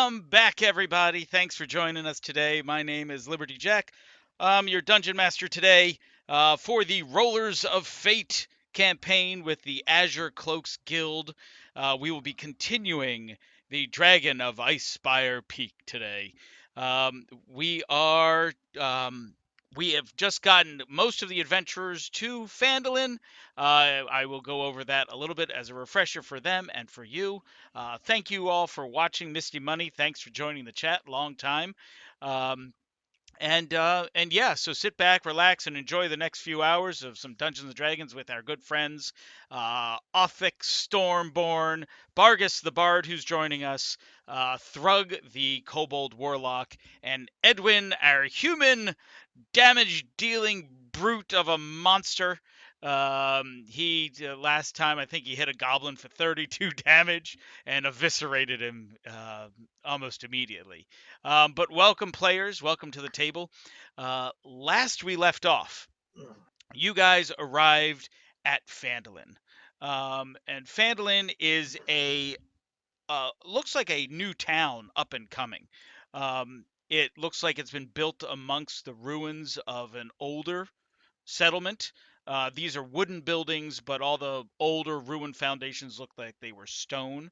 Welcome back, everybody. Thanks for joining us today. My name is Liberty Jack. I'm your Dungeon Master today for the Rollers of Fate campaign with the Azure Cloaks Guild. We will be continuing the Dragon of Icespire Peak today. We are. We have just gotten most of the adventurers to Phandalin. I will go over that a little bit as a refresher for them and for you. Thank you all for watching Misty Money. Thanks for joining the chat. Long time. Um, and yeah, so sit back, relax, and enjoy the next few hours of some Dungeons and Dragons with our good friends, Othic Stormborn, Bargus the Bard, who's joining us, Thrug the Kobold Warlock, and Edwin, our human damage dealing brute of a monster. He last time I think he hit a goblin for 32 damage and eviscerated him almost immediately. But welcome, players. Welcome to the table. Last we left off, you guys arrived at Phandalin. And Phandalin is a looks like a new town up and coming. It looks like it's been built amongst the ruins of an older settlement. These are wooden buildings, but all the older ruined foundations look like they were stone.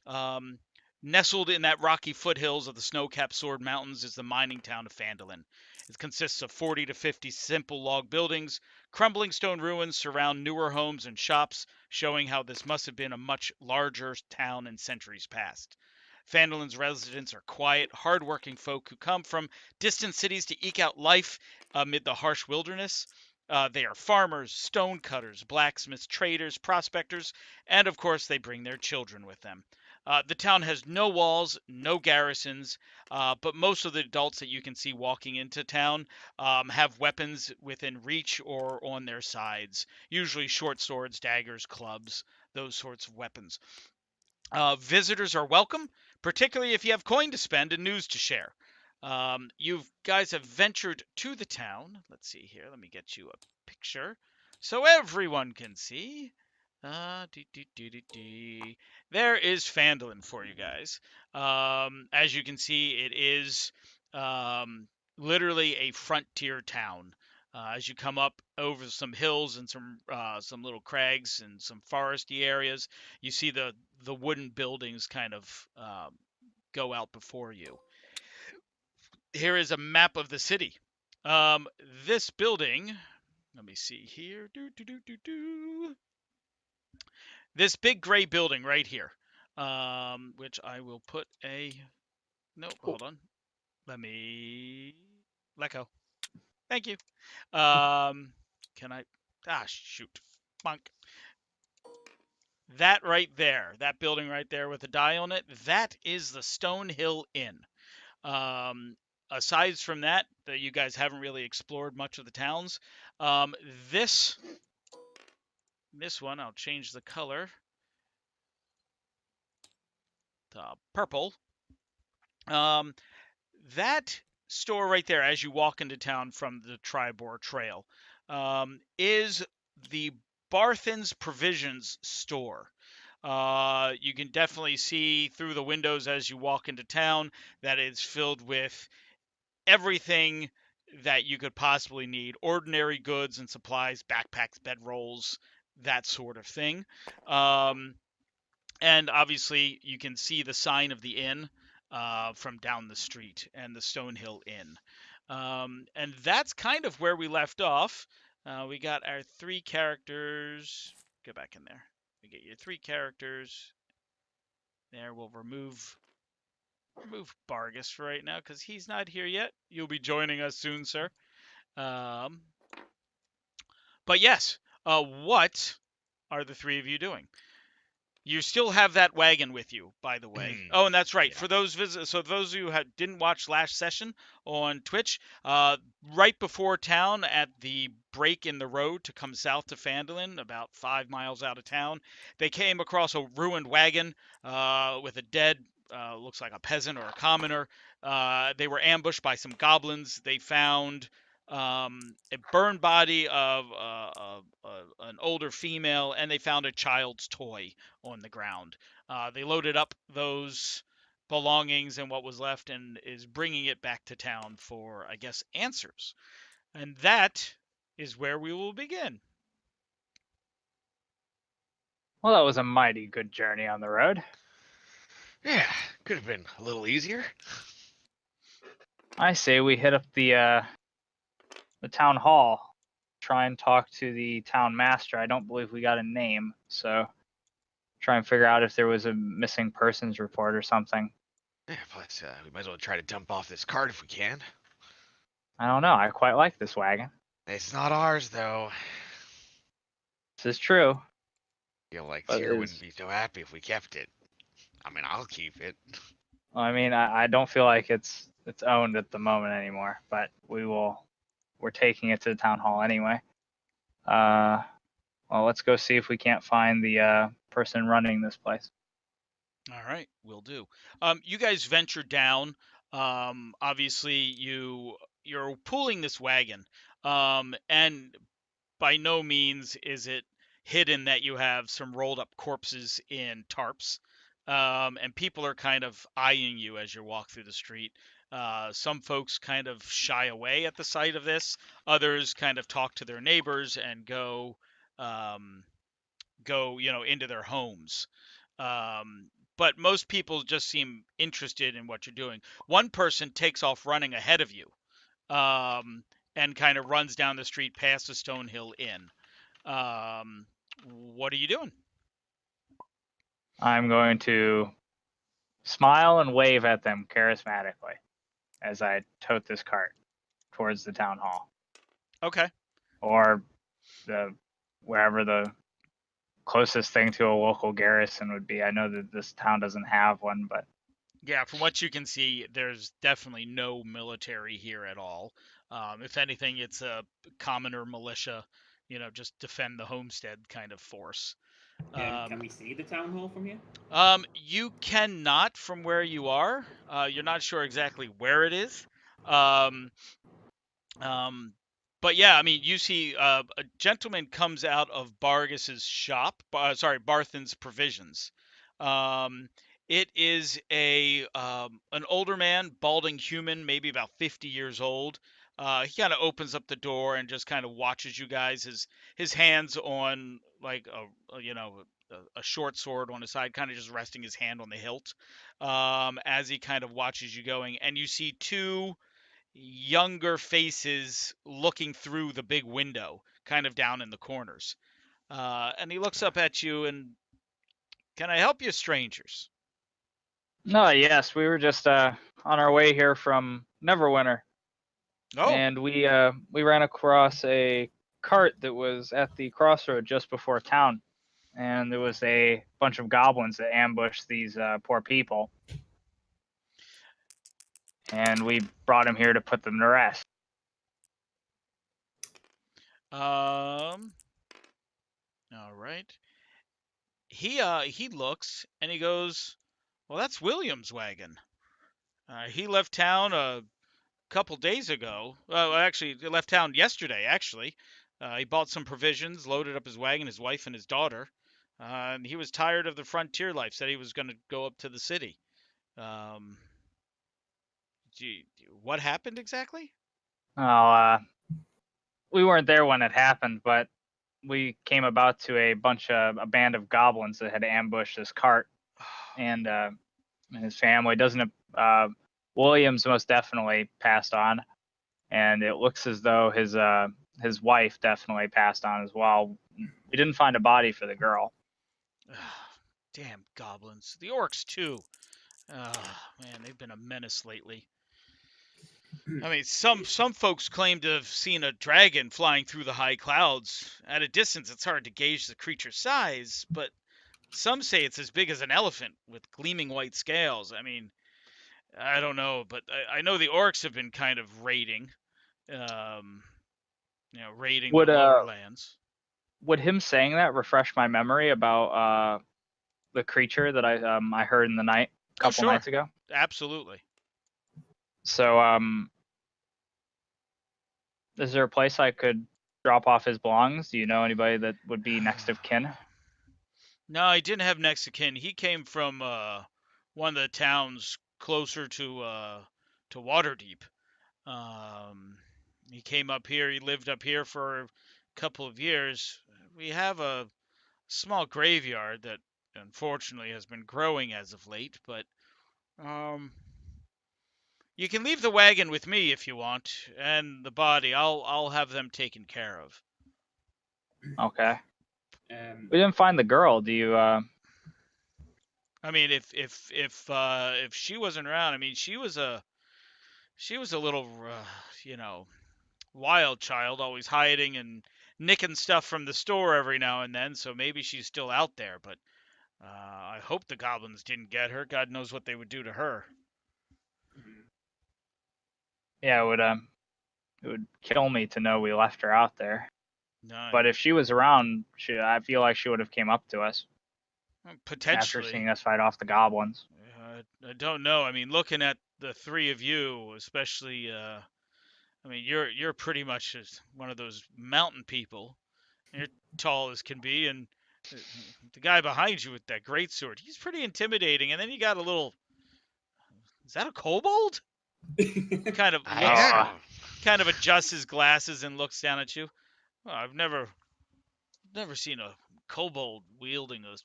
Um, Nestled in that rocky foothills of the snow-capped Sword Mountains is the mining town of Phandalin. It consists of 40 to 50 simple log buildings. Crumbling stone ruins surround newer homes and shops, showing how this must have been a much larger town in centuries past. Phandalin's residents are quiet, hard-working folk who come from distant cities to eke out life amid the harsh wilderness. They are farmers, stonecutters, blacksmiths, traders, prospectors, and of course they bring their children with them. The town has no walls, no garrisons, but most of the adults that you can see walking into town have weapons within reach or on their sides, usually short swords, daggers, clubs, those sorts of weapons. Visitors are welcome, particularly if you have coin to spend and news to share. You guys have ventured to the town. Let's see here. Let me get you a picture so everyone can see. There is Phandalin for you guys. As you can see, it is literally a frontier town. As you come up over some hills and some little crags and some foresty areas, you see the wooden buildings kind of go out before you. Here is a map of the city. Um, this building, let me see here. This big gray building right here, which I will put a. No, hold on. Let me let go. Thank you. Can I? Ah, shoot. Bunk. That right there, that building right there with the die on it, that is the Stonehill Inn. Um, Aside from that, that you guys haven't really explored much of the towns. Um, this this one, I'll change the color to purple. Um, that store right there, as you walk into town from the Tribor Trail, is the Barthen's Provisions store. You can definitely see through the windows as you walk into town that it's filled with everything that you could possibly need: ordinary goods and supplies, backpacks, bedrolls, that sort of thing. Um, and obviously, you can see the sign of the inn from down the street and the Stonehill Inn. And that's kind of where we left off. We got our three characters. Go back in there. We get your three characters. There, we'll remove Bargus for right now because he's not here yet. You'll be joining us soon, sir. Um, but yes, what are the three of you doing? You still have that wagon with you, by the way. Oh, and that's right. Yeah. For those so those of you who didn't watch last session on Twitch, right before town at the break in the road to come south to Phandalin, about 5 miles out of town, they came across a ruined wagon with a dead, looks like a peasant or a commoner. They were ambushed by some goblins. They found a burned body of an older female, and they found a child's toy on the ground. They loaded up those belongings and what was left, and is bringing it back to town for, I guess, answers. And that is where we will begin. Well, that was a mighty good journey on the road. Yeah, could have been a little easier. I say we hit up the town hall, try and talk to the town master. I don't believe we got a name, so try and figure out if there was a missing persons report or something. Yeah, plus, we might as well try to dump off this cart if we can. I don't know. I quite like this wagon. It's not ours, though. This is true, I feel like but Tyr wouldn't be so happy if we kept it. I mean, I'll keep it. I mean, I don't feel like it's owned at the moment anymore. But we're taking it to the town hall anyway. Well, let's go see if we can't find the person running this place. All right, will do. You guys venture down. Obviously, you're pulling this wagon, and by no means is it hidden that you have some rolled up corpses in tarps. And people are kind of eyeing you as you walk through the street. Some folks kind of shy away at the sight of this. Others kind of talk to their neighbors and um, go, into their homes. Um, but most people just seem interested in what you're doing. One person takes off running ahead of you, um, and kind of runs down the street past the Stonehill Inn. What are you doing? I'm going to smile and wave at them charismatically as I tote this cart towards the town hall Okay. or the wherever the closest thing to a local garrison would be. I know that this town doesn't have one, but Yeah, from what you can see, there's definitely no military here at all. If anything, it's a commoner militia, just defend the homestead kind of force. Can Um, we see the town hall from here? you cannot from where you are. You're not sure exactly where it is. Um, Um, but yeah, I mean, you see a gentleman comes out of Bargis's shop, sorry, Barthen's Provisions. Um, it is an older man, balding human, maybe about 50 years old. He kind of opens up the door and just kind of watches you guys. His hands on like a short sword on his side, kind of just resting his hand on the hilt, as he kind of watches you going, and you see two younger faces looking through the big window, kind of down in the corners. And he looks up at you and, can I help you, strangers? no, yes, we were just on our way here from Neverwinter, Oh, and we ran across a cart that was at the crossroad just before town, and there was a bunch of goblins that ambushed these poor people, and we brought them here to put them to rest. all right. He looks and he goes, well, that's William's wagon. He left town a couple days ago. Well, actually, he left town yesterday. Actually, he bought some provisions, loaded up his wagon, his wife and his daughter. And he was tired of the frontier life. Said he was going to go up to the city. Um, gee, what happened exactly? Well, we weren't there when it happened, but we came about to a band of goblins that had ambushed this cart and his family. Doesn't Williams most definitely passed on, and it looks as though his wife definitely passed on as well. We didn't find a body for the girl. Damn goblins. The orcs, too. Man, they've been a menace lately. I mean, some folks claim to have seen a dragon flying through the high clouds. At a distance, it's hard to gauge the creature's size, but some say it's as big as an elephant with gleaming white scales. I mean, I don't know, but I know the orcs have been kind of um, raiding the Would lower lands. would him saying that refresh my memory about the creature that I heard in the night a Oh, couple sure, nights ago? absolutely. So is there a place I could drop off his belongings? Do you know anybody that would be next of kin? No, he didn't have next of kin. He came from one of the towns closer to Waterdeep. Um, he came up here. He lived up here for a couple of years. We have a small graveyard that unfortunately has been growing as of late, but um, you can leave the wagon with me if you want, and the body. I'll have them taken care of. Okay. Um, We didn't find the girl. Do you? I mean, if she wasn't around, I mean, she was a little, you know, wild child, always hiding and nicking stuff from the store every now and then. So maybe she's still out there, but I hope the goblins didn't get her. God knows what they would do to her. mhm. Yeah, it would kill me to know we left her out there. No, But if she was around, I feel like she would have came up to us after potentially. seeing us fight off the goblins. I don't know. I mean, looking at the three of you, especially, I mean, you're pretty much just one of those mountain people. You're tall as can be, and uh, the guy behind you with that great sword, he's pretty intimidating. And then you got a little, is that a kobold? Kind of I looks, Oh, am. kind of adjusts his glasses and looks down at you. Well, I've never seen a kobold wielding a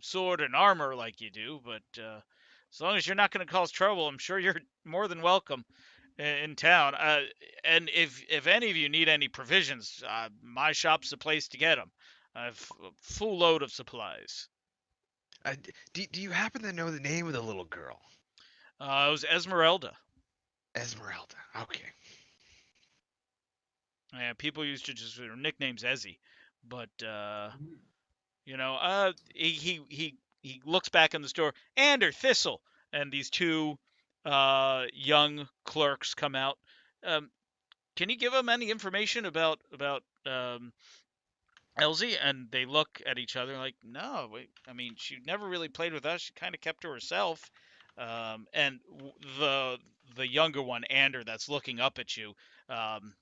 sword and armor like you do, but as long as you're not going to cause trouble, I'm sure you're more than welcome in town. And if any of you need any provisions, my shop's the place to get them. I've a full load of supplies. Do you happen to know the name of the little girl? It was Esmeralda. Esmeralda. Okay. Yeah, people used to just their nicknames Ezzy, but Mhm. you know, he looks back in the store. Ander Thistle and these two young clerks come out. Um, can you give them any information about Elsie? And they look at each other like, no, I mean, she never really played with us. She kind of kept to herself. And the younger one, Ander, that's looking up at you, um,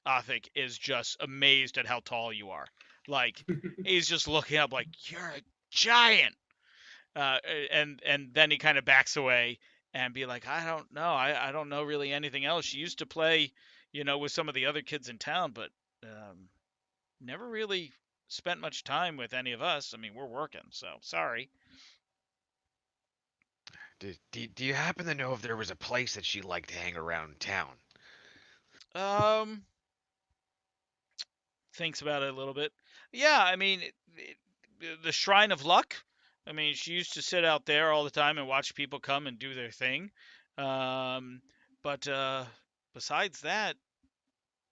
Othic is just amazed at how tall you are. Like he's just looking up, like you're a giant. And then he kind of backs away and be like, I don't know, I don't know really anything else. She used to play, with some of the other kids in town, but never really spent much time with any of us. I mean, we're working, so sorry. Do you happen to know if there was a place that she liked to hang around town? Um, thinks about it a little bit. Yeah, I mean, the Shrine of Luck. I mean, she used to sit out there all the time and watch people come and do their thing. Um, but besides that,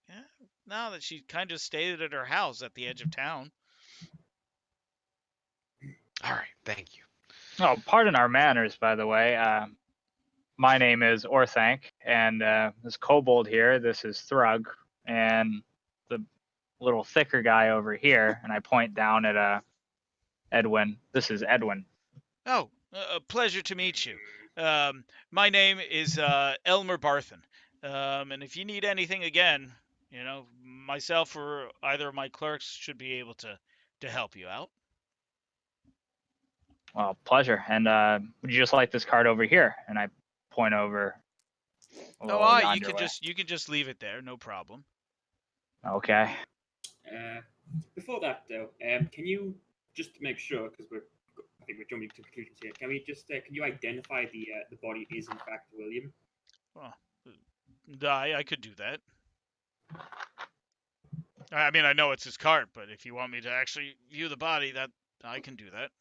yeah, now that she kind of stayed at her house at the edge of town. All right, thank you. oh, pardon our manners, by the way. My name is Orthanc, and this kobold here, this is Thrug, and the little thicker guy over here, and I point down at Edwin. This is Edwin. Oh, a pleasure to meet you. My name is Elmer Barthen. And if you need anything again, myself or either of my clerks should be able to help you out. Well, pleasure. And would you just like this card over here? And I point over a Oh, little you yonder can way. just leave it there, no problem. Okay. Uh, Before that, though, can you just to make sure, because I think we're jumping to conclusions here. Can we just can you identify the body is in fact William? Well, I could do that. I mean, I know it's his cart, but if you want me to actually view the body, that I can do that.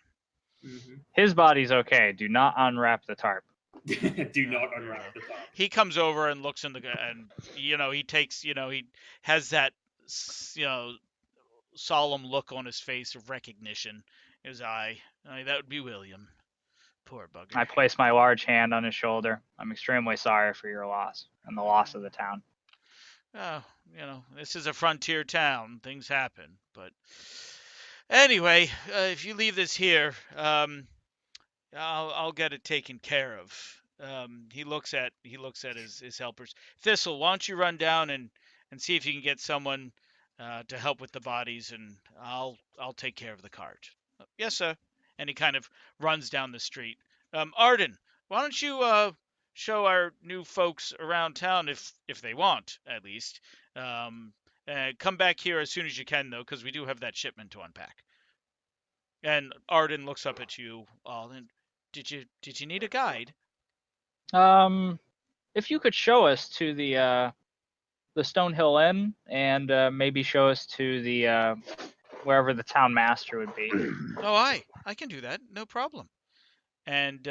His body's okay. Do not unwrap the tarp. Do not There you unwrap go. the top. He comes over and looks in and he takes, he has that, solemn look on his face of recognition. His eye, that would be William. Poor bugger. I place my large hand on his shoulder. I'm extremely sorry for your loss and the loss of the town. Oh, this is a frontier town. Things happen. But anyway, if you leave this here, I'll get it taken care of. He looks at his helpers. Thistle, why don't you run down and see if you can get someone to help with the bodies, and I'll take care of the cart. Yes, sir. and he kind of runs down the street. Arden, why don't you show our new folks around town if they want, at least. Come back here as soon as you can, though, because we do have that shipment to unpack. And Arden looks up at you all. And did you need a guide? If you could show us to the Stonehill Inn and maybe show us to the wherever the town master would be. Oh, I can do that, no problem. And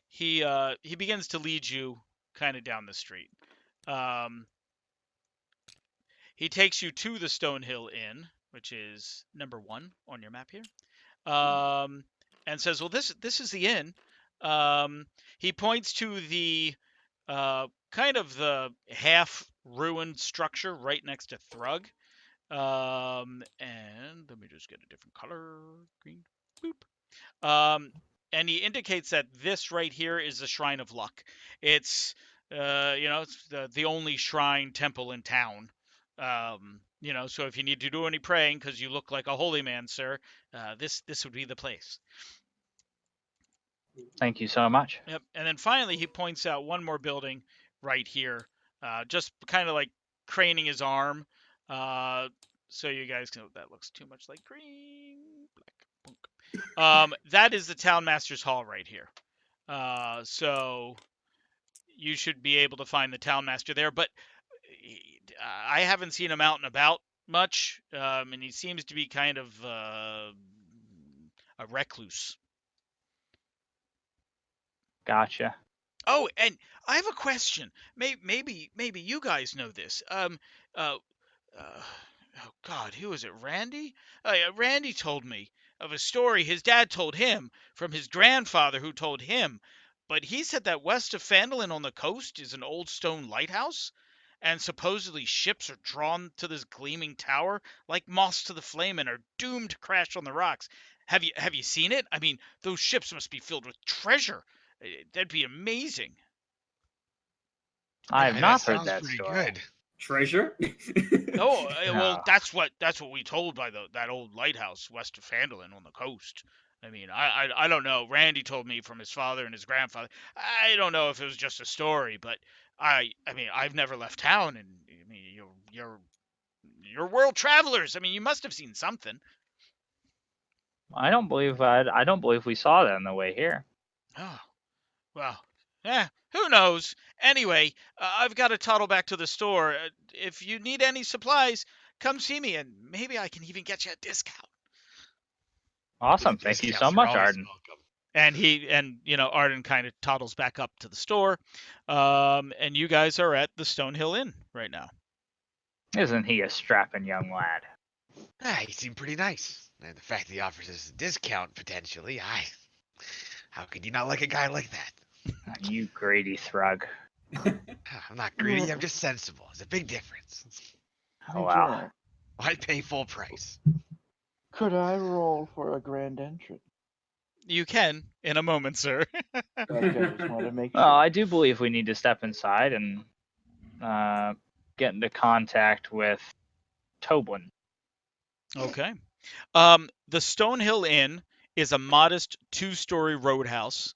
he begins to lead you kind of down the street. He takes you to the Stonehill Inn, which is number 1 on your map here, and says, "Well, this is the inn." He points to the kind of the half ruined structure right next to Thrug. And let me just get a different color. Green. Boop. And he indicates that this right here is the Shrine of Luck. It's it's the only shrine temple in town. So if you need to do any praying because you look like a holy man, sir, this would be the place. Thank you so much. Yep. And then finally, he points out one more building right here, just kind of like craning his arm. So you guys can. That looks too much like green. Black. That is the town master's hall right here. So you should be able to find the town master there. But I haven't seen him out and about much, and he seems to be kind of a recluse. Gotcha. Oh, and I have a question. Maybe you guys know this. Oh God, who was it? Randy? Yeah, Randy told me of a story his dad told him from his grandfather who told him. But he said that west of Phandalin on the coast is an old stone lighthouse, and supposedly ships are drawn to this gleaming tower like moths to the flame and are doomed to crash on the rocks. Have you seen it? I mean, those ships must be filled with treasure. That'd be amazing. I have Yeah, not that heard sounds that pretty story. good. Treasure? Oh, well, No. that's what we told by that old lighthouse west of Phandalin on the coast. I mean, I don't know. Randy told me from his father and his grandfather. I don't know if it was just a story, but I mean, I've never left town, and I mean, you're world travelers. I mean, you must have seen something. I don't believe we saw that on the way here. Oh, well, who knows? Anyway, I've got to toddle back to the store. If you need any supplies, come see me, and maybe I can even get you a discount. Awesome. With Thank you discounts, so you're much, always Arden. welcome. And Arden kind of toddles back up to the store. And you guys are at the Stonehill Inn right now. Isn't he a strapping young lad? He seemed pretty nice. And the fact that he offers us a discount, potentially, how could you not like a guy like that? You greedy thrug. I'm not greedy, I'm just sensible. There's a big difference. Oh, wow. I pay full price. Could I roll for a grand entrance? You can in a moment, sir. Okay, just wanted to make sure. Well, I do believe we need to step inside and get into contact with Toblin. Okay. The Stonehill Inn is a modest 2-story roadhouse.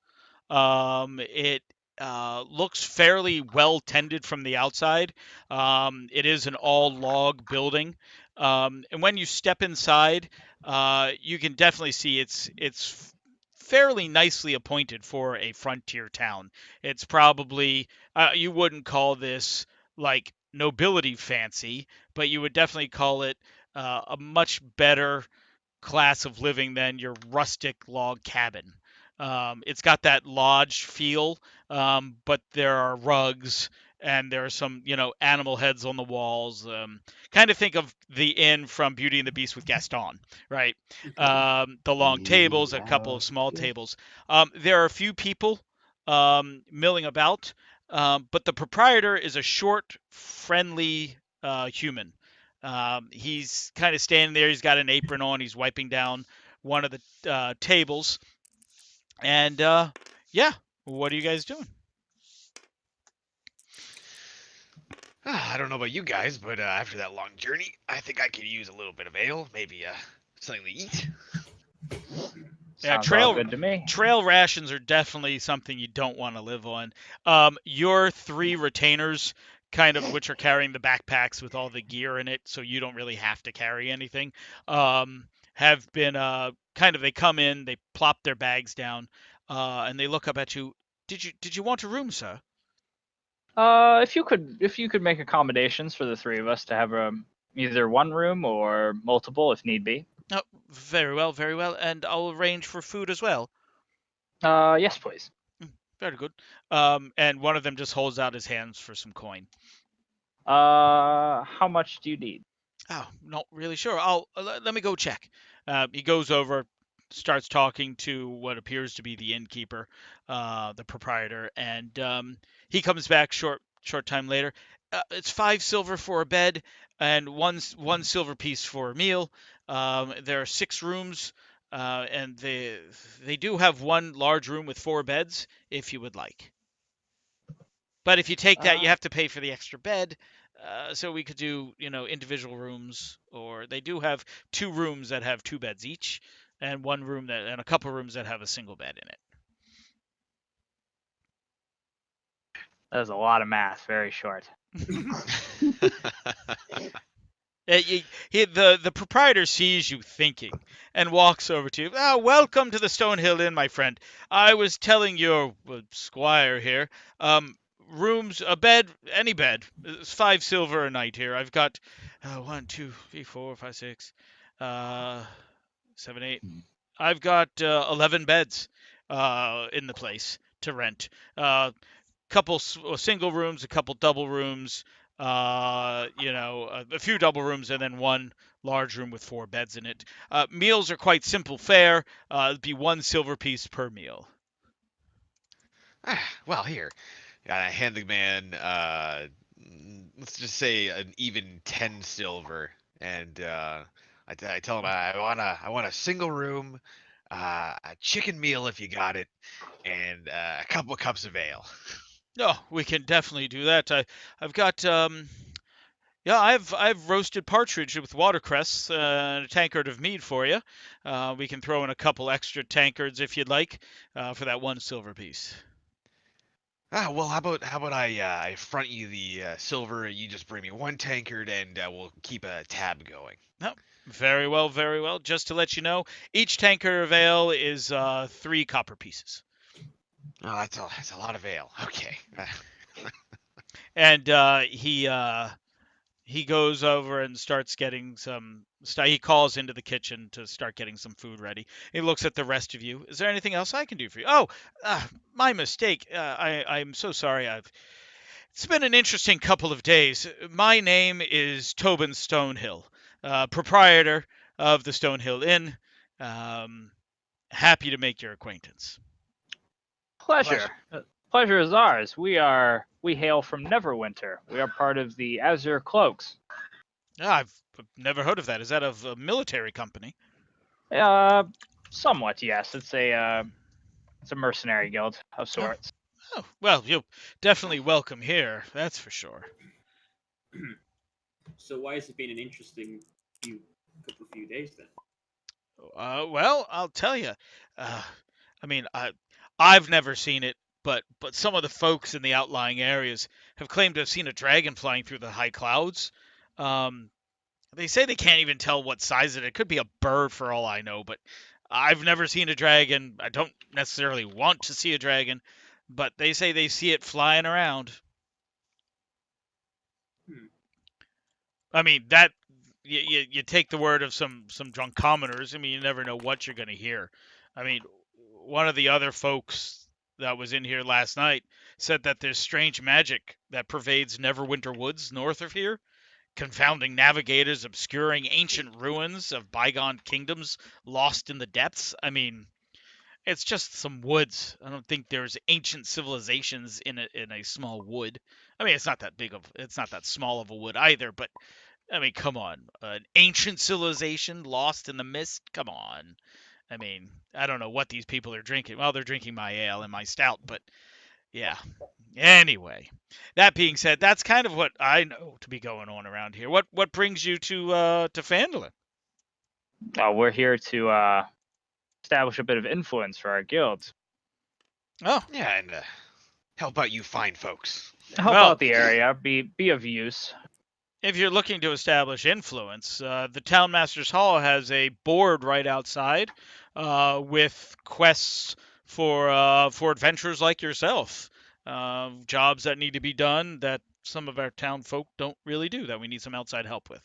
It looks fairly well tended from the outside. It is an all log building. And when you step inside, you can definitely see it's fairly nicely appointed for a frontier town. It's probably you wouldn't call this like nobility fancy, but you would definitely call it a much better class of living than your rustic log cabin. It's got that lodge feel, but there are rugs and there are some, animal heads on the walls. Kind of think of the inn from Beauty and the Beast with Gaston, right? The long tables, a couple of small tables. There are a few people milling about, but the proprietor is a short, friendly human. He's kind of standing there. He's got an apron on. He's wiping down one of the tables. And yeah, what are you guys doing? I don't know about you guys, but after that long journey, I think I could use a little bit of ale, maybe something to eat. Yeah, Sounds all good to me. trail rations are definitely something you don't want to live on. Your 3 retainers, kind of, which are carrying the backpacks with all the gear in it, so you don't really have to carry anything, have been kind of, they come in, they plop their bags down, and they look up at you. Did you want a room, sir? If you could make accommodations for the 3 of us to have either one room or multiple if need be. Oh, very well, very well, and I'll arrange for food as well. Yes, please. Very good. And one of them just holds out his hands for some coin. How much do you need? Oh, not really sure. Let me go check. He goes over, starts talking to what appears to be the innkeeper, the proprietor, and he comes back short time later. It's 5 silver for a bed and one silver piece for a meal. There are 6 rooms, and they do have one large room with 4 beds if you would like. But if you take that, you have to pay for the extra bed. So we could do, individual rooms, or they do have 2 rooms that have 2 beds each, and and a couple rooms that have a single bed in it. That's a lot of math, very short. The proprietor sees you thinking and walks over to you. Welcome to the Stonehill Inn, my friend. I was telling your squire here. Rooms, a bed, any bed. It's 5 silver a night here. I've got 1, 2, 3, 4, 5, 6, 7, 8. I've got 11 beds in the place to rent. Couple single rooms, a couple double rooms, a few double rooms, and then one large room with 4 beds in it. Meals are quite simple fare. It'd be 1 silver piece per meal. Well, here. I hand the man, let's just say an even 10 silver, and I tell him I want a single room, a chicken meal if you got it, and a couple of cups of ale. Oh, we can definitely do that. I've got yeah, I've roasted partridge with watercress and a tankard of mead for you. We can throw in a couple extra tankards if you'd like for that 1 silver piece. Well, how about I front you the silver, you just bring me 1 tankard, and we'll keep a tab going. No, very well, very well. Just to let you know, each tankard of ale is 3 copper pieces. Oh, that's a lot of ale. Okay. And he goes over and starts getting some stuff. He calls into the kitchen to start getting some food ready. He looks at the rest of you. Is there anything else I can do for you? Oh, my mistake. I'm so sorry. It's been an interesting couple of days. My name is Tobin Stonehill, proprietor of the Stonehill Inn. Happy to make your acquaintance. Pleasure. Pleasure is ours. We hail from Neverwinter. We are part of the Azure Cloaks. I've never heard of that. Is that of a military company? Somewhat, yes. It's a mercenary guild of sorts. Oh, well, you're definitely welcome here. That's for sure. So why has it been an interesting few days then? Well, I'll tell you. I've never seen it, but some of the folks in the outlying areas have claimed to have seen a dragon flying through the high clouds. They say they can't even tell what size it is. It could be a bird for all I know, but I've never seen a dragon. I don't necessarily want to see a dragon, but they say they see it flying around. I mean, that you take the word of some drunk commoners. I mean, you never know what you're going to hear. I mean, one of the other folks that was in here last night said that there's strange magic that pervades Neverwinter Woods north of here, confounding navigators, obscuring ancient ruins of bygone kingdoms lost in the depths. I mean, it's just some woods. I don't think there's ancient civilizations in a small wood. I mean, it's not that small of a wood either, but I mean, come on. An ancient civilization lost in the mist? Come on. I mean, I don't know what these people are drinking. Well, they're drinking my ale and my stout, but yeah. Anyway, that being said, that's kind of what I know to be going on around here. What brings you to Phandalin? We're here to establish a bit of influence for our guild. Oh, Yeah, and help out you fine folks. Help Well- out the area, be of use. if you're looking to establish influence, the Town Master's Hall has a board right outside with quests for adventurers like yourself. Jobs that need to be done that some of our town folk don't really do, that we need some outside help with.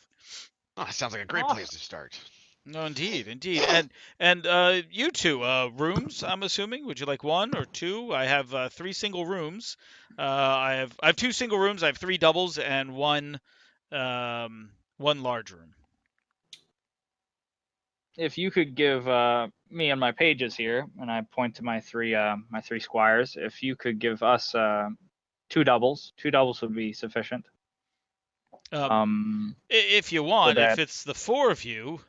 Oh, that sounds like a great Awesome. place to start. No, indeed, indeed. And you two, rooms, I'm assuming. Would you like one or two? I have 3 single rooms. I have 2 single rooms. I have 3 doubles and one large room. If you could give me and my pages here, and I point to my three squires, if you could give us 2 doubles would be sufficient. If you want, if that- it's the 4 of you,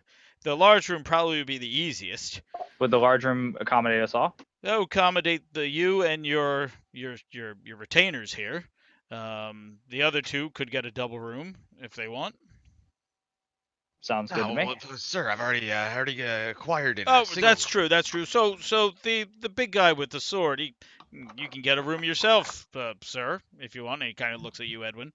the large room probably would be the easiest. Would the large room accommodate us all? That would accommodate you and your retainers here. The other 2 could get a double room if they want. Sounds good to me. Well, sir, I've already acquired it. Oh, that's true. That's true. So the big guy with the sword, you can get a room yourself, sir, if you want. And he kind of looks at you, Edwin.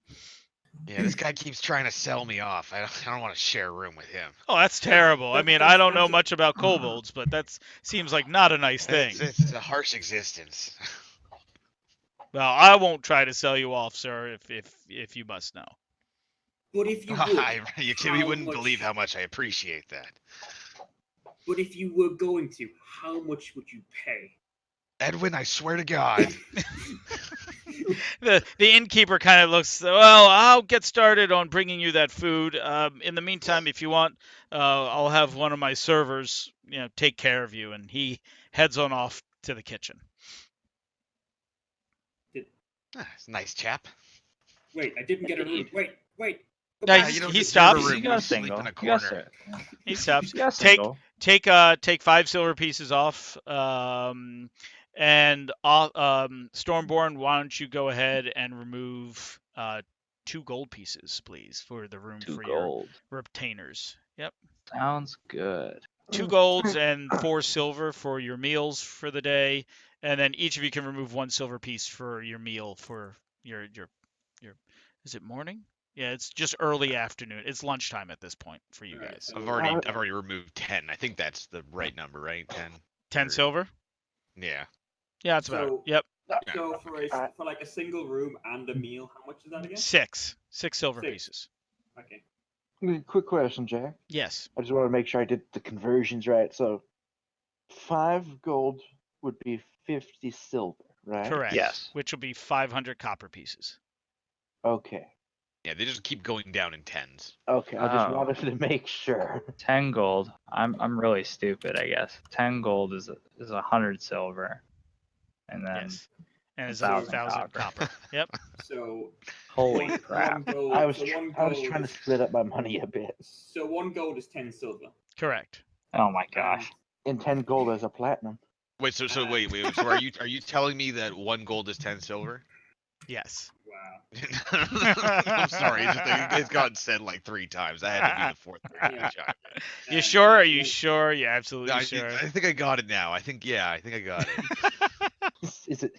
Yeah, this guy keeps trying to sell me off. I don't want to share a room with him. Oh, that's terrible. I mean, I don't know much about kobolds, but that seems like not a nice thing. It's a harsh existence. Well, I won't try to sell you off, sir, if you must know. But if you would, You wouldn't believe how much I appreciate that. But if you were going to, how much would you pay? Edwin, I swear to God. The innkeeper kind of looks. Well, I'll get started on bringing you that food. In the meantime, if you want, I'll have one of my servers, take care of you. And he heads on off to the kitchen. It's a nice chap. Wait, I didn't get a room. Wait. Yeah, Go back. you don't he deserve a stops. room. You You got sleep single. in a You got corner. He stops. You got Take single. take 5 silver pieces off. And Stormborn, why don't you go ahead and remove 2 gold pieces, please, for the room 2 for gold. your retainers. Yep. Sounds good. 2 golds and 4 silver for your meals for the day, and then each of you can remove 1 silver piece for your meal for your is it morning? Yeah, it's just early afternoon. It's lunchtime at this point for you Alright, guys. so- I've already removed 10. I think that's the right number, right? 10. 10 silver? Yeah. Yeah, that's about it. So- Yep. So for like a single room and a meal, how much is that again? 6 silver 6. pieces. Okay. Quick question, Jack. Yes. I just want to make sure I did the conversions right. So, 5 gold would be 50 silver, right? Correct. Yes. Which will be 500 copper pieces. Okay. Yeah, they just keep going down in tens. Okay. I just Oh. wanted to make sure. 10 gold. I'm really stupid, I guess. 10 gold is 100 silver, and then Yes. And it's 1,000 1,000 copper. copper. Yep. So holy one crap. gold. I was so tr- one I was gold trying to is- split up my money a bit. So 1 gold is 10 silver. Correct. Oh my gosh. And 10 gold as a platinum. Wait, so wait. So are you telling me that 1 gold is 10 silver? Yes. Wow. I'm sorry, it's gotten said like 3 times. I had to be the fourth person to chime in. You sure? Are you sure? You absolutely No, sure? I think I got it now. I think I got it. Is it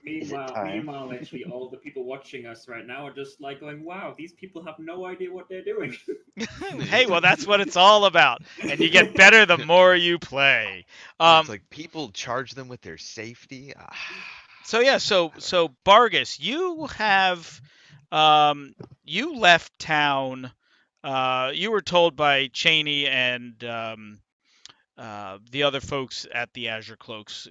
time? Meanwhile, actually, all the people watching us right now are just like going, "Wow, these people have no idea what they're doing." Hey, well, that's what it's all about. And you get better the more you play. It's like people charge them with their safety. So yeah, so Bargus, you have you left town. You were told by Cheney and the other folks at the Azure Cloaks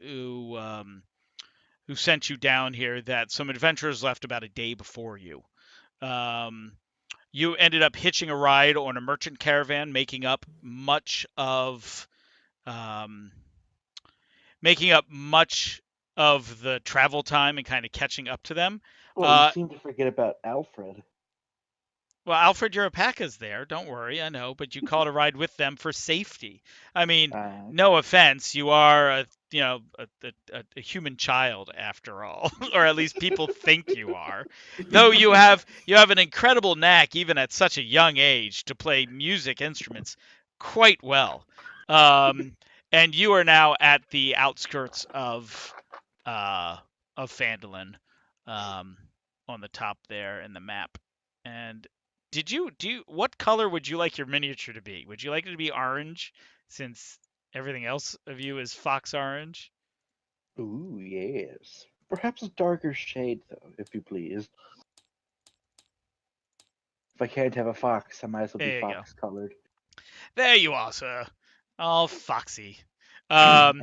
who sent you down here that some adventurers left about a day before you. You ended up hitching a ride on a merchant caravan, making up much of the travel time and kind of catching up to them. Well, you seem to forget about Alfred. Well, Alfred Europaka's there. Don't worry, I know, but you called a ride with them for safety. I mean, no offense, you are a human child after all, or at least people think you are. Though you have an incredible knack, even at such a young age, to play music instruments quite well. and you are now at the outskirts of Phandalin, um, on the top there in the map. And what color would you like your miniature to be? Would you like it to be orange, since everything else of you is fox orange? Ooh, yes. Perhaps a darker shade, though, if you please. If I can't have a fox, I might as well be There you go. fox colored. There you are, sir. All foxy. But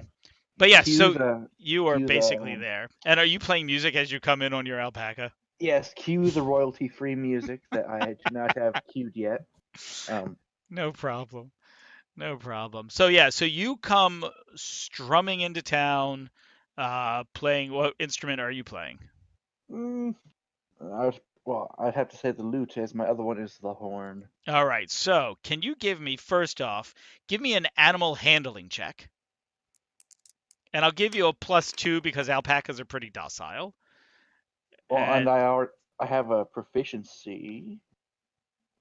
yeah, Cue so the you are cue basically the there. And are you playing music as you come in on your alpaca? yes, cue the royalty-free music that I do not have queued yet. No problem. No problem. So yeah, so you come strumming into town, playing. What instrument are you playing? mm, I'd have to say the lute, as my other one is the horn. All right. So can you give me first off, give me an animal handling check, and I'll give you a +2 because alpacas are pretty docile. Well, and And I have a proficiency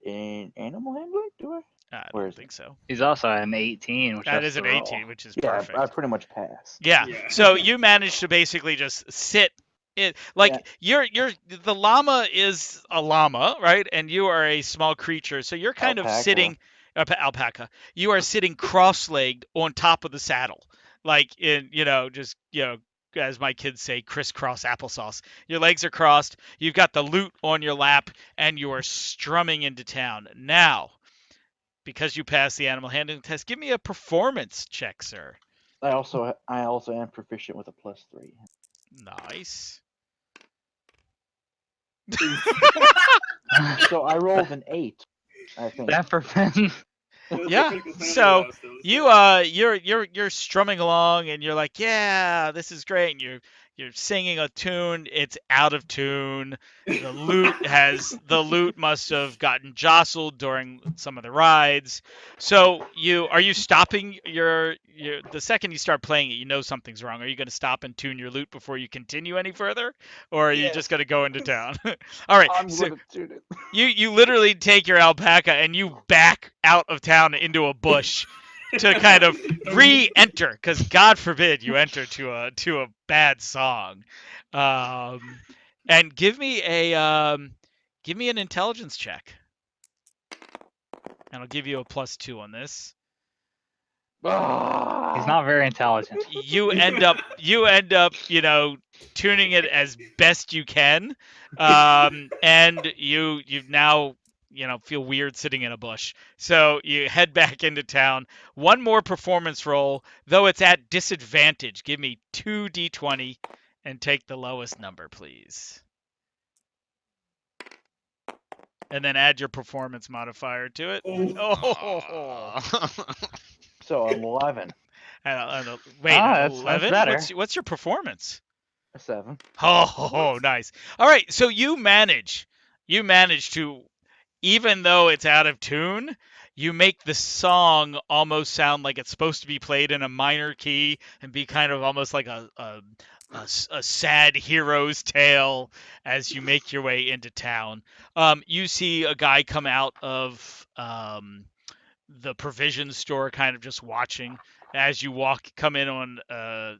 in animal handling. Do I? I Where don't is it? think so. He's also at an 18, which That that's is the an roll. 18, which is Yeah, I perfect. pretty much passed. Yeah. Yeah. So you managed to basically just sit it like you're the llama is a llama, right? And you are a small creature. So you're kind of Alpaca. sitting alpaca. You are sitting cross-legged on top of the saddle. Like in, just, as my kids say, crisscross applesauce. Your legs are crossed, you've got the lute on your lap, and you are strumming into town. Now, because you passed the animal handling test, give me a performance check, sir. I also am proficient with a +3. Nice. So I rolled an 8, I think. That prevents. Yeah. So you're strumming along and you're like, yeah, this is great. And you're singing a tune. It's out of tune. The lute must have gotten jostled during some of the rides. So are you stopping the second you start playing it, you know something's wrong. Are you going to stop and tune your lute before you continue any further, or are you just Yes. going to go into town? All right. I'm So going to tune it. you literally take your alpaca and you back out of town into a bush to kind of re-enter, because God forbid you enter to a bad song. And give me an intelligence check, and I'll give you a +2 on this. He's not very intelligent. You end up tuning it as best you can, and you now feel weird sitting in a bush, so you head back into town. One more performance roll, though it's at disadvantage. Give me 2d20 and take the lowest number, please, and then add your performance modifier to it. Oh. So 11. Wait, that's 11? better. What's your performance? A 7. Oh, nice. All right, so you manage to, even though it's out of tune, you make the song almost sound like it's supposed to be played in a minor key and be kind of almost like a sad hero's tale as you make your way into town. You see a guy come out of the provision store, kind of just watching as you come in on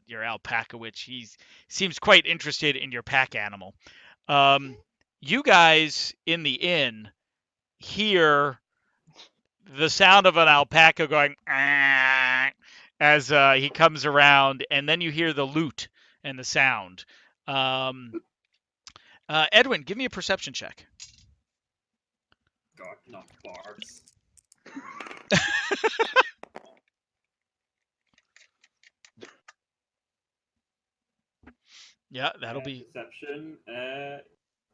your alpaca, which he seems quite interested in your pack animal. You guys in the inn hear the sound of an alpaca going "Ah," as he comes around, and then you hear the lute and the sound. Edwin, give me a perception check. God, not bars. Yeah, that'll be Perception.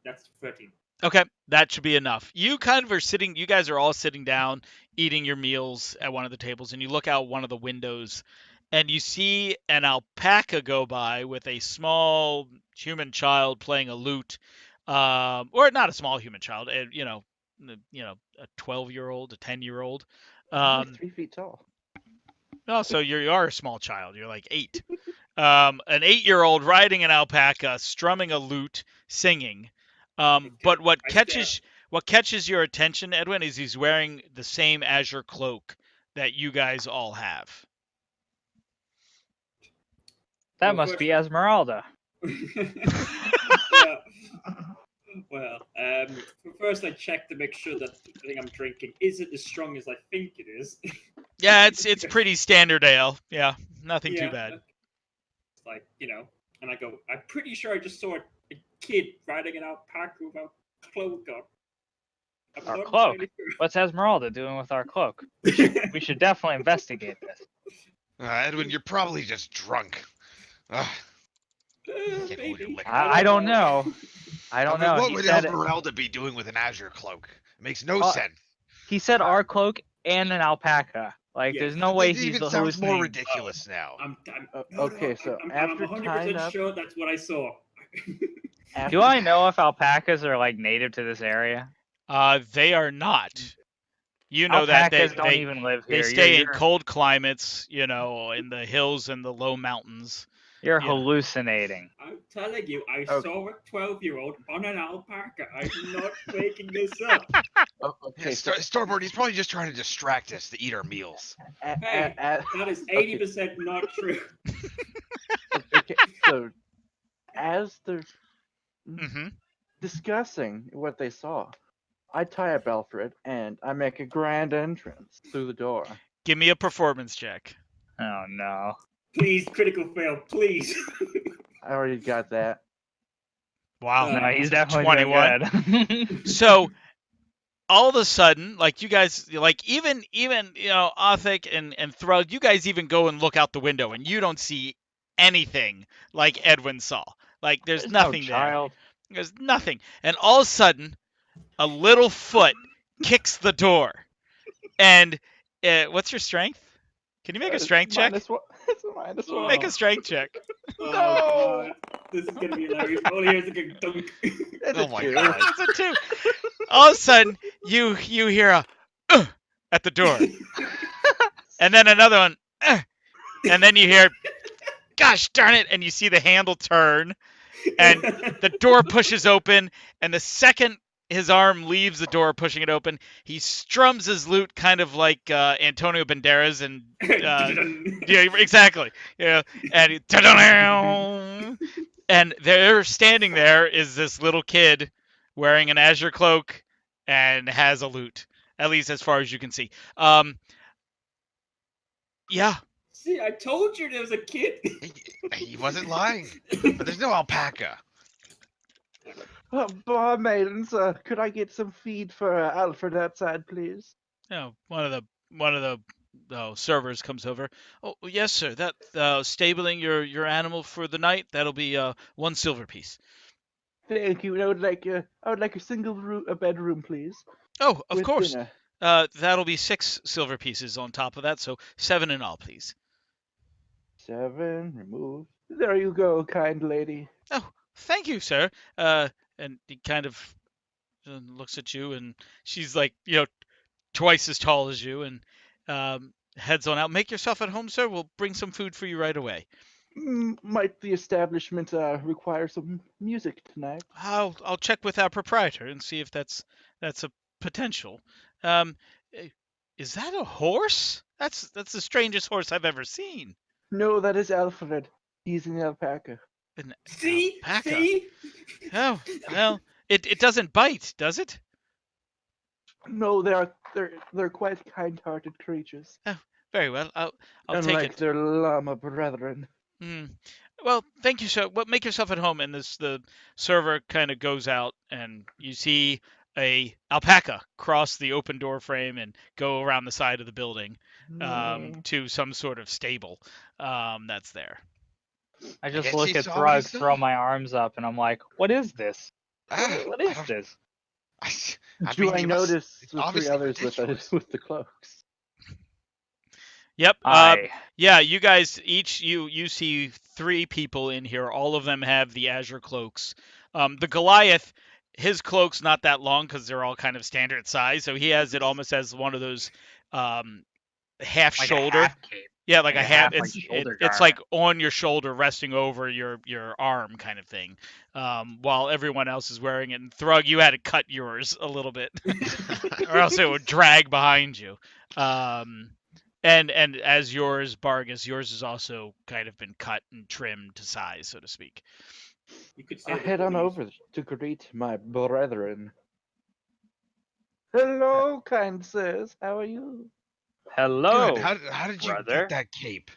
That's 13. okay. That should be enough. You guys are all sitting down, eating your meals at one of the tables, and you look out one of the windows and you see an alpaca go by with a small human child playing a lute. Or not a small human child, a 12-year-old, a 10-year-old. I'm like 3 feet tall. Oh, so you are a small child. You're like 8. An 8-year-old riding an alpaca, strumming a lute, singing. But what catches your attention, Edwin, is he's wearing the same Azure cloak that you guys all have. That Well, must be Esmeralda. yeah. Well, first I check to make sure that the thing I'm drinking isn't as strong as I think it is. Yeah, it's pretty standard ale. Yeah, nothing too Yeah, bad. it's like, and I go, I'm pretty sure I just saw a kid riding an alpaca with a cloak on. I'm Our not cloak? entirely sure. What's Esmeralda doing with our cloak? We should definitely investigate this. Edwin, you're probably just drunk. Ugh, can't hold your Maybe. liquor. I don't know. I don't know. What He would said Esmeralda be doing with an Azure cloak? It makes no Uh, sense. he said our cloak and an alpaca. Like, Yeah. there's no way It he's even sounds more hallucinating. ridiculous now. Okay, so I'm after 100% tying up, sure that's what I saw. after Do I know if alpacas are like native to this area? They are not. You know that Alpacas don't even live they here. stay in cold climates, in the hills and the low mountains. You're Yeah. hallucinating. I'm telling you, I Okay. saw a 12-year-old on an alpaca. I'm not making this up. Okay, so Starboard, he's probably just trying to distract us to eat our meals. Hey, that is okay. 80% not true. Okay, so as they're Mm-hmm. discussing what they saw, I tie up Alfred and I make a grand entrance through the door. Give me a performance check. Oh no. Please, critical fail, please. I already got that. Wow. No, he's definitely 21. doing good. So all of a sudden, like you guys, like even Othic and Thrug, you guys even go and look out the window and you don't see anything like Edwin saw. Like there's There's nothing no there. child. There's nothing. And all of a sudden, a little foot kicks the door. And what's your strength? Can you make a strength check? -1. It's a -1. Make a strength check. Oh, No! God. This is gonna be hilarious. All he hears is a good dunk. It's Oh a my 2. God. It's a 2. All of a sudden, you hear a at the door. And then another one. And then you hear, gosh darn it, and you see the handle turn. And the door pushes open, and the second his arm leaves the door, pushing it open, he strums his lute kind of like Antonio Banderas and yeah, exactly. Yeah, and and there, standing there, is this little kid wearing an Azure cloak and has a lute, at least as far as you can see. Yeah. See, I told you there was a kid. He wasn't lying. But there's no alpaca. Bar maidens, could I get some feed for Alfred outside, please? One of the servers comes over. Oh yes, sir. That stabling your animal for the night. That'll be 1 silver piece. Thank you. I would like a single a bedroom, please. Oh, of with course. Dinner. That'll be 6 silver pieces on top of that, so 7 in all, please. 7, remove. There you go, kind lady. Oh, thank you, sir. And he kind of looks at you, and she's like, twice as tall as you, and heads on out. Make yourself at home, sir. We'll bring some food for you right away. Might the establishment require some music tonight? I'll check with our proprietor and see if that's a potential. Um, is that a horse? That's the strangest horse I've ever seen. No, that is Alfred. He's an alpaca. An See? alpaca. See? Oh, well, it doesn't bite, does it? No, they're quite kind-hearted creatures. Very well. I'll take Unlike it. their llama brethren. Well, thank you, sir. Well, make yourself at home. And the server kind of goes out, and you see a alpaca cross the open door frame and go around the side of the building to some sort of stable that's there. I just guess look he at saw what he Thrug, saw. throw my arms up, and I'm like, what is this? What is this? Do I notice it's the 3 obviously others ridiculous. with the cloaks? Yep. I Yeah, you guys each you see 3 people in here. All of them have the Azure cloaks. The Goliath, his cloak's not that long because they're all kind of standard size, so he has it almost as one of those half like shoulder. a half cape. Yeah, like a half. like, shoulder It's garment. like on your shoulder, resting over your arm, kind of thing. While everyone else is wearing it. And Thrug, you had to cut yours a little bit, or else it would drag behind you. And as yours, Bargus, yours has also kind of been cut and trimmed to size, so to speak. You could say I the head on bullies. over to greet my brethren. Hello, kind sirs. How are you? Hello, Good. How did you brother. get that cape?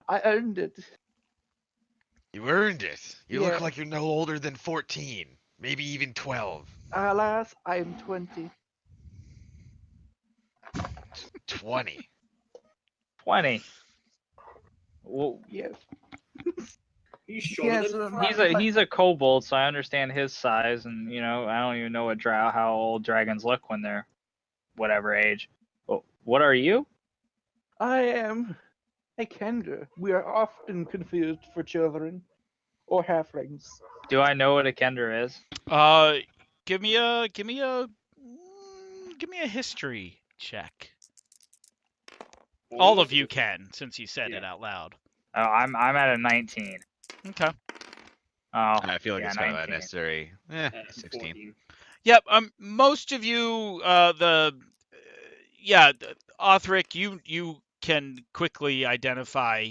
I earned it. You earned it. You look Yes. like you're no older than 14, maybe even 12. Alas, I am 20. 20. 20. Well, Yes. He's shorter Yes, than he's a kobold, so I understand his size, and I don't even know how old dragons look when they're whatever age. Well, what are you? I am a Kender. We are often confused for children or halflings. Do I know what a kender is? Give me a history check. All of you can, since you said it out loud. Oh, I'm at a 19. Okay. Oh, I feel like yeah, it's kind of 19. unnecessary. 16. 14. Yep. Most of you, Othric, you can quickly identify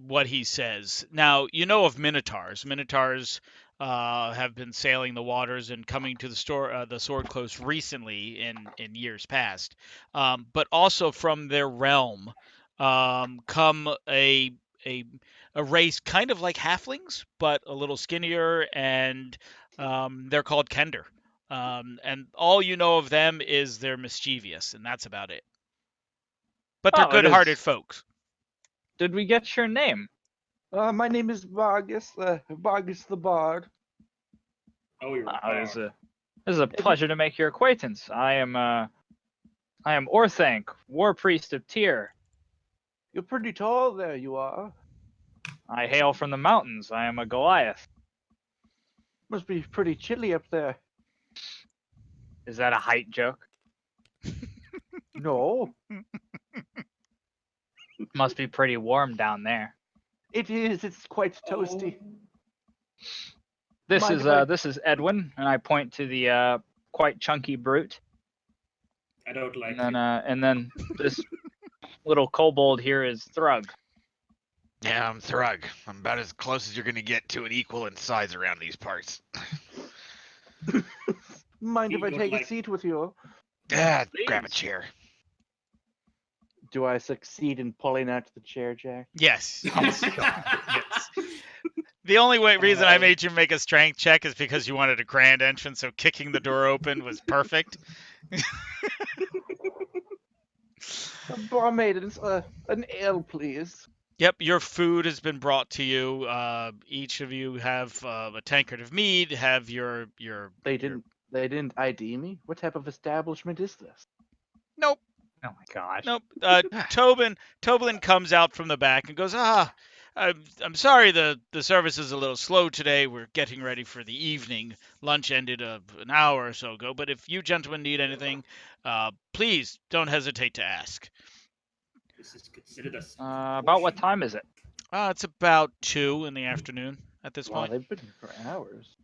what he says. Now you know of minotaurs. Minotaurs have been sailing the waters and coming to the sword coast recently in years past. But also from their realm come a a race kind of like halflings, but a little skinnier, and they're called Kender. And all you know of them is they're mischievous, and that's about it. But they're Oh, it good-hearted is. folks. Did we get your name? My name is Vargas, Vargas the Bard. Oh, you're a Oh, bard. this is a pleasure to make your acquaintance. I am Orthanc, War Priest of Tyr. You're pretty tall there, you are. I hail from the mountains. I am a Goliath. Must be pretty chilly up there. Is that a height joke? No, Must be pretty warm down there. it is. It's quite toasty. Oh. This is Edwin, and I point to the quite chunky brute. I don't like And then this little kobold here is Thrug. Yeah, I'm Thrug. I'm about as close as you're going to get to an equal in size around these parts. Mind if I Don't take a like- seat with you? Yeah, Please. grab a chair. Do I succeed in pulling out the chair, Jack? Yes. Oh Yes. my god. Yes. The only reason I made you make a strength check is because you wanted a grand entrance, so kicking the door open was perfect. Barmaidens, an ale, please. Yep, your food has been brought to you. Each of you have a tankard of mead. Have your They didn't ID me. What type of establishment is this? Nope. Oh my gosh. Nope. Tobin comes out from the back and goes, I'm sorry the service is a little slow today. We're getting ready for the evening. Lunch ended an hour or so ago. But if you gentlemen need anything, please don't hesitate to ask. This is considered a. About what time is it? It's about 2 in the afternoon at this Wow, point. they've been here for hours.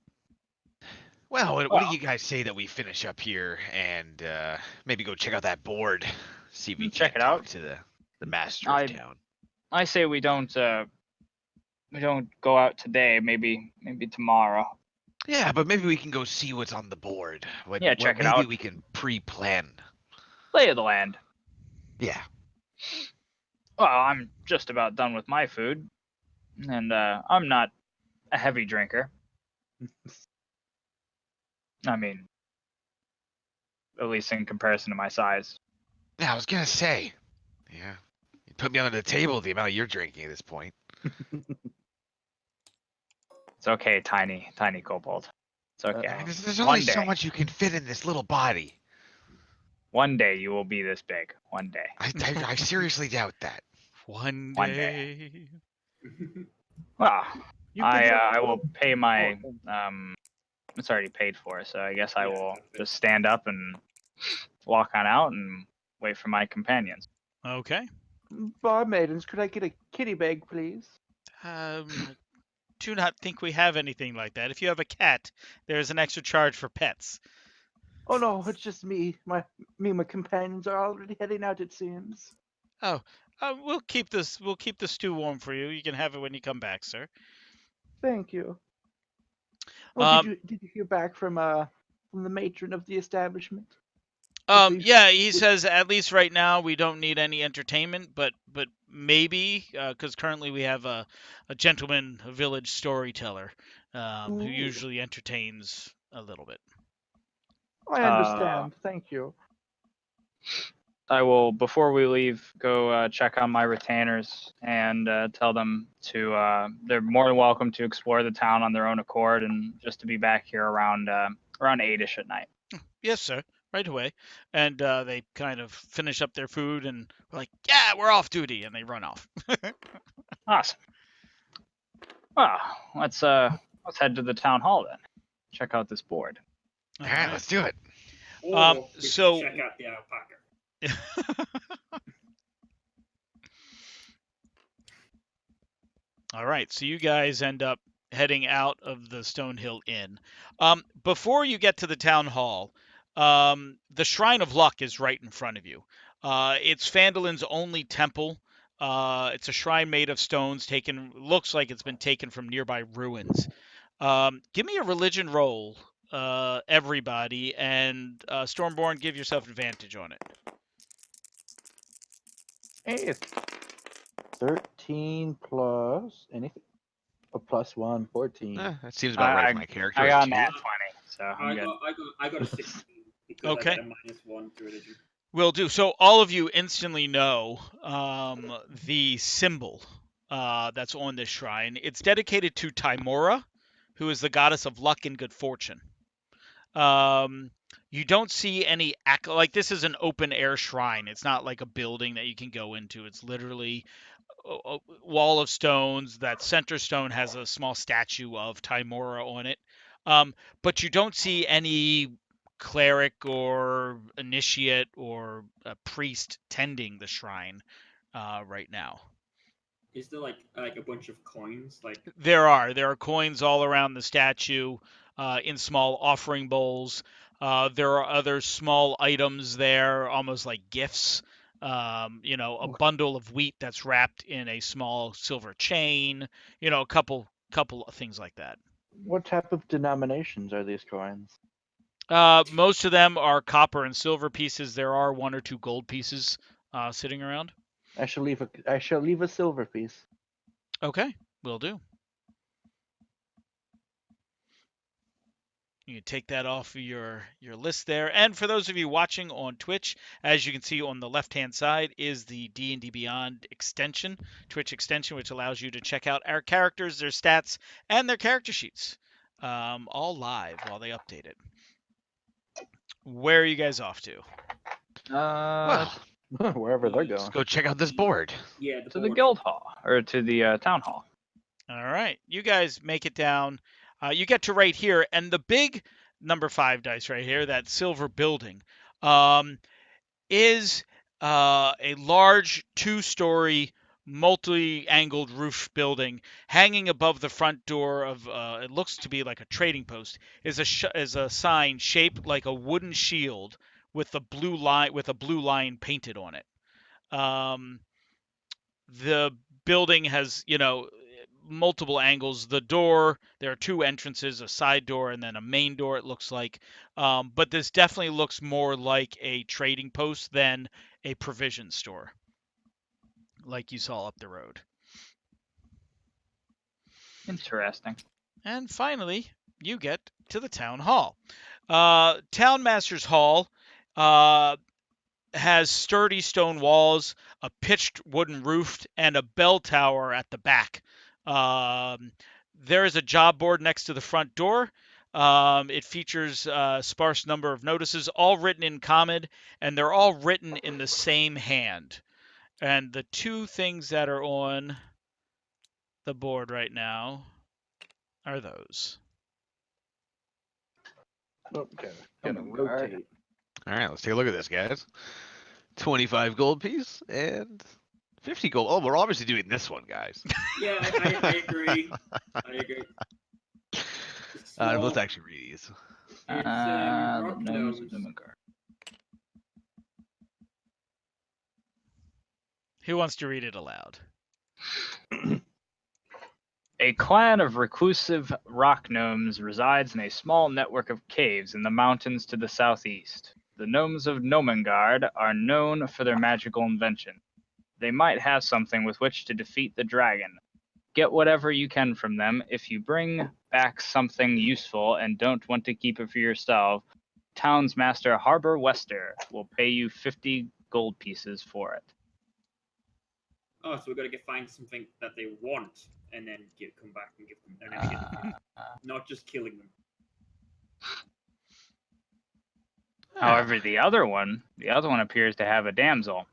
Well, what Well- do you guys say that we finish up here and maybe go check out that board? See if we Check can it talk out. to the master I- of town. I say we don't go out today. Maybe tomorrow. Yeah, but maybe we can go see what's on the board. Yeah, check it maybe out. we can pre-plan. Lay of the land. Yeah. Well, I'm just about done with my food, and I'm not a heavy drinker. I mean, at least in comparison to my size. Yeah, I was gonna say. Yeah. You put me under the table the amount you're drinking at this point. It's okay, tiny kobold. It's okay. I mean, there's One only so day. much you can fit in this little body. One day you will be this big. One day. I seriously doubt that. One One day. Well, You could I will look- pay my it's already paid for, so I guess I Yeah, will perfect. just stand up and walk on out and wait for my companions. Okay. Barmaidens, could I get a kitty bag, please? I do not think we have anything like that. If you have a cat, there is an extra charge for pets. Oh no, it's just me. Me and my companions are already heading out. It seems. Oh, we'll keep this. We'll keep the stew warm for you. You can have it when you come back, sir. Thank you. Oh, Um, did you hear back from the matron of the establishment? Did we? yeah, he Did, says at least right now we don't need any entertainment, but maybe because currently we have a gentleman, a village storyteller, who ooh, usually entertains a little bit. I understand. Thank you. I will, before we leave, go check on my retainers and tell them to. They're more than welcome to explore the town on their own accord, and just to be back here around 8ish at night. Yes, sir. Right away. And they kind of finish up their food and we're like, yeah, we're off duty, and they run off. Awesome. Well, let's head to the town hall then. Check out this board. All right, let's do it. Or we should so check out the alpaca. All right, so you guys end up heading out of the Stonehill Inn. Before you get to the town hall, the Shrine of Luck is right in front of you. It's Phandalin's only temple. It's a shrine made of stones taken, looks like it's been taken from nearby ruins. Give me a religion roll, everybody, and Stormborn, give yourself advantage on it. Hey, it's 13 plus anything. A plus 1, 14. That seems about right for my character. I got Two. nat 20, so I'm I good. got a 16 because Okay. I got a -1 to religion. Will do. So all of you instantly know the symbol that's on this shrine. It's dedicated to Timora, who is the goddess of luck and good fortune. You don't see any like this is an open air shrine. It's not like a building that you can go into. It's literally a wall of stones. That center stone has a small statue of Timora on it. But you don't see any cleric or initiate or a priest tending the shrine right now. Is there like a bunch of coins? Like There are coins all around the statue in small offering bowls. There are other small items there, almost like gifts. A bundle of wheat that's wrapped in a small silver chain. A couple of things like that. What type of denominations are these coins? Most of them are copper and silver pieces. There are one or two gold pieces sitting around. I shall leave a silver piece. Okay, will do. You can take that off of your list there. And for those of you watching on Twitch, as you can see on the left-hand side is the D&D Beyond extension, Twitch extension, which allows you to check out our characters, their stats, and their character sheets, all live while they update it. Where are you guys off to? Well, Wherever they're let's going. go check out this board. yeah, To the board. guild hall or to the town hall. All right, you guys make it down. You get to right here, and the big number 5 dice right here, that silver building, is a large 2-story, multi-angled roof building hanging above the front door of. It looks to be like a trading post. Is a sign shaped like a wooden shield with a blue line painted on it. The building has multiple angles. The door, there are 2 entrances, a side door and then a main door, it looks like. But this definitely looks more like a trading post than a provision store, like you saw up the road. Interesting. And finally, you get to the town hall. Town Master's Hall has sturdy stone walls, a pitched wooden roof, and a bell tower at the back. There is a job board next to the front door. It features a sparse number of notices, all written in common, and they're all written in the same hand. And the 2 things that are on the board right now are those. Okay. Oh Gotta my God. rotate. All right, let's take a look at this, guys. 25 gold piece and 50 gold. Oh, we're obviously doing this one, guys. Yeah, I agree. I agree. Let's actually read these. It's Let Gnomes of Gnomes. Numengard. Who wants to read it aloud? A clan of reclusive rock gnomes resides in a small network of caves in the mountains to the southeast. The gnomes of Nomengard are known for their magical invention. They might have something with which to defeat the dragon. Get whatever you can from them. If you bring back something useful and don't want to keep it for yourself, Town's Master Harbor Wester will pay you 50 gold pieces for it. Oh, so we've got to find something that they want and then come back and give them, and then give them, not just killing them. However, the other one appears to have a damsel.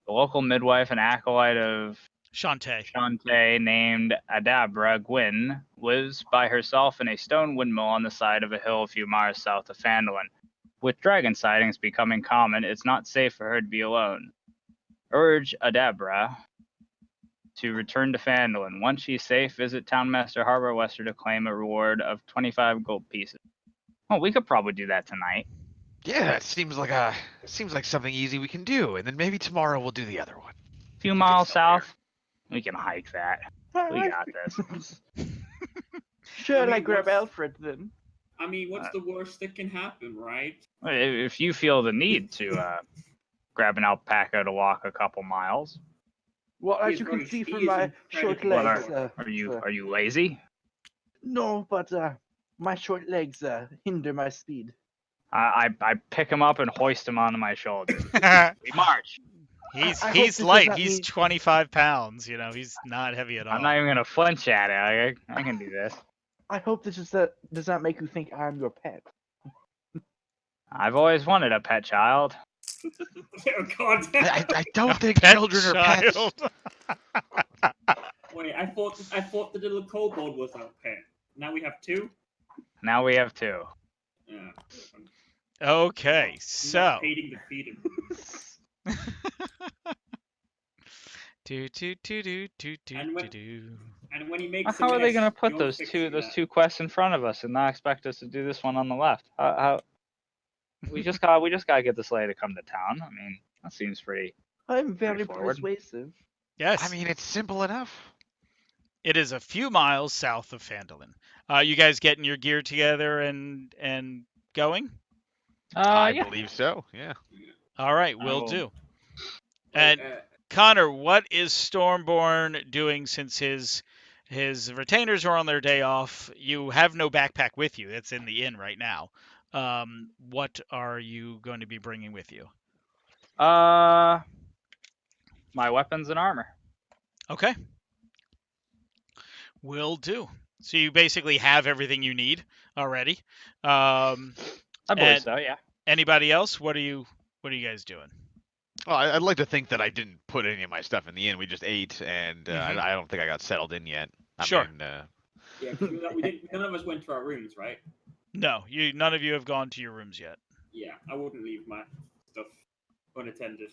The local midwife and acolyte of Shantae. Shantae named Adabra Gwyn lives by herself in a stone windmill on the side of a hill a few miles south of Phandalin. With dragon sightings becoming common, it's not safe for her to be alone. Urge Adabra to return to Phandalin. Once she's safe, visit Townmaster Harbor Wester to claim a reward of 25 gold pieces. Well, we could probably do that tonight. Yeah, it seems like something easy we can do, and then maybe tomorrow we'll do the other one. A few miles south, we can hike that. We got this. Sure, I mean, grab what's- Alfred then. I mean, what's the worst that can happen, right? If you feel the need to grab an alpaca to walk a couple miles, Well, He as is you can very- see he from is my short incredibly legs, short. are you lazy? no, but my short legs hinder my speed. I pick him up and hoist him onto my shoulders. We march. he's I hope he's this does light. not He's mean- 25 pounds. You know, he's not heavy at all. I'm not even gonna flinch at it. I can do this. I hope this does not make you think I'm your pet. I've always wanted a pet child. Oh God! I don't think Pet children are pets. child. Wait, I thought the little kobold was our pet. Now we have two. Now we have two. Yeah. Okay, I'm so not hating the feeding. And when- And when he makes, How a are they mess, gonna put you're those fixing that. two quests in front of us and not expect us to do this one on the left? How we just gotta get this lady to come to town. I mean, that seems pretty. I'm very Straightforward. persuasive. yes, I mean, it's simple enough. it is a few miles south of Phandalin. You guys getting your gear together and going? I Yeah. believe so. Yeah. All right, I will will- do. Wait, And Connor, what is Stormborn doing since his retainers are on their day off? You have no backpack with you. It's in the inn right now. What are you going to be bringing with you? My weapons and armor. Okay. Will do. So you basically have everything you need already. I believe And- so. Yeah. Anybody else? What are you guys doing? Well, I'd like to think that I didn't put any of my stuff in the inn. We just ate, and Mhm. I don't think I got settled in yet. I Sure. mean, yeah, 'cause we didn't. None of us went to our rooms, right? No, none of you have gone to your rooms yet. Yeah, I wouldn't leave my stuff unattended.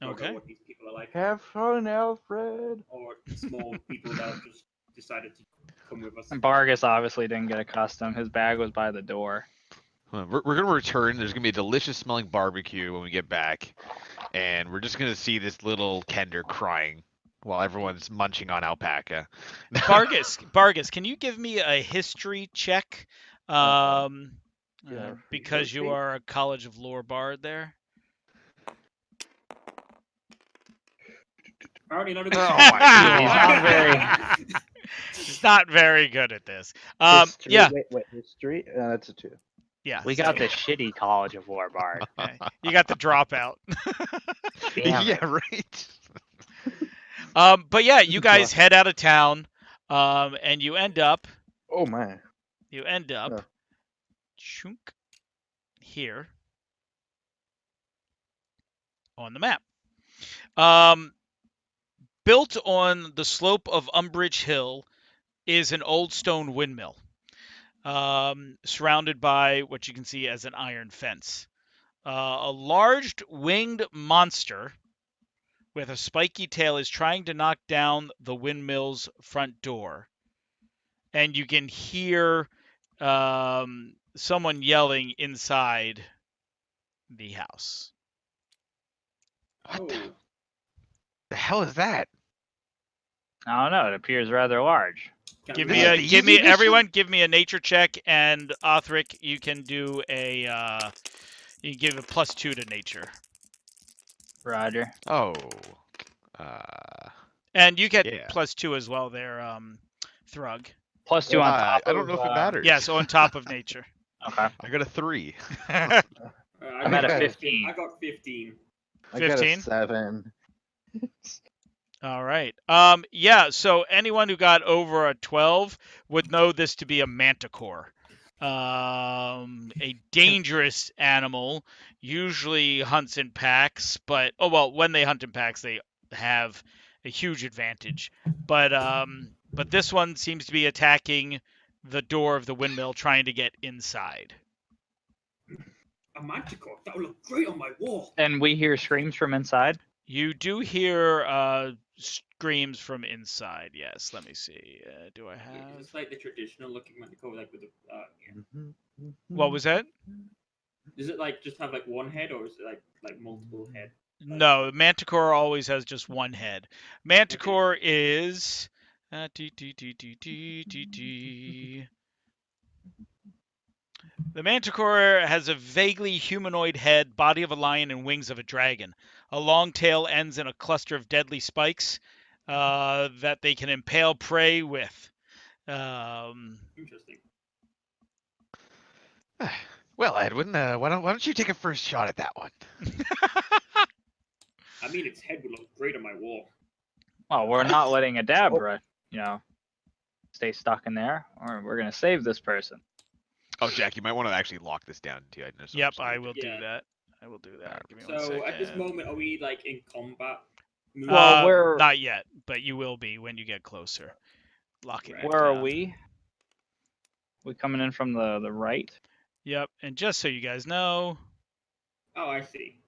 Don't know Okay. what these people are like, Have fun, Alfred. or small people that have just decided to come with us. And Bargus obviously didn't get a custom. His bag was by the door. we're gonna return. There's gonna be a delicious smelling barbecue when we get back, and we're just gonna see this little Kender crying while everyone's munching on alpaca. Bargus, can you give me a history check? Yeah, Because you history. are a College of Lore bard there. Apparently not a Oh good my He's not very- He's not very good at this. History, Yeah, Wait, history? That's a 2. yeah. We got the shitty College of War bard. You got the dropout. Damn it. Yeah, right. But yeah, you guys head out of town, and you end up Oh my. Yeah. chunk, here on the map. Built on the slope of Umbridge Hill is an old stone windmill, surrounded by what you can see as an iron fence. A large winged monster with a spiky tail is trying to knock down the windmill's front door. And you can hear someone yelling inside the house. What Oh, the hell is that? I don't know. It appears rather large. can't Give we me This is a the give easy me mission? everyone give me a nature check, and Othric, you can do a you can give a +2 to nature. Roger. Oh. Uh. And you get Yeah. +2 as well there, Thrug. +2 on top I don't know of, if it matters. Yes, on top of nature. Okay. I got a 3. I'm at a got a 15. I got 15. I got a 15? 7. All right. Yeah, so anyone who got over a 12 would know this to be a manticore. A dangerous animal, usually hunts in packs, but when they hunt in packs, they have a huge advantage. But this one seems to be attacking the door of the windmill, trying to get inside. A manticore. That would look great on my wall. And we hear screams from inside. You do hear screams from inside. Yes, let me see. Do I Yeah, have? it's like the traditional looking manticore, like with the. Yeah. What was that? Does it like just have like one head, or is it like multiple head? No, Manticore always has just one head. Manticore is. The Manticore has a vaguely humanoid head, body of a lion, and wings of a dragon. A long tail ends in a cluster of deadly spikes that they can impale prey with. Interesting. Well, Edwin, why don't you take a first shot at that one? I mean, its head would look great on my wall. Well, we're not letting a Oh. Dabra, stay stuck in there, or we're gonna save this person. Oh, Jack, you might want to actually lock this down too. I Yep, I will do Yeah. that. I will do that. Give me one So second. at this moment, are we like in combat? mode? Well, we're- not yet, but you will be when you get closer. Locking Right. it Where are down. we? We coming in from the right? Yep, and just so you guys know, Oh, I see.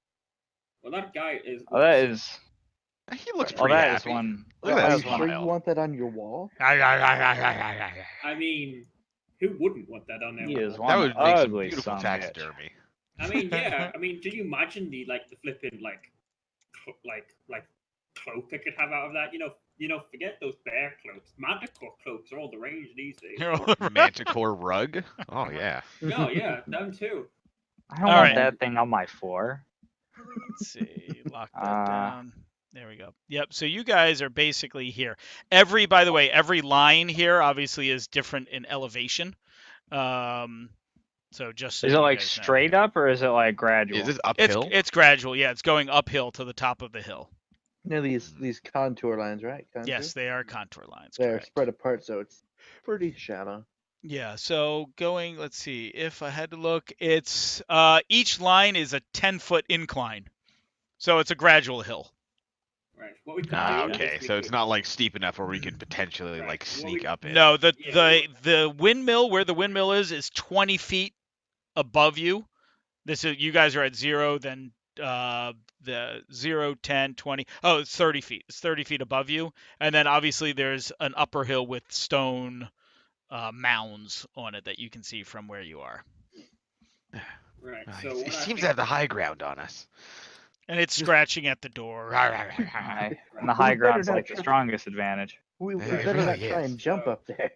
Well, that guy is. Oh, that is. He looks Oh, pretty that is happy. one. Look at Are that you sure you smile. want that on your wall? I mean, who wouldn't want that on there? He is That one would make some ugly beautiful son of a bitch. taxidermy. I mean, yeah. I mean, do you imagine the flipping cloak I could have out of that? Forget those bear cloaks. Manticore cloaks are all the rage these days. Manticore rug? Oh, yeah. No, yeah, them too. I don't All want right. that thing on my floor. Let's see, lock that down. There we go. Yep. So you guys are basically here. By the way, every line here obviously is different in elevation. So just so Is it you like guys know. straight up or is it like gradual? Is this It's uphill? it's gradual. Yeah, it's going uphill to the top of the hill. These contour lines, right? Contour? Yes, they are contour lines. They're Correct. spread apart, so it's pretty shallow. Yeah, so let's see, if I had to look, it's each line is a 10-foot incline. So it's a gradual hill. Right. What we could Ah, do okay. is we So it's could- not like steep enough where we could potentially Right. like Well, sneak we- up it. No, Yeah, the windmill, where the windmill is 20 feet above you. You guys are at 0, then the 0, 10, 20. Oh, it's 30 feet. It's 30 feet above you. And then obviously there's an upper hill with stone mounds on it that you can see from where you are. Right. Ah, So it what I seems think- to have the high ground on us. And it's scratching at the door. Aye. And the Well, high we better ground's not like the try- strongest advantage. We It better really not try is. and jump up there.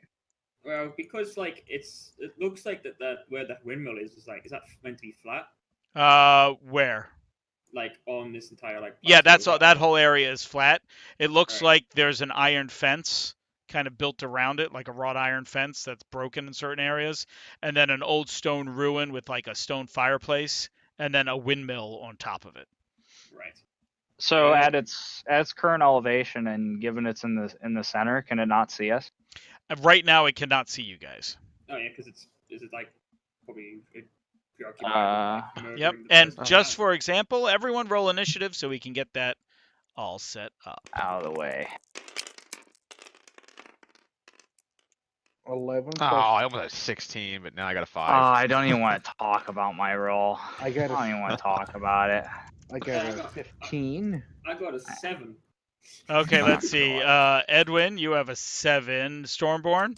Well, because it looks like that where the windmill is that meant to be flat? Where? Like on this entire Yeah, that's plateau? all. That whole area is flat. It looks Right. like there's an iron fence kind of built around it, like a wrought iron fence that's broken in certain areas, and then an old stone ruin with like a stone fireplace, and then a windmill on top of it. Right. So Yeah. at its current elevation and given it's in the center, can it not see us? Right now, it cannot see you guys. Oh yeah, because is it like probably preoccupied with, Yep. murdering the And person just around? for example, everyone roll initiative so we can get that all set up. Out of the way. 11 Oh, plus. I almost had 16, but now I got a Oh, 5. I don't even want to talk about my roll. I I got don't a, even want to talk about it. I got a 15. I got a 7. Okay, Oh, let's see. God. Edwin, you have a 7. Stormborn,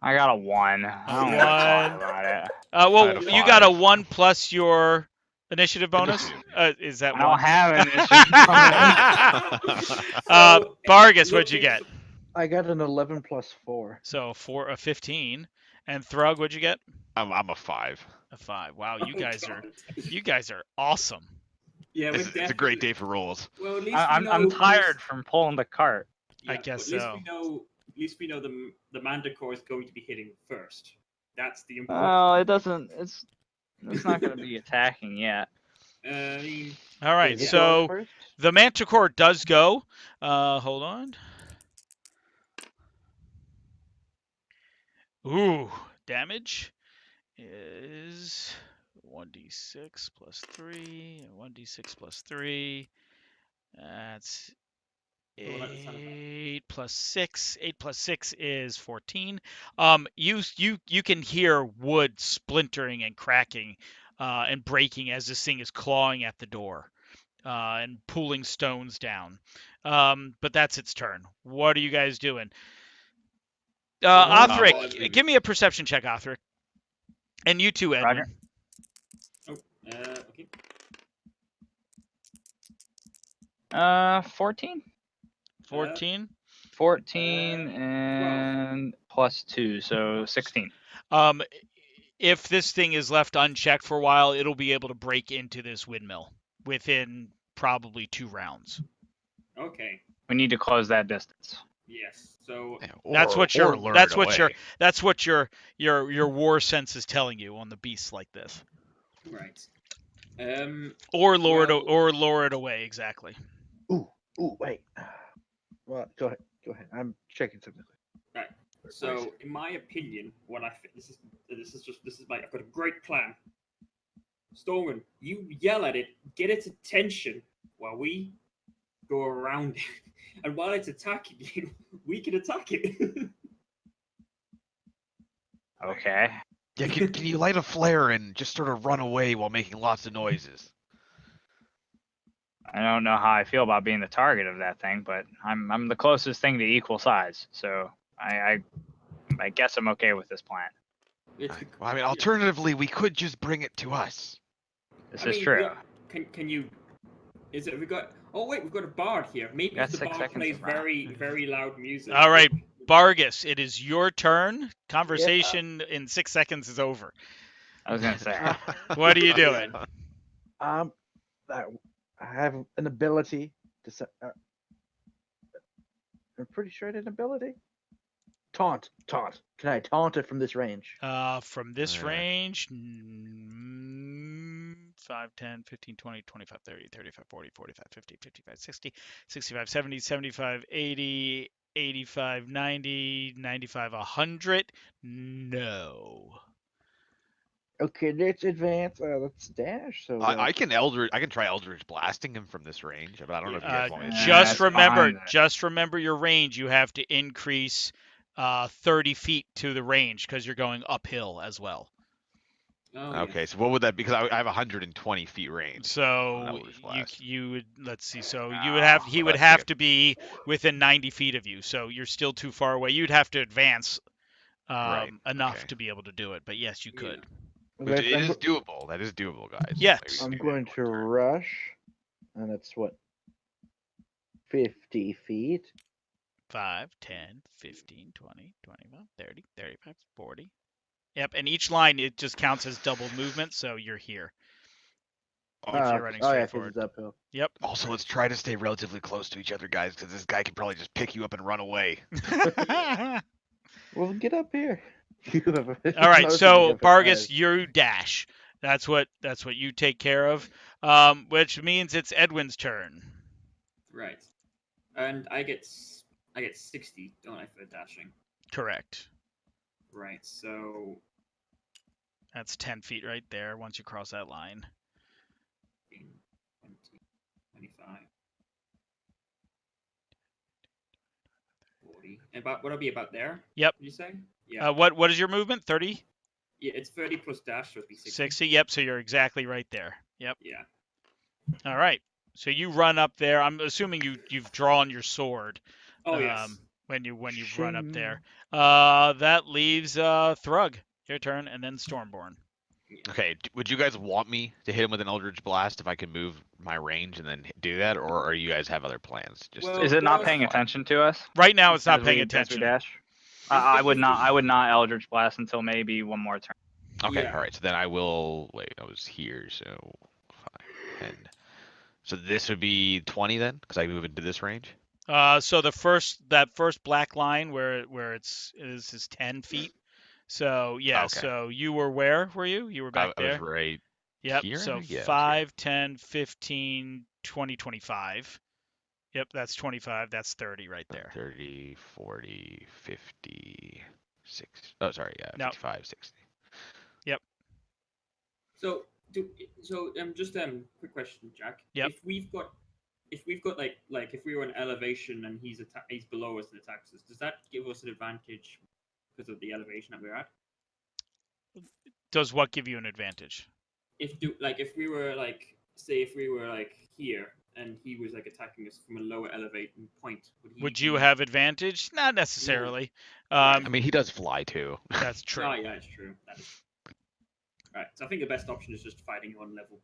I got a 1. I don't want to talk 1. about it. Well, I had a you got a 5. 1 plus your initiative bonus. Initiative. Is that I don't 1? have an initiative. Vargas, what'd you get? I got an 11 plus 4. So 15. And Thrug, what'd you get? I'm a 5. A 5. Wow, Oh, you guys God. are awesome. Yeah, we're It's a great definitely- day for rolls. Well, at least I'm we know tired from pulling the cart. I Yeah, guess but at least so. we know the Manticore is going to be hitting first. That's the important. Well, it doesn't. It's not going to be attacking yet. I mean, All right, Is it so going first? the Manticore does go. Hold on. Ooh, damage is 1d6 plus 3, 1d6 plus 3. That's Oh, that sounds bad. 8 plus 6. 8 plus 6 is 14. You can hear wood splintering and cracking and breaking as this thing is clawing at the door and pulling stones down. But that's its turn. What are you guys doing? Othric, give me a perception check, Othric. And you too, Edwin. Roger. Okay. 14. 14. 14 and plus 2, so 16. If this thing is left unchecked for a while, it'll be able to break into this windmill within probably 2 rounds. Okay. We need to close that distance. Yes. So Yeah, That's what your lure that's it what your away. that's what your war sense is telling you on the beasts like this. right. Or lure Well- or lure it away, exactly. Ooh, wait. Well, go ahead. I'm checking something. Right. So, in my opinion, what this is I've got a great plan. Stormin, you yell at it, get its attention while we go around it, and while it's attacking you, we can attack it. Okay. Yeah, can you light a flare and just sort of run away while making lots of noises? I don't know how I feel about being the target of that thing, but I'm the closest thing to equal size, so I guess I'm okay with this plan. Well, I mean, alternatively, we could just bring it to us. This I is mean, true. Can you? Is it? We got. Oh wait, we've got a bard here. Maybe Got if the 6 bard seconds plays of round. very loud music. All right, Bargus, it is your turn. Conversation in 6 seconds is over. I was gonna say. What are you doing? I have an ability to. I'm pretty sure I did an ability. Taunt. Can I taunt it from this range? From this Yeah. range, 5, 10, 15, 20, 25, 30, 35, 40, 45, 50, 55, 60, 65, 70, 75, 80, 85, 90, 95, 100. No. Okay, let's advance. Let's dash. So I can try Eldritch blasting him from this range, but I don't know if you guys want me to. Just that's remember, fine. your range. You have to increase 30 feet to the range because you're going uphill as well. Oh, Okay, yes. so what would that? Because I have 120 feet range. So Eldritch Blast. you would, let's see. So No, you would have he well, would that's have good. to be within 90 feet of you. So you're still too far away. You'd have to advance Right, enough okay. to be able to do it. But yes, you could. Which it I'm, is doable. That is doable, guys. Yes. Maybe I'm maybe going one to turn. rush, and it's what 50 feet. 5, 10, 15, 20, 21, 30, 35, 40. Yep, and each line it just counts as double movement, so you're here. If you're running Oh yeah, straight 'cause it's forward. uphill. Yep. Also, let's try to stay relatively close to each other, guys, because this guy can probably just pick you up and run away. Well, get up here. You have All right, most of so you have Bargus, fast. you dash. That's what you take care of. Which means it's Edwin's turn. Right. And I get 60, don't I, for dashing? Correct. Right. So That's 10 feet right there once you cross that line. 20, 25, 40. About what'll be about there? Yep. Did you say? Yeah. What is your movement? 30? Yeah, it's 30 plus dash, so it'd be 60. 60? Yep, so you're exactly right there. Yep. Yeah. All right. So you run up there. I'm assuming you've drawn your sword. Oh yes. when you run up there. Shing. That leaves Thrug. Your turn, and then Stormborn. Okay, would you guys want me to hit him with an Eldritch Blast if I can move my range and then do that, or you guys have other plans? Just Well, Is it not well, paying clarify. attention to us Right now, it's not as paying we attention. dash? If I the- would if not. the- I would not Eldritch Blast until maybe one more turn. Okay, Yeah. all right. So then I will wait. I was here, so 5, 10. So this would be 20 then, because I move into this range. So that first black line where is 10 feet. So yeah, Okay. so you were where were you? You were back I was there? right Yep. here. So I think? Yeah, I was here. 5, 10, 15, 20, 25. Yep, that's 25. That's 30 right there. 30, 40, 50, 60. Oh, sorry. Yeah, No. 55, 60. Yep. So just quick question, Jack. Yep. If we've got like if we were in elevation and he's below us and attacks us, does that give us an advantage because of the elevation that we're at? Does what give you an advantage? If we were like say if we were like here and he was like attacking us from a lower elevating point, Would you have advantage? Not necessarily. Right. I mean, he does fly too. That's true. Oh yeah, it's true. That is true. Right. So I think the best option is just fighting on level.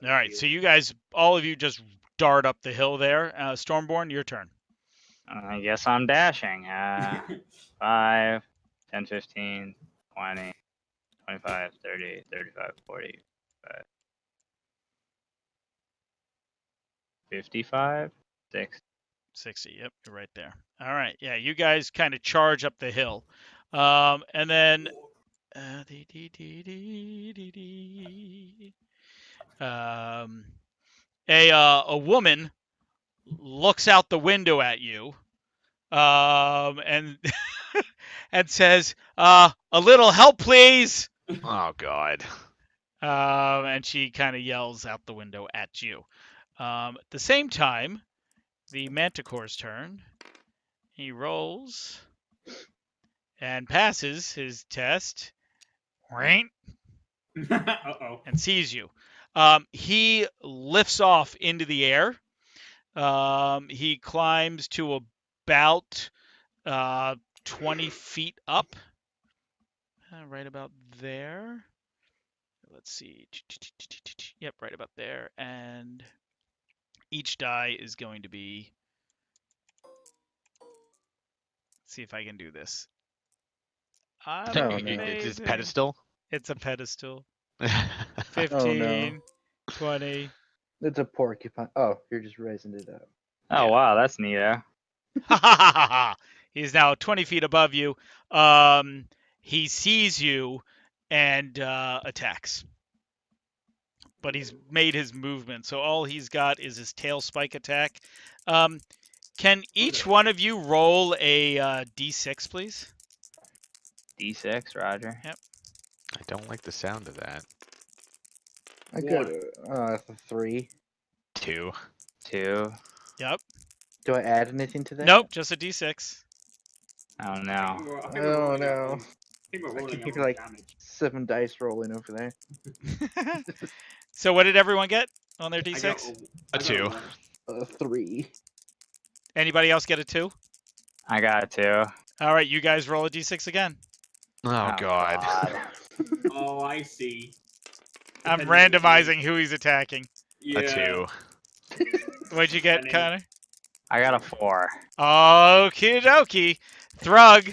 All right, field. so you guys, all of you, just dart up the hill there. Stormborn, your turn. I guess I'm dashing. 5, 10, 15, 20, 25, 30, 35, 40, 55, 60. 60. Yep, you're right there. All right, yeah, you guys kind of charge up the hill, and then a woman looks out the window at you, and and says, "A little help, please." Oh God. And she kind of yells out the window at you. At the same time, the Manticore's turn. He rolls and passes his test. Right? Uh-oh. And sees you. He lifts off into the air. He climbs to about 20 feet up. Right about there. Let's see. Yep, right about there. And each die is going to be. Let's see if I can do this. Oh, no. It's his pedestal. It's a pedestal. Oh 15, 20. It's a porcupine. Oh, you're just raising it up. Oh Yeah. wow, that's neato. He's now 20 feet above you. He sees you and attacks. But he's made his movement, so all he's got is his tail spike attack. Can each one of you roll a d6, please? D6, Roger. I don't like the sound of that. I got a 3. 2. 2. Yep. Do I add anything to that? Nope, just a d6. Oh no. I think Oh, we're rolling no. our own- I think we're I rolling can our hear own like damage. 7 dice rolling over there. So what did everyone get on their I d6? got A 2. 3. Anybody else get a 2? I got it 2. All right, you guys roll a d6 again. Oh God. Oh, I see. I'm Depending on what you- randomizing who he's attacking. Yeah. A 2. What'd you get, Depending- Connor? I got a 4. Okie dokie. Thrug,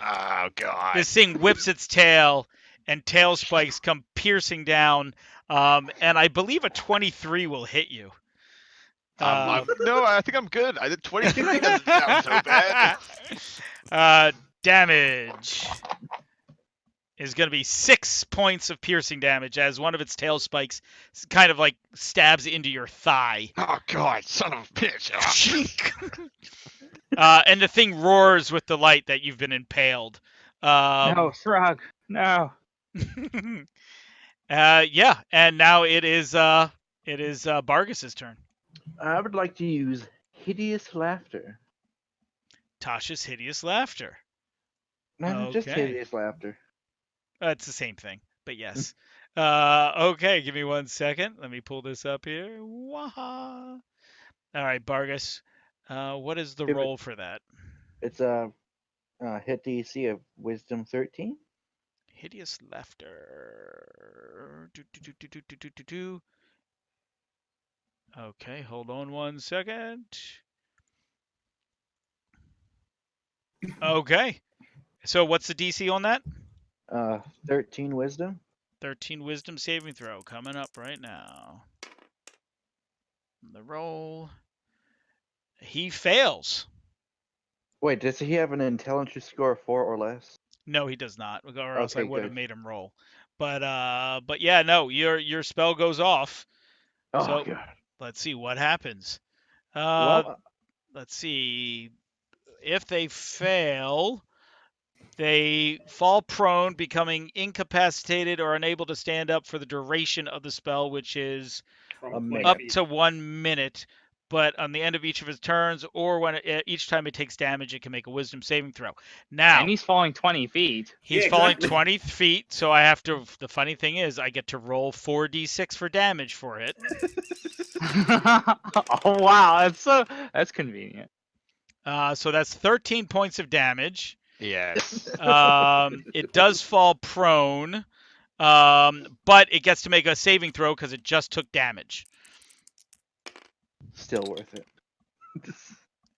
Oh God. this thing whips its tail, and tail spikes come piercing down, and I believe a 23 will hit you. No, I think I'm good. I did 23. Doesn't sound so bad. Damage is going to be 6 points of piercing damage as one of its tail spikes kind of like stabs into your thigh. Oh God, son of a bitch. And the thing roars with delight that you've been impaled. No, Throg. No. Yeah, and now it is Bargus's turn. I would like to use hideous laughter. Tasha's hideous laughter. No, just Okay. hideous laughter. It's the same thing, but yes. Okay, give me 1 second. Let me pull this up here. Waha. All right, Bargus. What is the If it- roll for that? It's a hit DC of Wisdom 13. Hideous laughter. Do. Okay, hold on 1 second. Okay. So what's the DC on that? 13 Wisdom. 13 wisdom saving throw coming up right now. The roll. He fails. Wait, does he have an intelligence score of 4 or less? No, he does not, or else I Okay, would have good. made him roll. But yeah, no, your spell goes off. Oh So god. let's see what happens. Well, Let's see. If they fail, they fall prone, becoming incapacitated or unable to stand up for the duration of the spell, which is From A 20 minute. up feet. to 1 minute. But on the end of each of its turns, or when each time it takes damage, it can make a wisdom saving throw. Now, And he's falling 20 feet. he's Yeah, falling exactly. 20 feet, so I have to. The funny thing is, I get to roll 4d6 for damage for it. Oh wow, that's convenient. So that's 13 points of damage. Yes. It does fall prone, but it gets to make a saving throw because it just took damage, still worth it.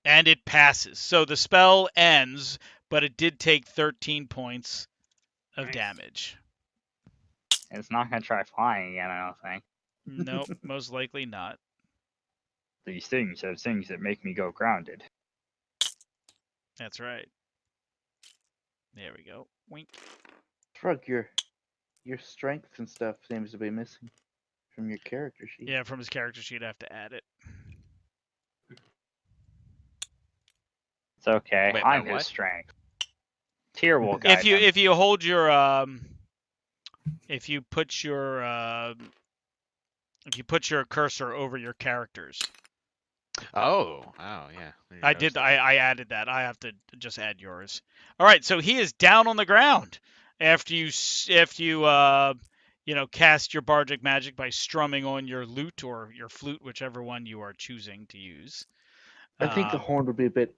and it passes. So the spell ends, but it did take 13 points of Nice. damage. And it's not gonna try flying again, I don't think. Nope, most likely not. These things are things that make me go grounded. That's right. There we go. Wink. Shrug, your strength and stuff seems to be missing from your character sheet. Yeah, from his character sheet, I have to add it. It's okay. Wait, I'm my what? his strength. Tyr will guide him. If you hold your if you put your cursor over your characters. Oh, yeah. didn't I notice did. that. I added that. I have to just add yours. All right. So he is down on the ground after you cast your bardic magic by strumming on your lute or your flute, whichever one you are choosing to use. I think the horn would be a bit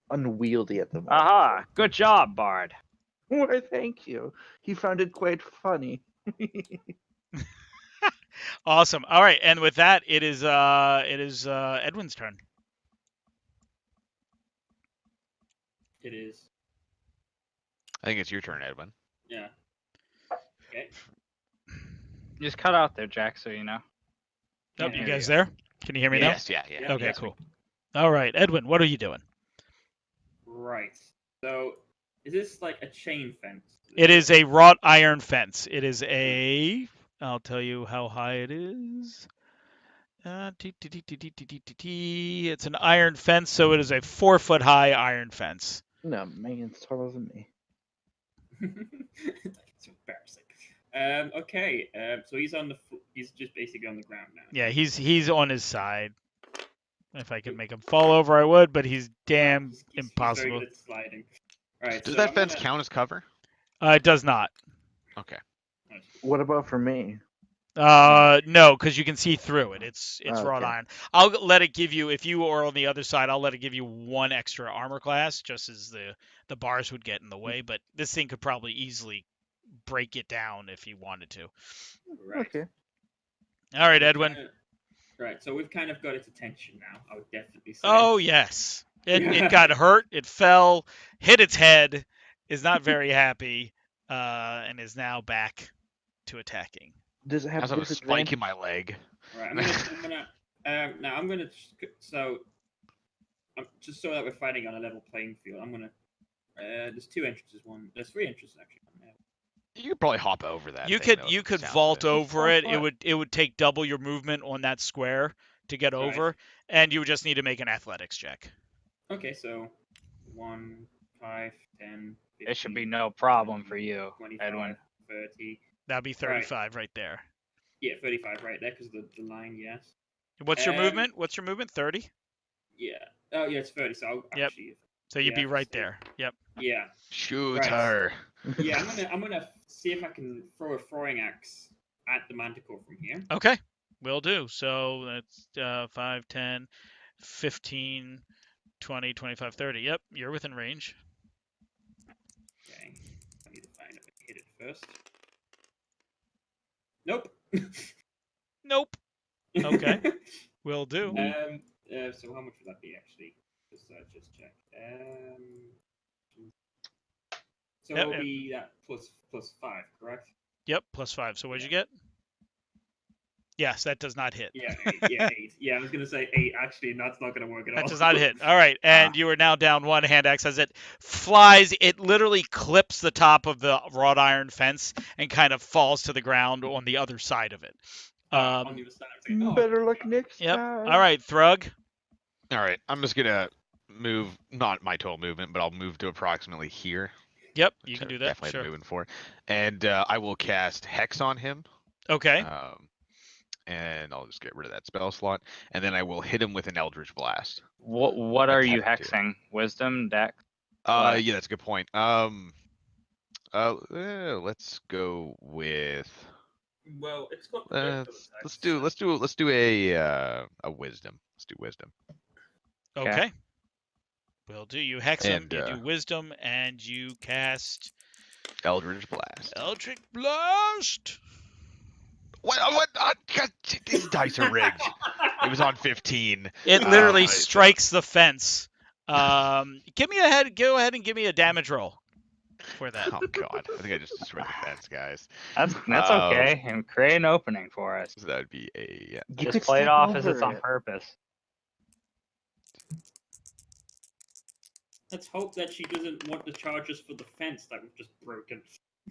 unwieldy at the moment. Aha! Good job, Bard. Why, thank you. He found it quite funny. Awesome. All right. And with that, it is Edwin's turn. It is. I think it's your turn, Edwin. Yeah. Okay. Just cut out there, Jack, so you know. Oh, Yeah, you there guys we go. there? Can you hear me now? Yes, yeah. Yeah. Okay, yes, cool. All right, Edwin, what are you doing? Right. So, is this like a chain fence? It is a wrought iron fence. It is a. I'll tell you how high it is. It's an iron fence, so it is a 4-foot high iron fence. No, Megan's taller than me. It's embarrassing. Okay. So he's on the. He's just basically on the ground now. Yeah, he's on his side. If I could make him fall over, I would, but he's damn He's impossible. very good at sliding. All right. Does so that I'm fence gonna- count as cover? It does not. Okay. What about for me? No, because you can see through it. It's wrought Okay. iron. I'll let it give you, if you are on the other side, I'll let it give you 1 extra armor class, just as the bars would get in the way. But this thing could probably easily break it down if you wanted to. Right. Okay. All right, Edwin. Right. So we've kind of got its attention now. I would definitely say. Oh yes, it got hurt. It fell, hit its head, is not very happy, and is now back to attacking. Does it I have also have a spike disadvantage? in my leg. Right. Now I'm gonna. So, just so that we're fighting on a level playing field, I'm gonna. There's 2 entrances. There's 3 entrances actually. You could probably hop over that. You thing, could though, you from the could sounds of vault it. over it. fine. It would take double your movement on that square to get Right. over, and you would just need to make an athletics check. Okay. So, 1, 5, 10. 15, It should be no problem for you, 25, Edwin. 30. That'd be 35 right there. Yeah, 35 right there because the line. Yes. What's your Um, movement? What's your movement? 30. Yeah. Oh yeah, it's 30. So I'll Yep. actually. So you'd Yeah, be right so- there. Yep. Yeah. Shoot Right. her. Yeah. I'm gonna see if I can throw a throwing axe at the manticore from here. Okay. Will do. So that's 5, 10, 15, 20, 25, 30. Yep, you're within range. Okay. I need to find if I hit it first. Nope. Nope. Okay. Will do. So how much would that be actually? Just check. So Yep, it'll be that plus 5, correct? Yep, +5. So what'd you Yeah. get? Yes, that does not hit. Yeah, 8. Yeah, 8. Yeah, I was gonna say 8 actually, and that's not gonna work at all. That does not hit. All right, and you are now down 1 hand axe as it flies. It literally clips the top of the wrought iron fence and kind of falls to the ground on the other side of it. On the other side, I was like, Better luck next Yep. time. All right, Thrug. All right, I'm just gonna move, not my total movement, but I'll move to approximately here. Yep, you which can I do that. Definitely Sure. moving for, and I will cast Hex on him. Okay. And I'll just get rid of that spell slot, and then I will hit him with an Eldritch Blast. What are you Attempt to. hexing? Wisdom, Dex? What? Yeah, that's a good point. Let's go with. well, it's got Let's do a wisdom. Let's do wisdom. Okay. Will do. You hex him, And, you do wisdom, and you cast Eldritch Blast. Eldritch Blast. What? God, these dice are rigged. It was on 15. It literally I- strikes the fence. Give me a head. Go ahead and give me a damage roll for that. Oh God, I think I just destroyed the fence, guys. That's okay. And create an opening for us. So that would be a You Just could play it step off as over it's on it. purpose. Let's hope that she doesn't want the charges for the fence that we've just broken.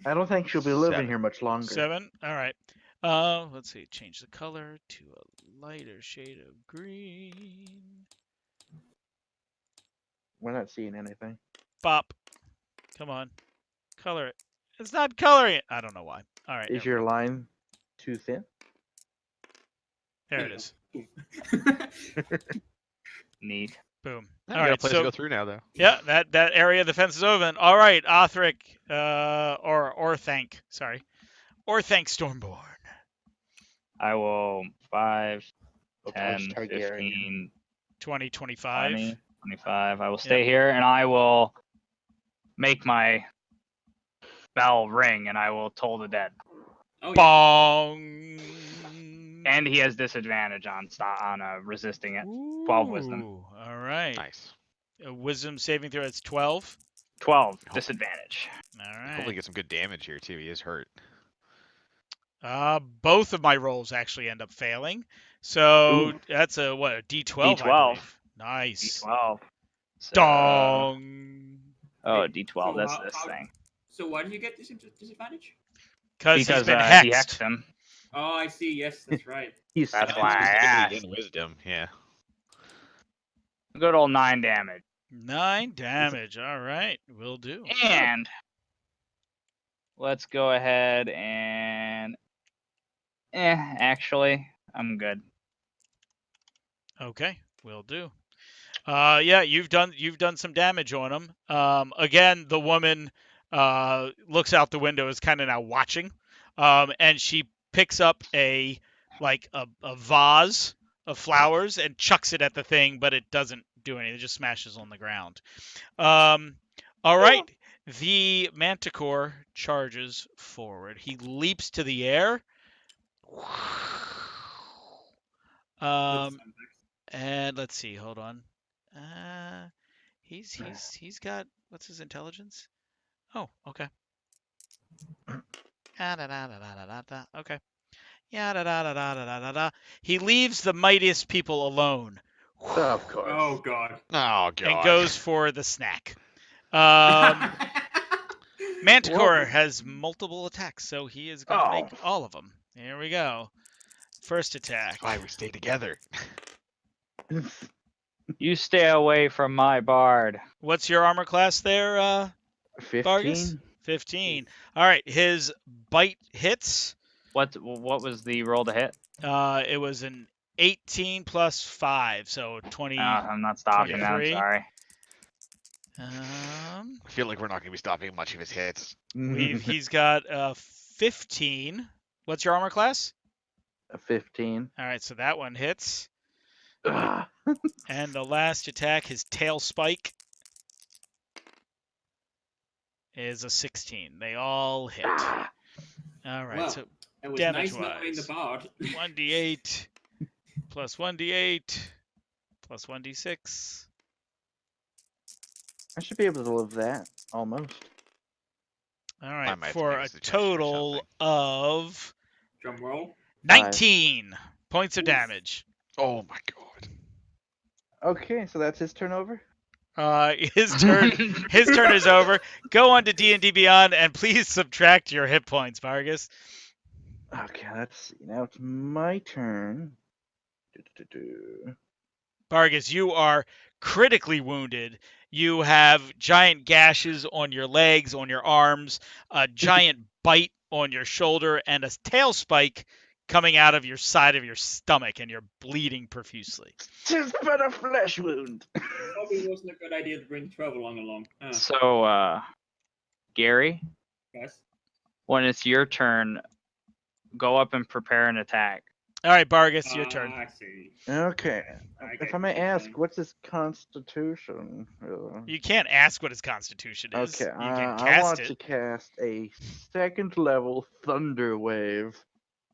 I don't think she'll be living 7. here much longer. 7. All right. Let's see. Change the color to a lighter shade of green. We're not seeing anything. Bop. Come on. Color it. It's not coloring it. I don't know why. All right. Is there we your go. line too thin? There it is. Neat. Boom. Yeah, All we got a right. place So to go through now, though. yeah, that area of the fence is open. All right, Othric, or Thank. Sorry, or Thank Stormborn. I will 5, Of 10, course, Targaryen. 15, 20, 25. 20, 25. I will stay here and I will make my bell ring and I will toll the dead. Oh, yeah. Bong. And he has disadvantage on resisting it. 12 wisdom. Ooh, all right. Nice. A wisdom saving throw. It's 12. 12 disadvantage. All Hopefully right. get some good damage here too. He is hurt. Both of my rolls actually end up failing. So that's a D12, I D12. believe. Nice. D12. So, Dong. oh, Wait, D12. so That's how- this how- thing. So why did you get this disadvantage? Because he's Because been he hexed. hexed him. Oh, I see. Yes, that's right. He's That's Yeah, why I asked. specifically in wisdom. Yeah. Good old 9 damage. 9 damage. All right. Will do. And let's go ahead and actually, I'm good. Okay. Will do. Yeah, you've done some damage on him. Again, the woman looks out the window, is kind of now watching, and she picks up a vase of flowers and chucks it at the thing, but it doesn't do anything. It just smashes on the ground. All right. The Manticore charges forward. He leaps to the air. And let's see. Hold on. He's got, what's his intelligence? Oh, okay. Okay. He leaves the mightiest people alone. Of course. Oh God. Oh God. And goes for the snack. Manticore has multiple attacks, so he is going to make all of them. Here we go. First attack. That's why we stay together. You stay away from my bard. What's your armor class there, 15. Vargas? 15. All right, his bite hits. What was the roll to hit? It was an 18 plus 5, so 20. I'm not stopping them. 23. Sorry. I feel like we're not going to be stopping much of his hits. He's got 15. What's your armor class? A 15. All right, so that one hits. And the last attack, his tail spike, is a 16. They all hit. Ah, All right, Well, so it was damage nice knowing the wise, bard. 1d8 plus 1d8 plus 1d6. I should be able to live that almost. All I right, might have to for make a a suggestion or total of Drum roll. 19 points of Oof. damage. Oh my god. Okay, so that's his turnover. His turn is over. Go on to D&D Beyond and please subtract your hit points, Vargas. Okay, let's see. Now it's my turn. Do-do-do-do. Vargas, you are critically wounded. You have giant gashes on your legs, on your arms, a giant bite on your shoulder, and a tail spike coming out of your side of your stomach, and you're bleeding profusely. Tis but a flesh wound. Probably wasn't a good idea to bring 12 along. So, Gary, Guys. when it's your turn, go up and prepare an attack. All right, Vargas, your turn. I see. Okay. I If get I may what you're ask, saying. what's his constitution? You can't ask what his constitution is. Okay, You can I cast want it. to cast a second level Thunder Wave.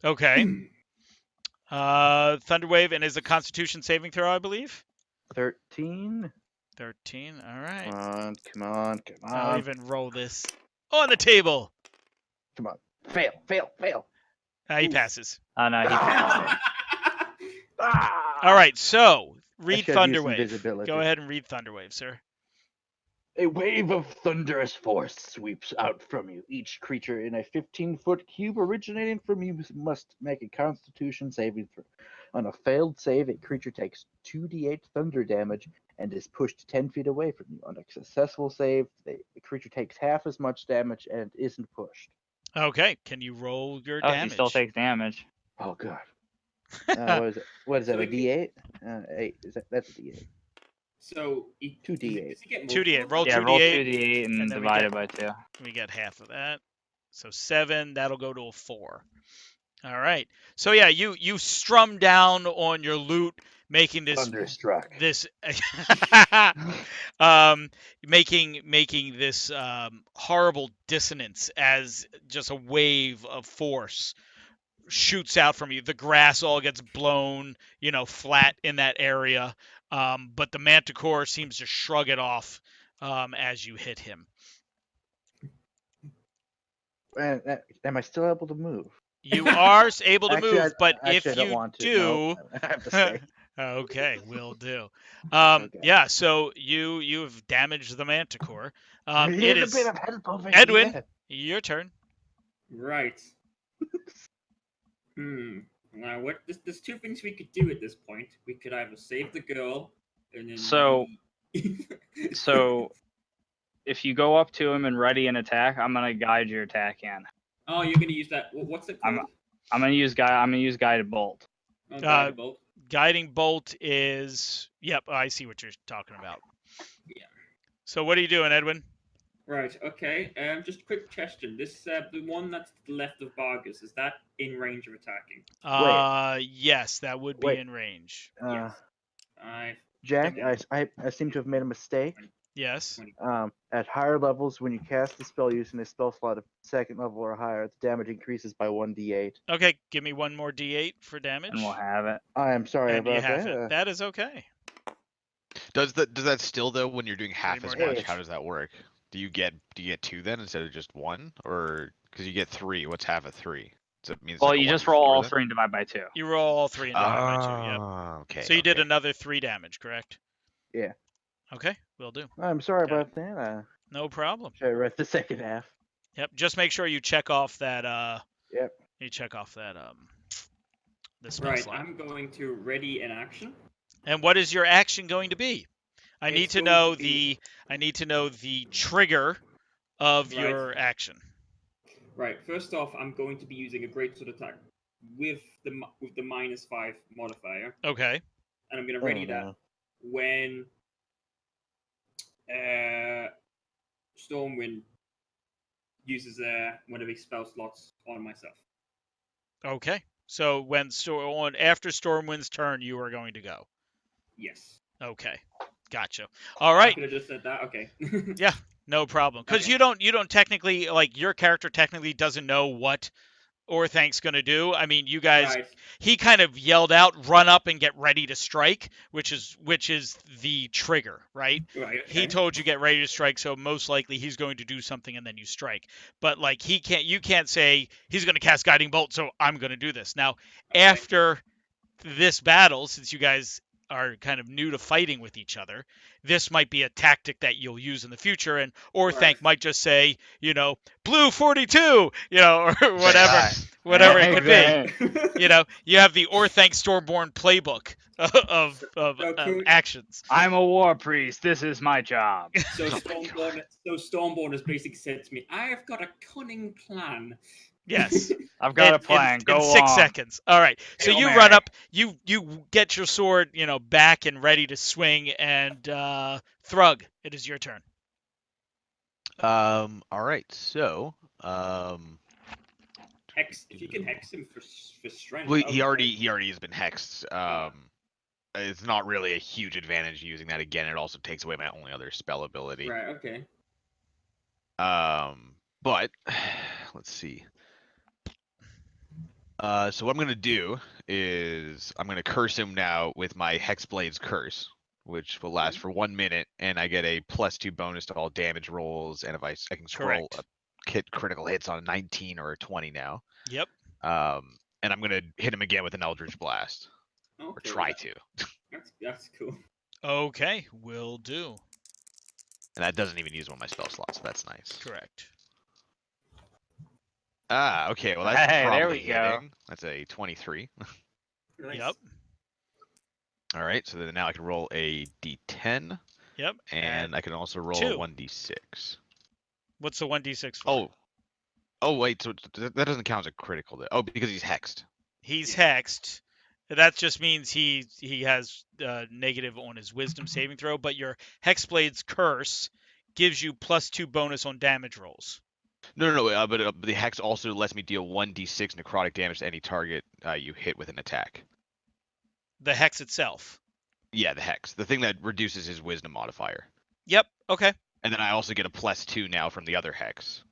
Okay. Thunderwave, and is a Constitution saving throw, I believe. 13. 13. All right. Come on. I'll even roll this on the table. Come on. Fail. He Oof. passes. Oh no, he passed. Ah! All right. So read should have used Thunderwave. invisibility. Go ahead and read Thunderwave, sir. A wave of thunderous force sweeps out from you. Each creature in a 15-foot cube originating from you must make a Constitution saving throw. On a failed save, a creature takes 2d8 thunder damage and is pushed 10 feet away from you. On a successful save, the creature takes half as much damage and isn't pushed. Okay. Can you roll your Oh, he damage? still takes damage. Oh god. What is it? What is that? So A if D8? 8. That's a D8. So, 2d8. Does he get 2d8. multiple Roll Yeah, attacks? roll 2d8, 2d8 and and then we divide get- it by 2. We get half of that. So 7. That'll go to a 4. All right. So yeah, you strum down on your loot, making this Thunderstruck. making this horrible dissonance as just a wave of force shoots out from you. The grass all gets blown, flat in that area, but the Manticore seems to shrug it off as you hit him. Am I still able to move? You are able to Actually, move, but I if don't you want to. do, No, I have to stay. okay, will do. Okay. Yeah, so you've damaged the Manticore. I It need a is bit of help over Edwin. here. Your turn. Right. Now, there's two things we could do at this point. We could either save the girl, and then. So if you go up to him and ready an attack, I'm gonna guide your attack in. Oh, you're gonna use that. What's it called? I'm gonna use guided bolt. Oh, guided bolt. Guiding bolt is. Yep, I see what you're talking about. Yeah. So what are you doing, Edwin? Right. Okay. Just a quick question. This the one that's to the left of Vargas, is that in range of attacking? Yes, that would be Wait. in range. Yes. I Jack, Don't- I seem to have made a mistake. Yes. At higher levels, when you cast a spell using a spell slot of second level or higher, the damage increases by 1d8. Okay, give me one more d8 for damage. And we'll have it. I am sorry And you about have that. it. That is okay. Does that still though when you're doing half more as much? damage. How does that work? Do you get 2 then instead of just 1, or because you get 3? What's half of 3? Does it mean it's Well, like a you just 1d4 roll all then? 3 and divide by 2. You roll all 3 and divide by 2. Yep. Okay. So you did okay. another 3 damage, correct? Yeah. Okay, will do. I'm sorry Got it. about that. No problem. Should I read the second half? Yep. Just make sure you check off that. Yep. You check off that. The spell Right. slot. I'm going to ready an action. And what is your action going to be? I need It's to going know to be- the trigger of Right. your action. Right. First off, I'm going to be using a greatsword attack with the -5 modifier, Okay. and I'm going to ready Oh, that no. when Stormwind uses one of his spell slots on myself. Okay. So when after Stormwind's turn, you are going to go. Yes. Okay, gotcha. All I right. could have just said that. Okay. Yeah, no problem. Because Okay. you don't technically, like, your character technically doesn't know what Orthank's going to do. I mean, you guys, Right. he kind of yelled out, "Run up and get ready to strike," which is the trigger, right? Right. He Okay. told you get ready to strike, so most likely he's going to do something and then you strike. But like you can't say he's going to cast guiding bolt, so I'm going to do this. Now, Okay. after this battle, since you guys are kind of new to fighting with each other, this might be a tactic that you'll use in the future. And Orthanc Right. might just say, blue 42, or whatever, Right. whatever it could be. Exactly. You have the Orthanc Stormborn playbook of So cool. actions. I'm a war priest. This is my job. So Oh my Stormborn has basically said to me, "I have got a cunning plan." Yes. I've got a plan. In Go 6 on. seconds. All right. So Hail you Mary. run up, you get your sword, back and ready to swing, and Thrug, it is your turn. All right. So, Hex. If you can hex him for strength. well, that would be he already has been hexed. It's not really a huge advantage using that again. It also takes away my only other spell ability. great. Right. Okay. But let's see. So what I'm gonna do is I'm gonna curse him now with my Hexblade's Curse, which will last for 1 minute, and I get a +2 bonus to all damage rolls, and if I can scroll Correct. critical hits on a 19 or a 20 now. Yep. And I'm gonna hit him again with an Eldritch Blast, or Okay. try to, That's cool. Okay, will do. and that doesn't even use one of my spell slots, so that's nice. Correct. Okay, well that's Hey, there probably we go. hitting. That's a 23. Nice. Yep. All right, so then now I can roll a d10, Yep. and I can also roll two. a 1d6. What's the 1d6 for? Oh wait, so that doesn't count as a critical. Oh, because he's hexed. He's hexed. That just means he has negative on his wisdom saving throw, but your Hexblade's Curse gives you +2 bonus on damage rolls. No, but the hex also lets me deal 1d6 necrotic damage to any target you hit with an attack. The hex itself. Yeah, the hex, the thing that reduces his wisdom modifier. Yep. Okay. And then I also get a +2 now from the other hex.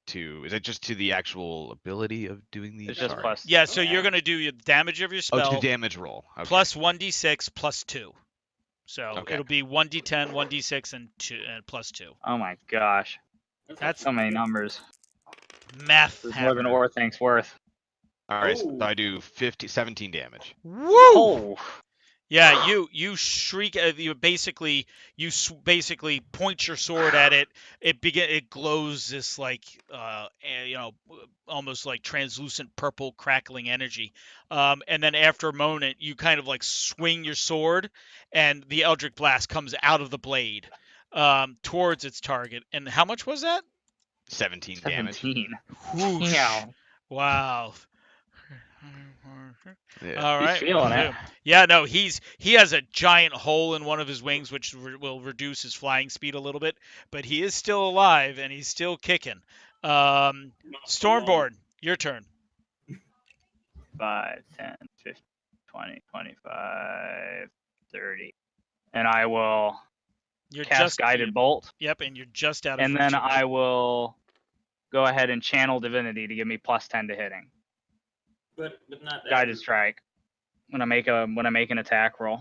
Is it just to the actual ability of doing these? It's just Sorry. plus. Yeah. So you're gonna do your damage of your Oh, spell to damage roll. Okay. plus 1d6 +2. So Okay. it'll be 1d10, 1d6, and +2. Oh my gosh. That's So many numbers. Math There's more than hammer. Orthank's worth. All right, so Oh. I do 17 damage. Woo! Oh. Yeah, you shriek. You basically point your sword at it. It glows this like almost like translucent purple crackling energy. And then after a moment, you kind of like swing your sword, and the Eldritch Blast comes out of the blade towards its target. And how much was that? 17 damage. 17. Whoosh. Yeah. Wow. Yeah. All He's right. feeling will it. do. Yeah, no, he has a giant hole in one of his wings, which will reduce his flying speed a little bit, but he is still alive and he's still kicking. Stormborn, your turn. 5, 10, 15, 20, 25, 30. And I will You're cast Guided Bolt. Yep, and you're just out of And reach then of it. I will go ahead and channel Divinity to give me +10 to hitting. But not Guided Strike. When I make an attack roll,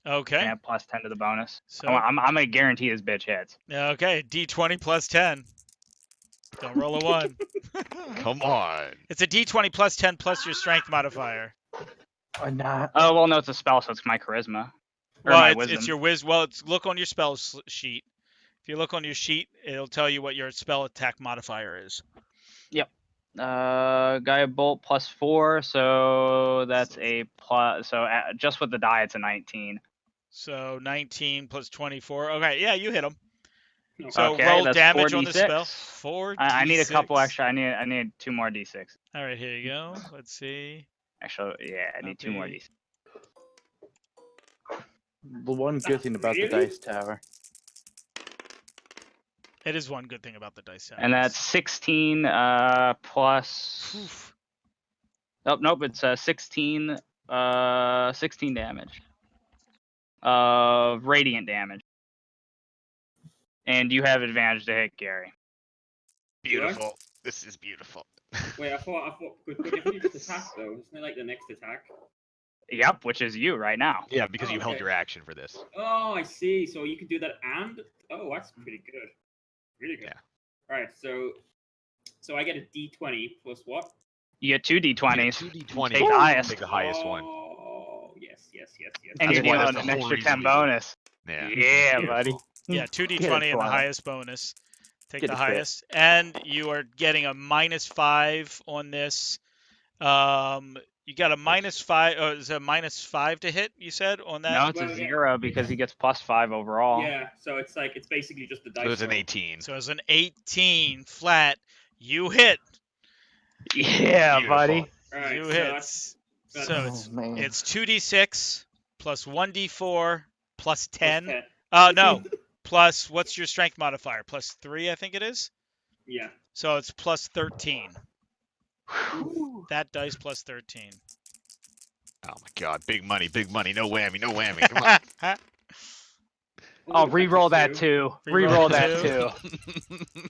Okay. I have +10 to the bonus. So I'm gonna guarantee this bitch hits. okay, D20 +10. Don't roll a 1. Come on. It's a D20 +10 plus your strength modifier. Or not. Oh well, no, it's a spell, so it's my charisma. Or Well, my it's wisdom. your Well, look on your spell sheet. If you look on your sheet, it'll tell you what your spell attack modifier is. Gaia Bolt +4, so that's a plus. So just with the die, it's a 19. So 19 plus 24. Okay, yeah, you hit him. So Okay, roll that's damage on the 4d6. spell. 4d6. I need a couple extra. I need 2 more d6. All right, here you go. Let's see. Actually, yeah, I need 2 more d6. The one good thing about the Really? dice tower. It is one good thing about the dice. And that's 16 plus. Oof. Oh, nope, it's 16 damage. of radiant damage. And you have advantage to hit, Gary. Beautiful. This is beautiful. Wait, I thought, but if you just attack though, isn't it like the next attack? Yep, which is you right now. Yeah, because Oh, you held okay. your action for this. Oh, I see. So you can do that and that's pretty good. Really good. Yeah. All right, so I get a D20 plus what? You get 2 d20s. Two Take D20. the highest. Take the highest one. Oh, yes. And That's you why deal that's an the whole extra reason 10 we do it. bonus. Yeah. Yeah, Beautiful. buddy. Yeah, Get a 2d20 and the 20. highest bonus. Take Get the a crit. highest, and you are getting a -5 on this. You got a -5. Oh, is it a -5 to hit? You said on that. No, it's Well, a yeah. 0 because he gets +5 overall. Yeah, so it's basically just the dice. So it's an roll. 18. So as an 18 flat, you hit. Yeah, Beautiful. buddy. All right, You so hit. that's- So Oh, man. it's 2d6 plus 1d4 plus 10. plus 10. No. Plus, what's your strength modifier? Plus 3, I think it is. Yeah. So it's plus 13. Ooh. That dice plus 13. Oh my god, big money, big money. No whammy, no whammy. Come on. Oh, Ooh, that's a re-roll that 2. too. Re-roll Re-roll that that two. too.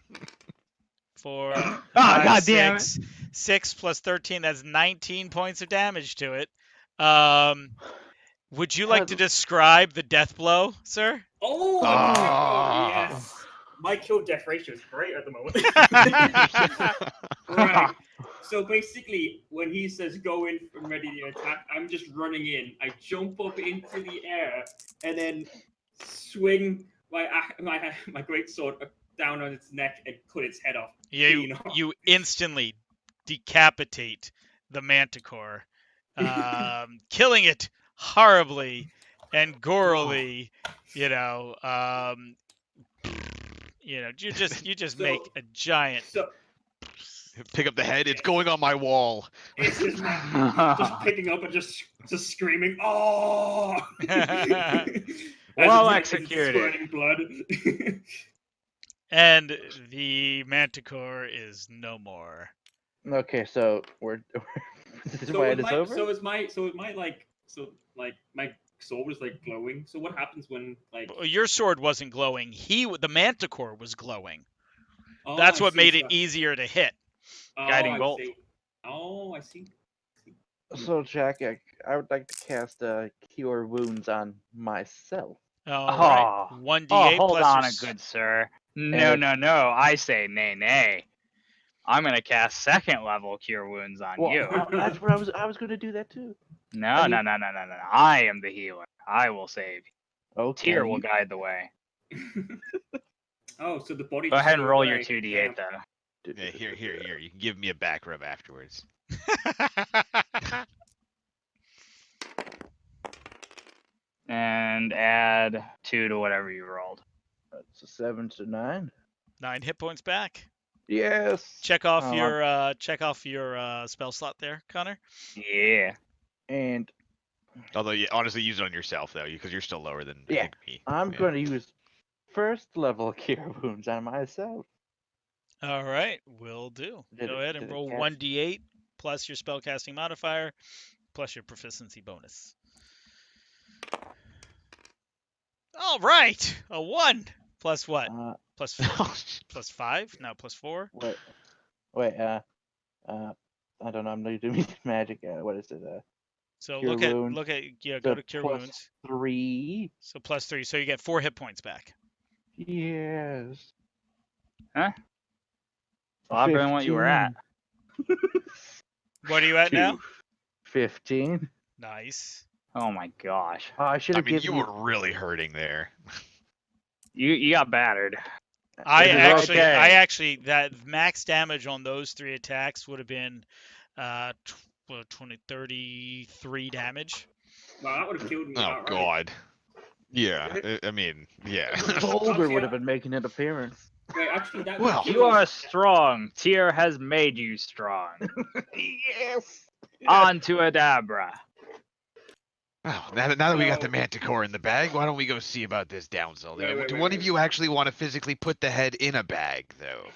4, Ah, 5, God damn 6. 6 plus 13, that's 19 points of damage to it. Would you like to describe the death blow, sir? Oh, Oh. yes. My kill death ratio is great at the moment. Right. So basically, when he says go in and ready to attack, I'm just running in. I jump up into the air and then swing my great sword down on its neck and cut its head off. Clean off. You instantly decapitate the manticore, killing it horribly and gorily. You just So- make a giant. So Pick up the head. It's going on my wall. it's just just picking up and just screaming, oh! Well As executed. Squirting blood. And the manticore is no more. Okay, so this is why it is over. So my sword was like glowing. So what happens when Your sword wasn't glowing. The manticore was glowing. Oh, That's I what see, made so- it easier to hit. Guiding I bolt. see. Oh, I see. So Jack, I would like to cast Cure Wounds on myself. All right. Oh, 1d8 hold plus on, your a good sir. No, it's- no. I say nay. I'm gonna cast 2nd level Cure Wounds on Well, you. that's what I was going to do that too. No. I mean- I am the healer. I will save you. Okay. Tyr will guide the way. Oh, so the body. Go just ahead and flew roll away. your 2d8 though. Yeah, here. You can give me a back rub afterwards. And add 2 to whatever you rolled. That's a 7 to 9. 9 hit points back. Yes. Check off Oh, your spell slot there, Connor. Yeah. And Although, you honestly use it on yourself though, because you're still lower than I Yeah, think me. I'm Yeah. going to use 1st level Cure Wounds on myself. All right, will do. Did Go it- ahead and did it roll cast? 1d8 plus your spellcasting modifier plus your proficiency bonus. All right, a 1 plus what? Plus plus 5? No, plus 4. Wait. I don't know. I'm not doing magic. What is it? So Cure Wounds, go the to cure plus wounds. 3. So plus 3, so you get 4 hit points back. Yes. A lot better than what you were at. 15. What are you at now? 15. Nice. Oh my gosh. Oh, I should I have mean, given you were really hurting there. You got battered. I It is actually, okay. that max damage on those 3 attacks would have been 20, 33 damage. Wow, that would have killed me. Oh outright. god. Yeah, I mean, yeah. Boulder would have been making an appearance. Wait, actually, that. Well, You are strong. Tyr has made you strong. Yes. On to Adabra. Oh, now that we got the So- manticore in the bag, why don't we go see about this downsell? Wait, Do wait, one of wait. you actually want to physically put the head in a bag, though?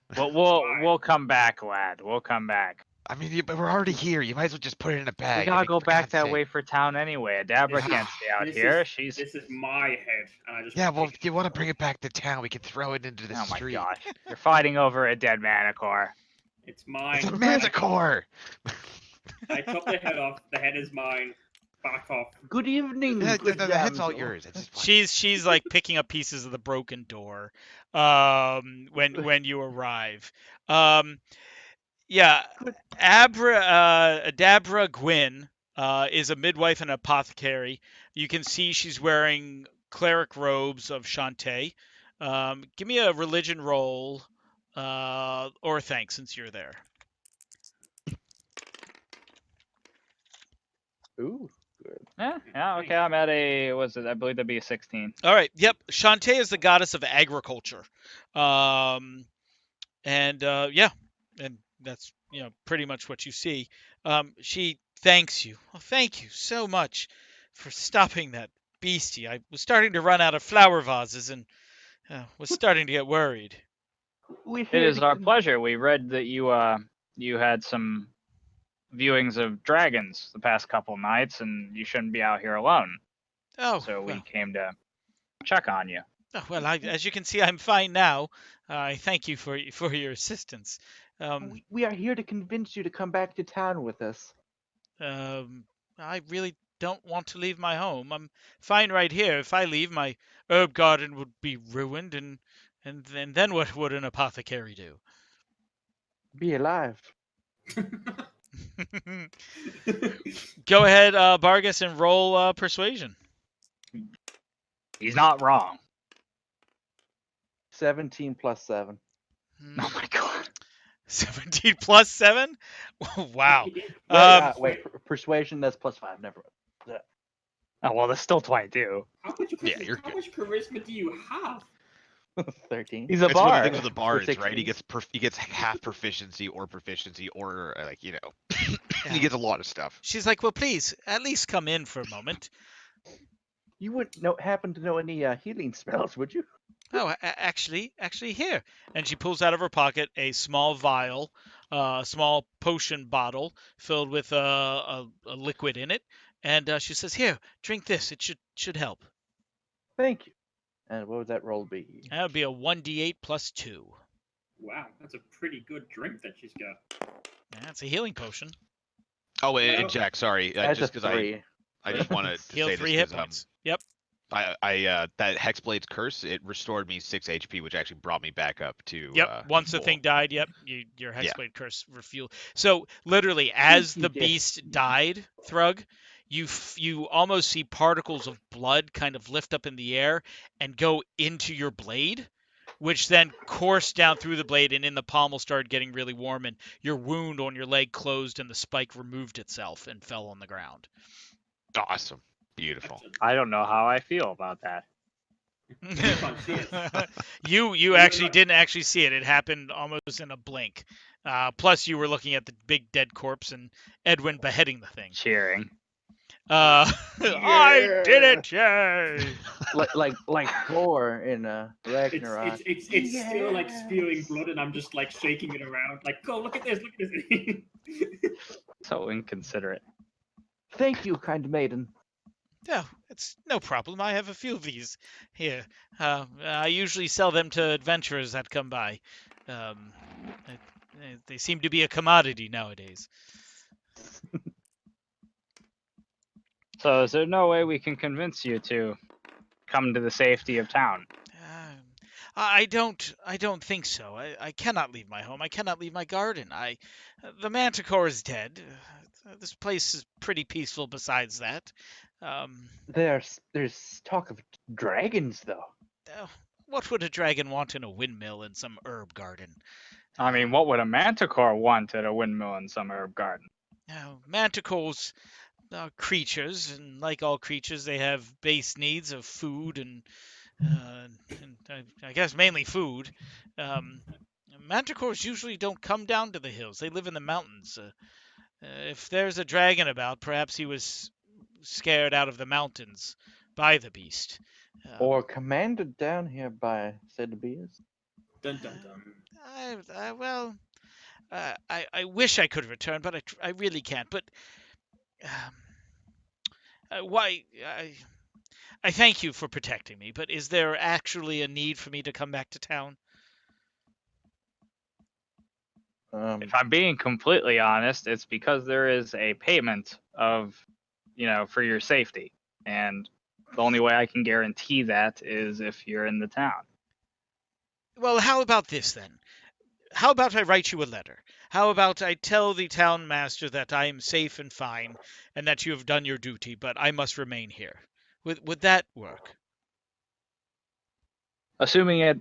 But Fine. we'll come back, lad. We'll come back. I mean, but we're already here. You might as well just put it in a bag. We I gotta mean, go for back God's that sake. way for town anyway. Adabra This can't is- stay out this here. is- She's. This is my head, and I just. Yeah, well, take if you want to bring it back to town, we can throw it into the Oh my street. gosh! You're fighting over a dead manticore. It's mine. It's a manticore. I chop the head off. The head is mine. Back off. Good evening, Yeah, good the head's all damsel. yours. It's just fine. She's like picking up pieces of the broken door when you arrive. Yeah, Good. Adabra Gwyn is a midwife and apothecary. You can see she's wearing cleric robes of Shantae. Give me a religion roll, or thanks since you're there. Ooh, good. Yeah, okay. I'm at a. Was it? I believe that'd be a 16. All right. Yep. Shantae is the goddess of agriculture. And yeah, and that's pretty much what you see. She thanks you. Well, thank you so much for stopping that beastie. I was starting to run out of flower vases and was starting to get worried. We're It here is to our pleasure. We read that you had some viewings of dragons the past couple nights, and you shouldn't be out here alone. Oh, So we well, came to check on you. as you can see, I'm fine now. I thank you for your assistance. we are here to convince you to come back to town with us. I really don't want to leave my home. I'm fine right here. If I leave, my herb garden would be ruined, and then what would an apothecary do? Be alive. Go ahead, Bargus, and roll persuasion. He's not wrong. 17 plus 7. Oh my god. 17 plus 7? Wow. Wait, persuasion, that's plus 5. Never mind. Oh well, that's still 22. How much Yeah, you're how good. much charisma do you have? 13. He's a It's one of the bard. things with the bards, right? 16. He gets half proficiency or like Yeah. he gets a lot of stuff. She's like, well, please, at least come in for a moment. You wouldn't happen to know any healing spells, would you? Oh, actually, here. And she pulls out of her pocket a small vial, small potion bottle filled with a liquid in it, and she says, "Here, drink this. It should help." Thank you. And what would that roll be? That would be a 1d8 plus 2. Wow, that's a pretty good drink that she's got. Yeah, it's a healing potion. Oh, and No. Jack, sorry, That's just a because 3. I just wanted to Heal say 3 this hit 'cause, points. Yep. I that Hexblade's curse, it restored me 6 HP, which actually brought me back up to Yep. Once the full. thing died, yep, your Yeah. hexblade curse refuel. So literally, as you, the dear. beast died, Thrug, you almost see particles of blood kind of lift up in the air and go into your blade, which then course down through the blade, and in the pommel started getting really warm, and your wound on your leg closed, and the spike removed itself and fell on the ground. Awesome, beautiful. I don't know how I feel about that. can't see it. You actually didn't actually see it. It happened almost in a blink. Plus, you were looking at the big dead corpse and Edwin beheading the thing. Cheering. I did it, yay! like Thor in Ragnarok. It's still like spewing blood, and I'm just like shaking it around. Like, go look at this, look at this. So inconsiderate. Thank you, kind maiden. No, it's no problem. I have a few of these here. I usually sell them to adventurers that come by. They seem to be a commodity nowadays. So is there no way we can convince you to come to the safety of town? I don't think so. I cannot leave my home. I cannot leave my garden. The manticore is dead. This place is pretty peaceful besides that. There's talk of dragons, though. What would a dragon want in a windmill in some herb garden? I mean, what would a manticore want at a windmill in some herb garden? Manticores are creatures, and like all creatures, they have base needs of food and I guess mainly food. Manticores usually don't come down to the hills. They live in the mountains. If there's a dragon about, perhaps he was scared out of the mountains by the beast. Or commanded down here by said beast. Dun dun dun. Well, I wish I could return, but I really can't. But why? I thank you for protecting me, but is there actually a need for me to come back to town? If I'm being completely honest, it's because there is a payment of, for your safety, and the only way I can guarantee that is if you're in the town. Well, how about this then? How about I write you a letter? How about I tell the town master that I am safe and fine, and that you have done your duty, but I must remain here? Would that work? Assuming it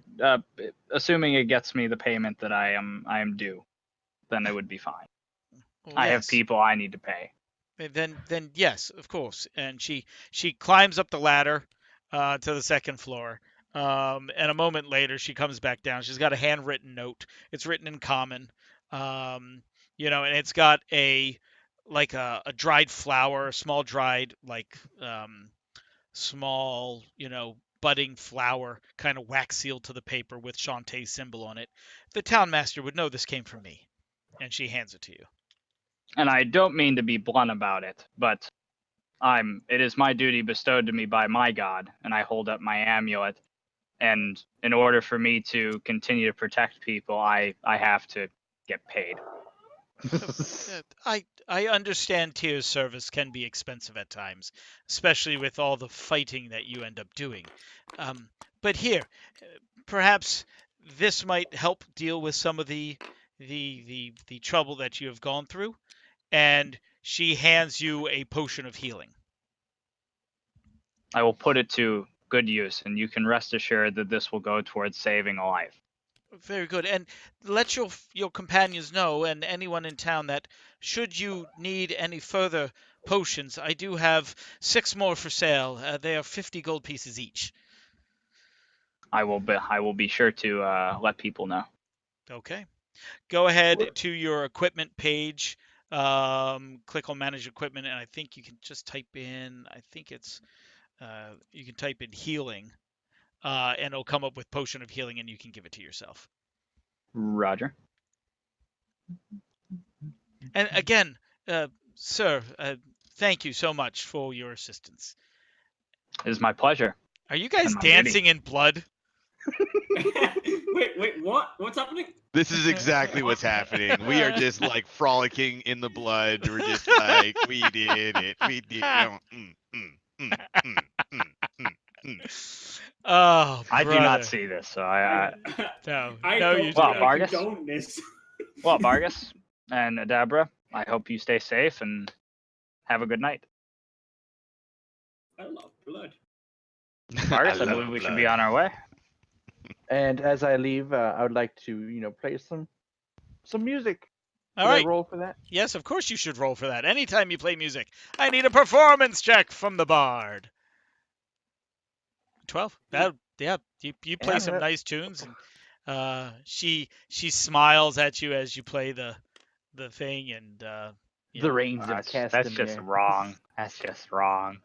gets me the payment that I am due, then it would be fine. Well, I have yes. people I need to pay. Then yes, of course. And she climbs up the ladder to the second floor. And a moment later, she comes back down. She's got a handwritten note. It's written in common, and it's got a dried flower, a small dried small budding flower, kind of wax sealed to the paper with Shantae's symbol on it. The town master would know this came from me, and she hands it to you. And I don't mean to be blunt about it, but it is my duty bestowed to me by my god, and I hold up my amulet. And in order for me to continue to protect people, I have to get paid. I understand Tier's service can be expensive at times, especially with all the fighting that you end up doing. But here, perhaps this might help deal with some of the trouble that you have gone through. And she hands you a potion of healing. I will put it to good use, and you can rest assured that this will go towards saving a life. Very good. And let your companions know, and anyone in town, that should you need any further potions, I do have 6 more for sale. They are 50 gold pieces each. I will be sure to let people know. Okay. Go ahead to your equipment page. Click on manage equipment, and I think you can just type in. I think it's you can type in healing, and it'll come up with potion of healing, and you can give it to yourself. Roger. And again, sir, thank you so much for your assistance. It is my pleasure. Are you guys And my dancing in blood? wait, what? What's happening? This is exactly what's happening. We are just like frolicking in the blood. We're just like, we did it. We did it. Oh, I do brother. not see this, so I No, I no, don't you Well, don't. Vargas? condone this. Well, Vargas and Adabra, I hope you stay safe and have a good night. I love blood. Vargas, I love believe we should blood. be on our way. And as I leave, I would like to, play some music. All Should I right. roll for that? Yes, of course you should roll for that. Anytime you play music, I need a performance check from the bard. 12. Yeah, you play some nice tunes, and she smiles at you as you play the thing, and The reins of That's just Castamere. wrong. That's just wrong.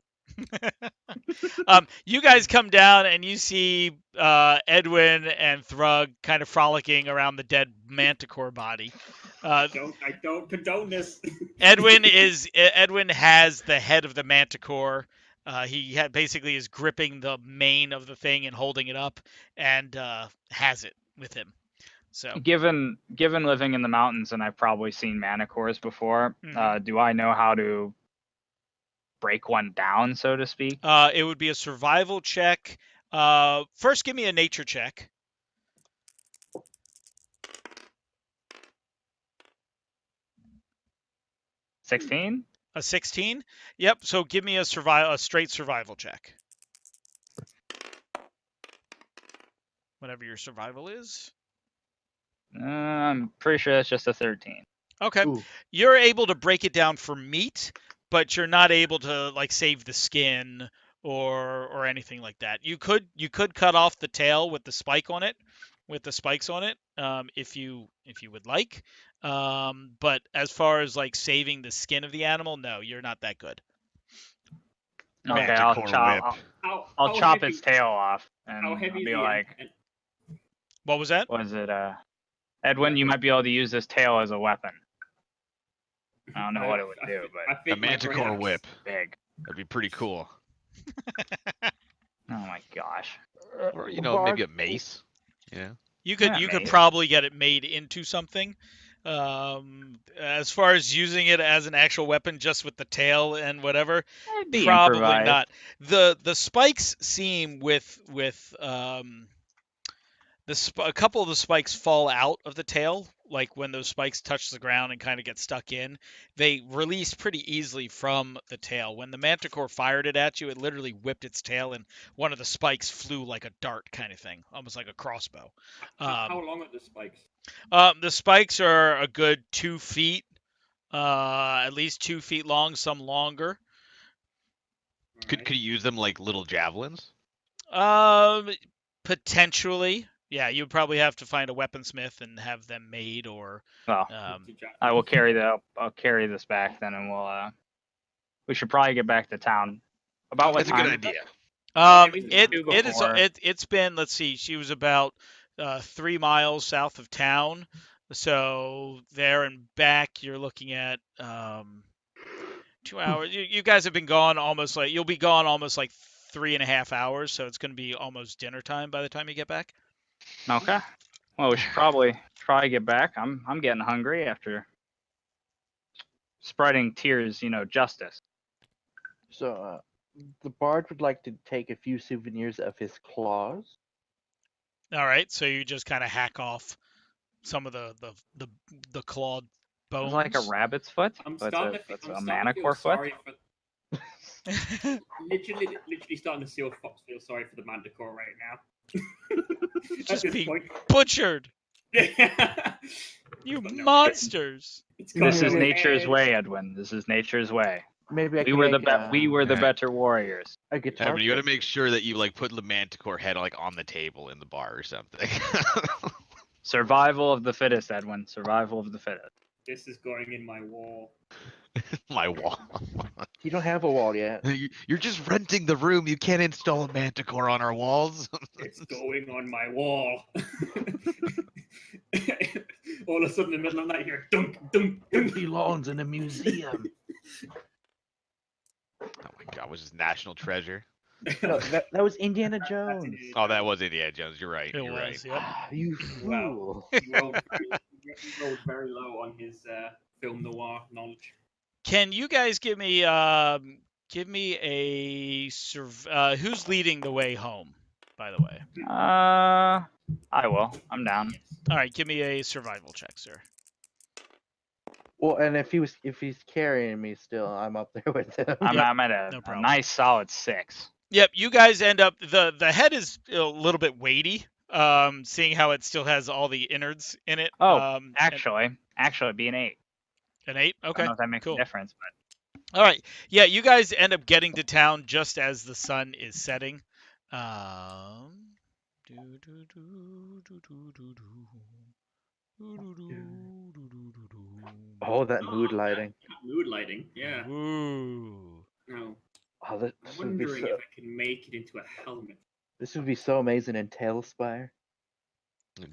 you guys come down and you see Edwin and Thrug kind of frolicking around the dead manticore body. I don't condone this. Edwin has the head of the manticore. He basically is gripping the mane of the thing and holding it up, and has it with him. So Given living in the mountains, and I've probably seen manicores before, do I know how to break one down, so to speak? it would be a survival check. First, give me a nature check. 16? A 16? Yep. So give me a straight survival check. Whatever your survival is. I'm pretty sure that's just a 13. Okay. Ooh. You're able to break it down for meat, but you're not able to save the skin or anything like that. You could cut off the tail with the spikes on it, if you would like. But as far as saving the skin of the animal, no, you're not that good. Okay, I'll Manticore chop. I'll chop its tail off, and How heavy I'll is be the like, What was that? was it Edwin, you might be able to use this tail as a weapon. I don't know what it would do, I but A think my manticore great whip. big. That'd be pretty cool. Oh my gosh. Or Bard, maybe a mace. You Yeah, could maybe. probably get it made into something. As far as using it as an actual weapon, just with the tail and whatever, It'd be probably improvised. not. The spikes seem with a couple of the spikes fall out of the tail, like when those spikes touch the ground and kind of get stuck in. They release pretty easily from the tail. When the manticore fired it at you, it literally whipped its tail, and one of the spikes flew like a dart kind of thing, almost like a crossbow. How long are the spikes? The spikes are a good 2 feet, at least 2 feet long, some longer. Could you use them like little javelins? Um, Potentially. Yeah, you'd probably have to find a weaponsmith and have them made, or Well, I will I'll carry this back then, and we should probably get back to town. About what That's a time? good idea. It's been, let's see, she was about 3 miles south of town, so there and back you're looking at 2 hours. You guys have been gone you'll be gone almost like 3.5 hours, so it's going to be almost dinner time by the time you get back. Okay. Well, we should probably get back. I'm getting hungry after spreading tears, justice. So, the bard would like to take a few souvenirs of his claws. All right, so you just kind of hack off some of the clawed bones. It's like a rabbit's foot. I'm but starting it's to a feel manticore foot. sorry for. literally starting to feel sorry for the manticore right now. Just At this being point. butchered. Yeah. You monsters. This is nature's way, Edwin. This is nature's way. Maybe I We can were the make we were the Alright. better warriors. a guitar. Edwin, you got to pick. make sure that you like put the manticore head like on the table in the bar or something. Survival of the fittest, Edwin. Survival of the fittest. This is going in my wall. My wall. You don't have a wall yet. You're just renting the room. You can't install a manticore on our walls. It's going on my wall. All of a sudden, in the middle of the night, here, dunk, dunk, It dunk. belongs in a museum. Oh my God, was this national treasure? No, that was Indiana Jones. Oh, that was Indiana Jones. You're right. It You're right. was, yep. You Wow. fool. He rolled very low on his film noir knowledge. Can you guys give me a who's leading the way home, by the way? I will. I'm down. All right, give me a survival check, sir. Well, and if he's carrying me still, I'm up there with him. I'm at a, no a problem. nice solid 6. Yep, you guys end up the head is a little bit weighty, seeing how it still has all the innards in it. Oh, actually, it'd be an 8. An 8. I Okay, don't know if that makes cool. a difference, but All right, yeah, you guys end up getting to town just as the sun is setting. Oh, that mood lighting. Mood lighting, yeah. Ooh. No, Oh, I'm this would be wondering so. if I can make it into a helmet. This would be so amazing in Tailspire.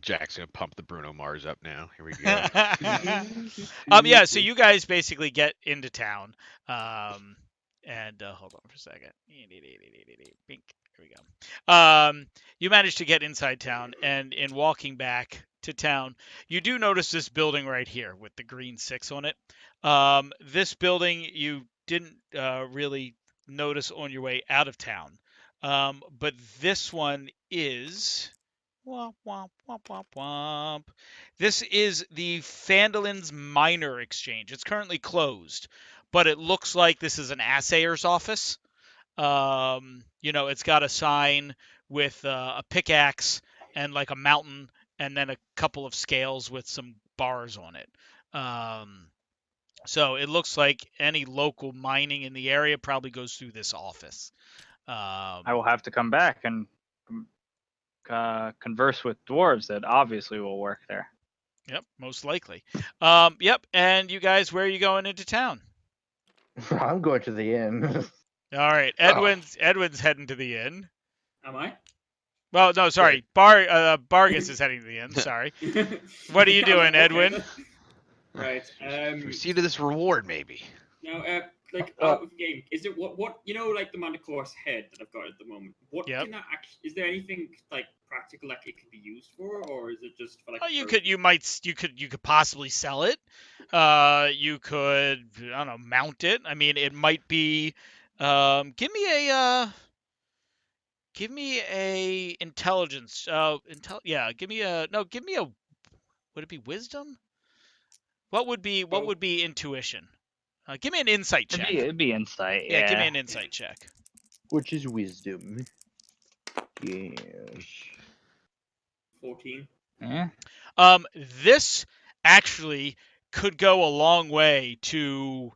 Jack's gonna pump the Bruno Mars up now. Here we go. Yeah, so you guys basically get into town. And hold on for a second. Bink. Here we go. You manage to get inside town, and in walking back to town, you do notice this building right here with the green 6 on it. This building you didn't really notice on your way out of town. But this one is womp, womp, womp, womp, womp. This is the Phandalin's Minor Exchange. It's currently closed, but it looks like this is an assayer's office. It's got a sign with a pickaxe and like a mountain, and then a couple of scales with some bars on it. So it looks like any local mining in the area probably goes through this office. I will have to come back and converse with dwarves that obviously will work there. Yep, most likely. Yep, and you guys, where are you going into town? I'm going to the inn. All right, Edwin's heading to the inn. Am I? Well, no, sorry. Bargus is heading to the inn. Sorry. What are you doing, Okay. Edwin? Right. Should we see to this reward, maybe? Now, out of game, is it what like the Manticore's head that I've got at the moment? What Yep. can that actually? Is there anything like practical that it can be used for, or is it just for like? Oh, a you trophy? could possibly sell it. You could, I don't know, mount it. I mean, it might be. Give me a intelligence. Yeah. Give me a no. Give me a. Would it be wisdom? What would Go. be intuition? Give me an insight check. It'd be insight. Yeah, give me Yeah. an insight check. Which is wisdom. Yes. 14. Yeah. This actually could go a long way to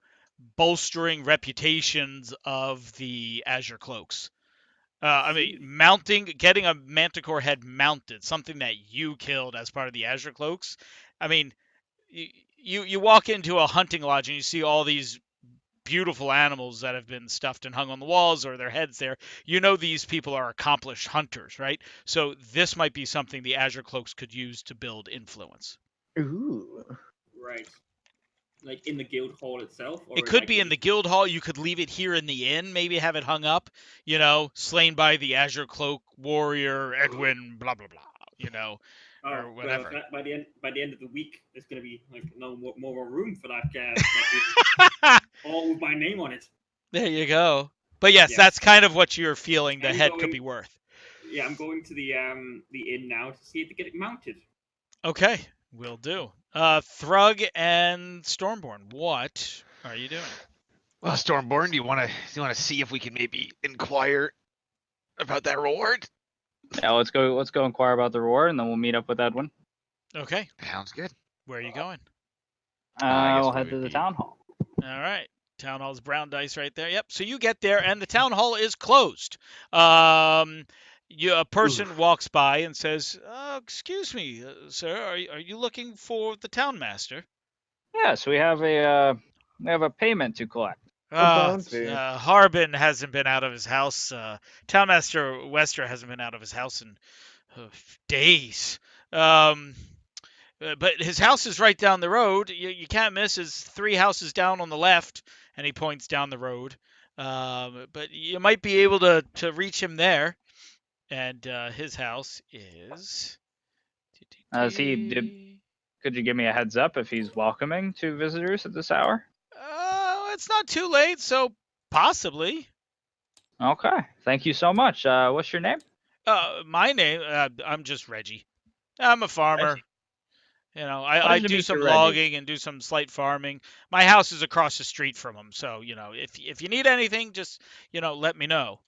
bolstering reputations of the Azure Cloaks. I mean, getting a Manticore head mounted, something that you killed as part of the Azure Cloaks. I mean, you walk into a hunting lodge and you see all these beautiful animals that have been stuffed and hung on the walls or their heads there. You know these people are accomplished hunters, right? So this might be something the Azure Cloaks could use to build influence. Ooh. Right. Like in the guild hall itself, or It could like be in the guild hall. You could leave it here in the inn, maybe have it hung up, slain by the Azure Cloak warrior Edwin, blah blah blah, Oh, or well, whatever. by the end of the week, there's gonna be like no more room for that guy. All with my name on it. There you go. But yes, Yes. that's kind of what you're feeling the I'm head could going- be worth. Yeah, I'm going to the inn now to see if they get it mounted. Okay, will do. Thrug and Stormborn, what are you doing? Well, Stormborn, do you want to see if we can maybe inquire about that reward? Yeah. Let's go inquire about the reward, and then we'll meet up with Edwin. Okay, Sounds good. where are you going? I guess We'll we head to would the be- town hall. All right. Town hall's brown dice right there. Yep. So you get there, and the town hall is closed. A person walks by and says, "Excuse me, sir. Are you looking for the town master?" Yes, we have a payment to collect. bounty. Harbin hasn't been out of his house. Townmaster Wester hasn't been out of his house in days. But his house is right down the road. You can't miss. His 3 houses down on the left, and he points down the road. But you might be able to reach him there. And his house is. Could you give me a heads up if he's welcoming to visitors at this hour? It's not too late, so possibly. Okay. Thank you so much. What's your name? My name. I'm just Reggie. I'm a farmer. Reggie. I Pleasure to do meet some you, Reggie. logging and do some slight farming. My house is across the street from him, so if you need anything, just let me know.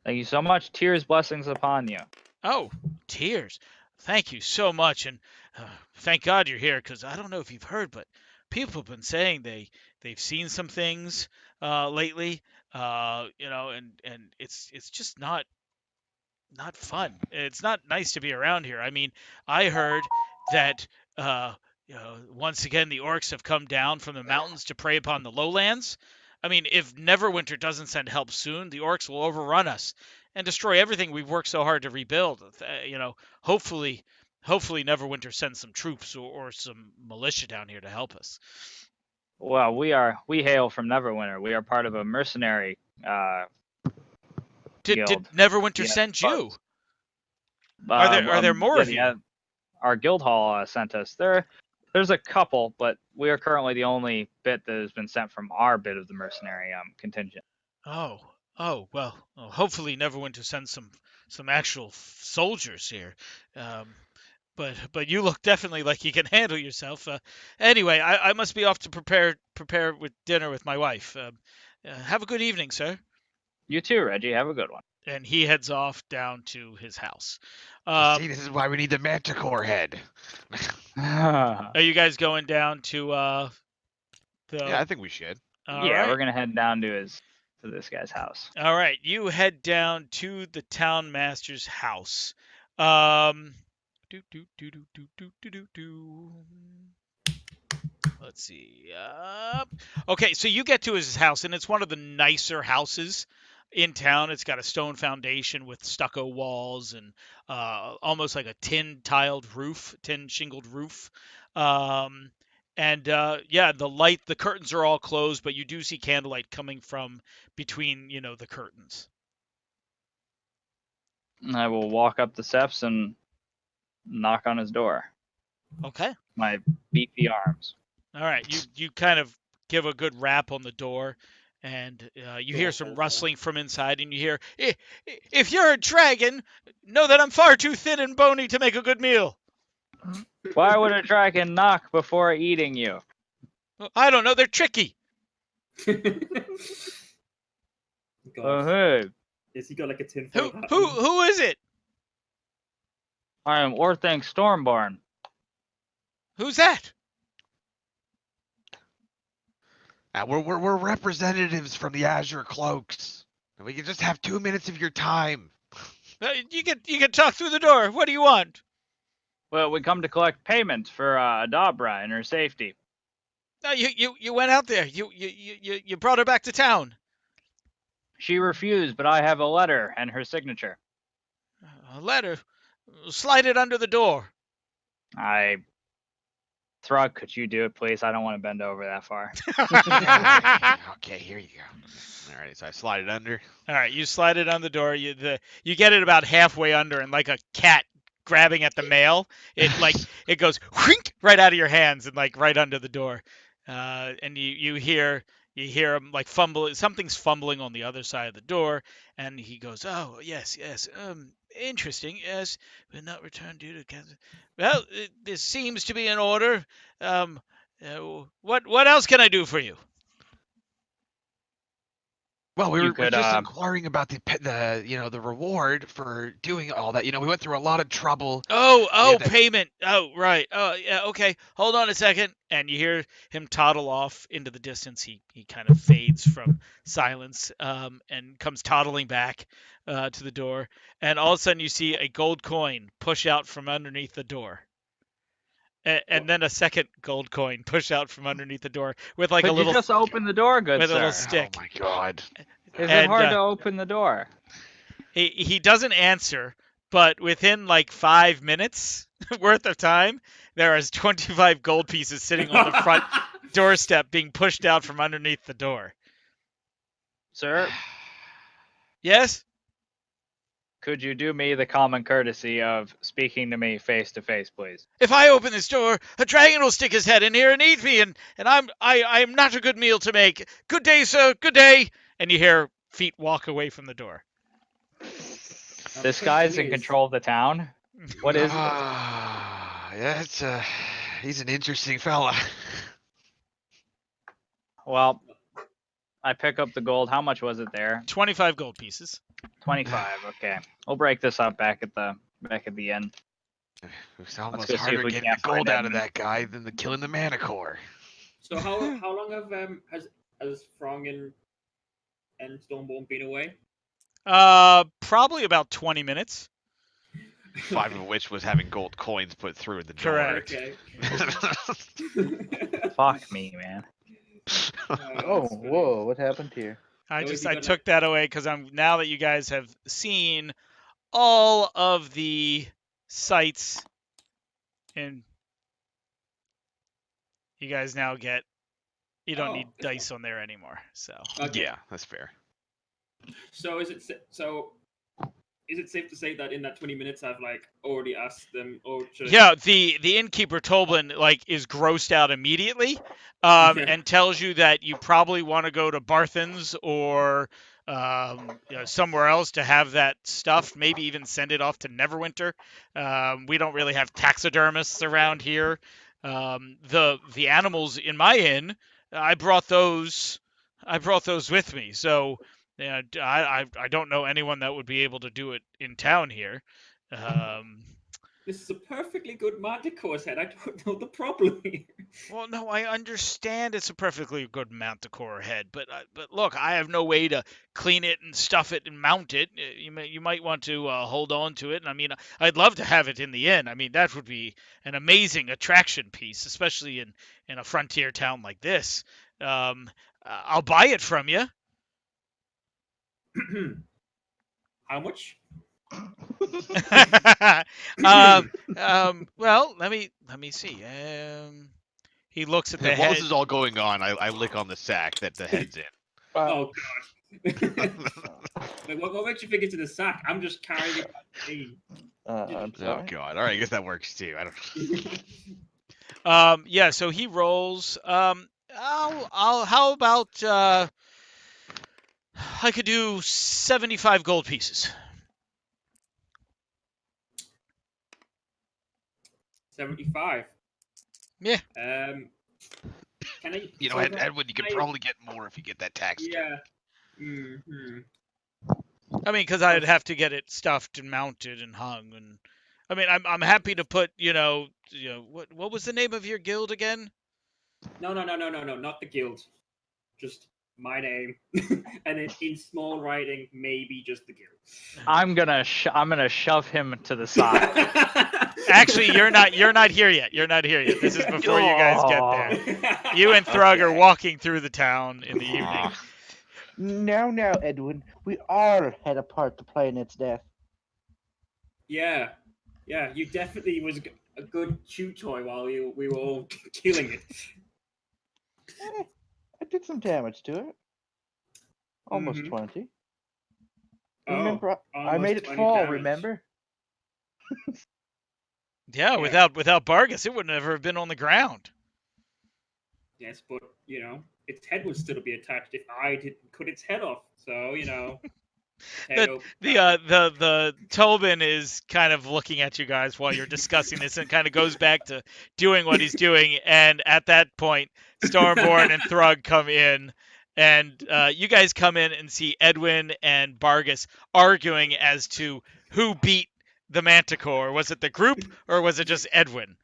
Thank you so much. Tears blessings upon you. Oh, tears! Thank you so much, and thank God you're here, because I don't know if you've heard, but people have been saying they've seen some things lately, and it's just not fun. It's not nice to be around here. I mean, I heard that once again the orcs have come down from the mountains to prey upon the lowlands. I mean, if Neverwinter doesn't send help soon, the orcs will overrun us and destroy everything we've worked so hard to rebuild. Hopefully Neverwinter sends some troops or some militia down here to help us. Well, we hail from Neverwinter. We are part of a mercenary Did guild. Neverwinter Yeah, send you? Um, Are there more of you? yeah, our guild hall sent us. There's a couple, but we are currently the only bit that has been sent from our bit of the mercenary contingent. Oh, well. Hopefully Neverwinter sends some actual soldiers here. But you look definitely like you can handle yourself. Anyway, I must be off to prepare with dinner with my wife. Have a good evening, sir. You too, Reggie. Have a good one. And he heads off down to his house. See, this is why we need the Manticore head. Are you guys going down to Yeah, I think we should. All yeah, right. we're gonna head down to this guy's house. All right, you head down to the town master's house. Let's see. Okay, so you get to his house, and it's one of the nicer houses in town. It's got a stone foundation with stucco walls and almost like a tin shingled roof. Um, and yeah, the curtains are all closed, but you do see candlelight coming from between, the curtains. I will walk up the steps and knock on his door. Okay. My beefy arms. All right. You kind of give a good rap on the door, and you hear Door some falls rustling from inside, and you hear, If you're a dragon, know that I'm far too thin and bony to make a good meal." Why would a dragon knock before eating you? I don't know. They're tricky. God, Hey, has he got like a tin Who foil hat who on? who is it? I am Orthanc Stormborn. Who's that? We're representatives from the Azure Cloaks. And we can just have 2 minutes of your time. You can talk through the door. What do you want? Well, we come to collect payment for Adabra and her safety. You went out there. You brought her back to town. She refused, but I have a letter and her signature. A letter. Slide it under the door. Throg, could you do it, please? I don't want to bend over that far. Okay, here you go. All right, so I slide it under. All right, you slide it on the door. You get it about halfway under, and like a cat grabbing at the mail, it goes whink right out of your hands and like right under the door. And you hear him like fumble. Something's fumbling on the other side of the door, and he goes, "Oh yes, yes. Interesting. Yes, will not return due to cancer. Well, this seems to be in order. What else can I do for you?" Well, we're could, just inquiring about the reward for doing all that. We went through a lot of trouble. Oh, that- payment. Oh, right. Oh, yeah. Okay. Hold on a second. And you hear him toddle off into the distance. He kind of fades from silence, and comes toddling back to the door. And all of a sudden, you see a gold coin push out from underneath the door. And then a second gold coin push out from underneath the door with like Could a little you just open the door, good with a sir? little stick. Oh my God. Is it And, hard to open the door? he doesn't answer, but within like 5 minutes worth of time, there is 25 gold pieces sitting on the front doorstep being pushed out from underneath the door. Sir, Yes? could you do me the common courtesy of speaking to me face to face, please? If I open this door, a dragon will stick his head in here and eat me, and I'm not a good meal to make. Good day, sir. Good day. And you hear feet walk away from the door. This guy's in control of the town. What is this? Yeah, he's an interesting fella. Well, I pick up the gold. How much was it there? 25 gold pieces. 25. Okay, we'll break this up back at the inn. It's almost go see if harder we getting can't the gold find out of Edmund. that guy than killing the Manicore. So how long has Frong and Stormborn been away? Probably about 20 minutes. 5 of which was having gold coins put through the door. Correct. Okay. Fuck me, man. Oh, whoa! What happened here? So is he I gonna- took that away because now that you guys have seen all of the sites, and you guys now you don't Oh, need okay. dice on there anymore. So Okay. Yeah, that's fair. So is it safe to say that in that 20 minutes I've like already asked them, or should I... yeah, the innkeeper Tolbin is grossed out immediately, and tells you that you probably want to go to Barthen's or somewhere else to have that stuffed. Maybe even send it off to Neverwinter. We don't really have taxidermists around here. The animals in my inn, I brought those with me. So I don't know anyone that would be able to do it in town here. This is a perfectly good Manticore's head. I don't know the problem here. Well, no, I understand it's a perfectly good Manticore head, but look, I have no way to clean it and stuff it and mount it. You might want to hold on to it. And I mean, I'd love to have it in the inn. I mean, that would be an amazing attraction piece, especially in a frontier town like this. I'll buy it from you. How much? Well, let me see. He looks at the While this head. is all going on, I lick on the sack that the head's in. Oh god. Wait, what makes you think it's in a sack? I'm just carrying it by the I'm Oh sorry. god. All right, I guess that works too. I don't. Yeah, so he rolls. How about I could do 75 gold pieces. 75. Yeah. Can I? You know, So Edwin, you could probably get more if you get that tax. Yeah. Hmm. I mean, because I'd have to get it stuffed and mounted and hung, and I mean, I'm happy to put, what was the name of your guild again? No, not the guild. Just my name, and in small writing, maybe just the guild. I'm gonna shove him to the side. Actually, you're not here yet. You're not here yet. This is before you guys get there. You and Thrug are Okay. walking through the town in the evening. Aw. Now, Edwin, we all had a part to play in its death. Yeah, you definitely was a good chew toy while we were all killing it. I did some damage to it. Almost Mhm. 20. Oh, Remember, I almost made it 20 fall, damage. remember? Yeah, Yeah. without Bargus, it would never have been on the ground. Yes, but its head would still be attached if I didn't cut its head off. So The potato. the Tobin is kind of looking at you guys while you're discussing this, and kind of goes back to doing what he's doing. And at that point, Stormborn and Thrug come in, and you guys come in and see Edwin and Bargus arguing as to who beat the Manticore. Was it the group or was it just Edwin?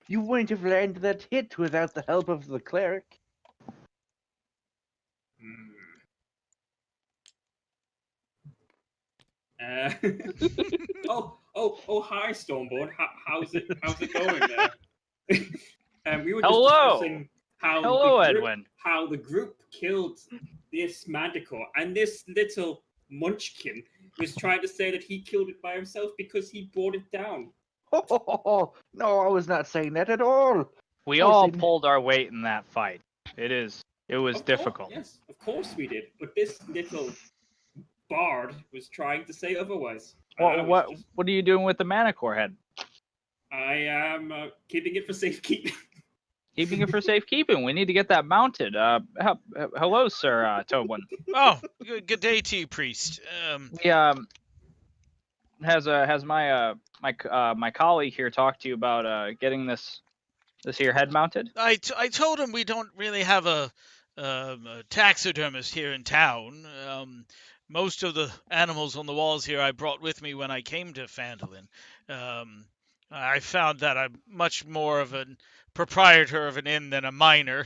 You wouldn't have landed that hit without the help of the cleric. Hmm. Hi, Stormborn. How's it going there? We were just Hello. discussing how Hello, Edwin. how the group killed this Manticore, and this little munchkin was trying to say that he killed it by himself because he brought it down. No, I was not saying that at all. We I was all saying- pulled our weight in that fight. It was Of course, difficult. yes, of course we did. But this little bard was trying to say otherwise. What are you doing with the Manicore head? I am keeping it for safekeeping. Keeping it for safekeeping. We need to get that mounted. Hello, Sir Tobin. Oh, good day to you, priest. We has my colleague here talked to you about getting this here head mounted? I told him we don't really have a taxidermist here in town. Most of the animals on the walls here I brought with me when I came to Phandalin. I found that I'm much more of a proprietor of an inn than a miner.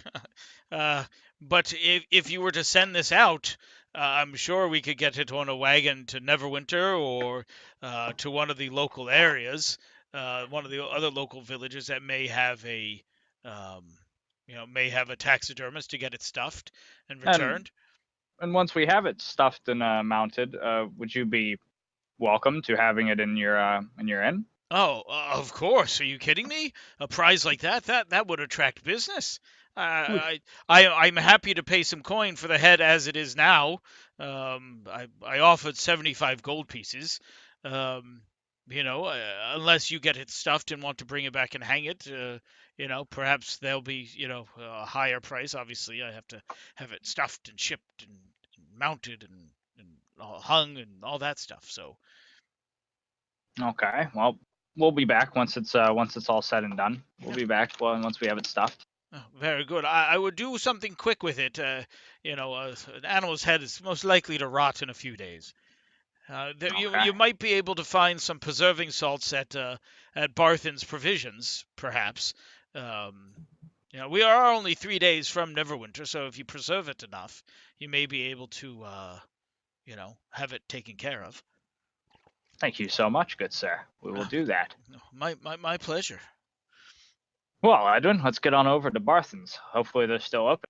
But if you were to send this out, I'm sure we could get it on a wagon to Neverwinter or to one of the local areas, one of the other local villages that may have um, may have a taxidermist to get it stuffed and returned. And once we have it stuffed and mounted, would you be welcome to having it in your inn? Oh, of course. Are you kidding me? A prize like that would attract business. I'm happy to pay some coin for the head as it is now. I offered 75 gold pieces. Um, unless you get it stuffed and want to bring it back and hang it, perhaps there'll be, a higher price. Obviously, I have to have it stuffed and shipped and mounted and all hung and all that stuff. So, Okay. Well, we'll be back once it's all said and done. We'll be back once we have it stuffed. oh, very good. I would do something quick with it. An animal's head is most likely to rot in a few days. Okay. You might be able to find some preserving salts at Barthen's Provisions, perhaps. We are only 3 days from Neverwinter, so if you preserve it enough, you may be able to, have it taken care of. Thank you so much, good sir. We will do that. My pleasure. Well, Edwin, let's get on over to Barthen's. Hopefully they're still open.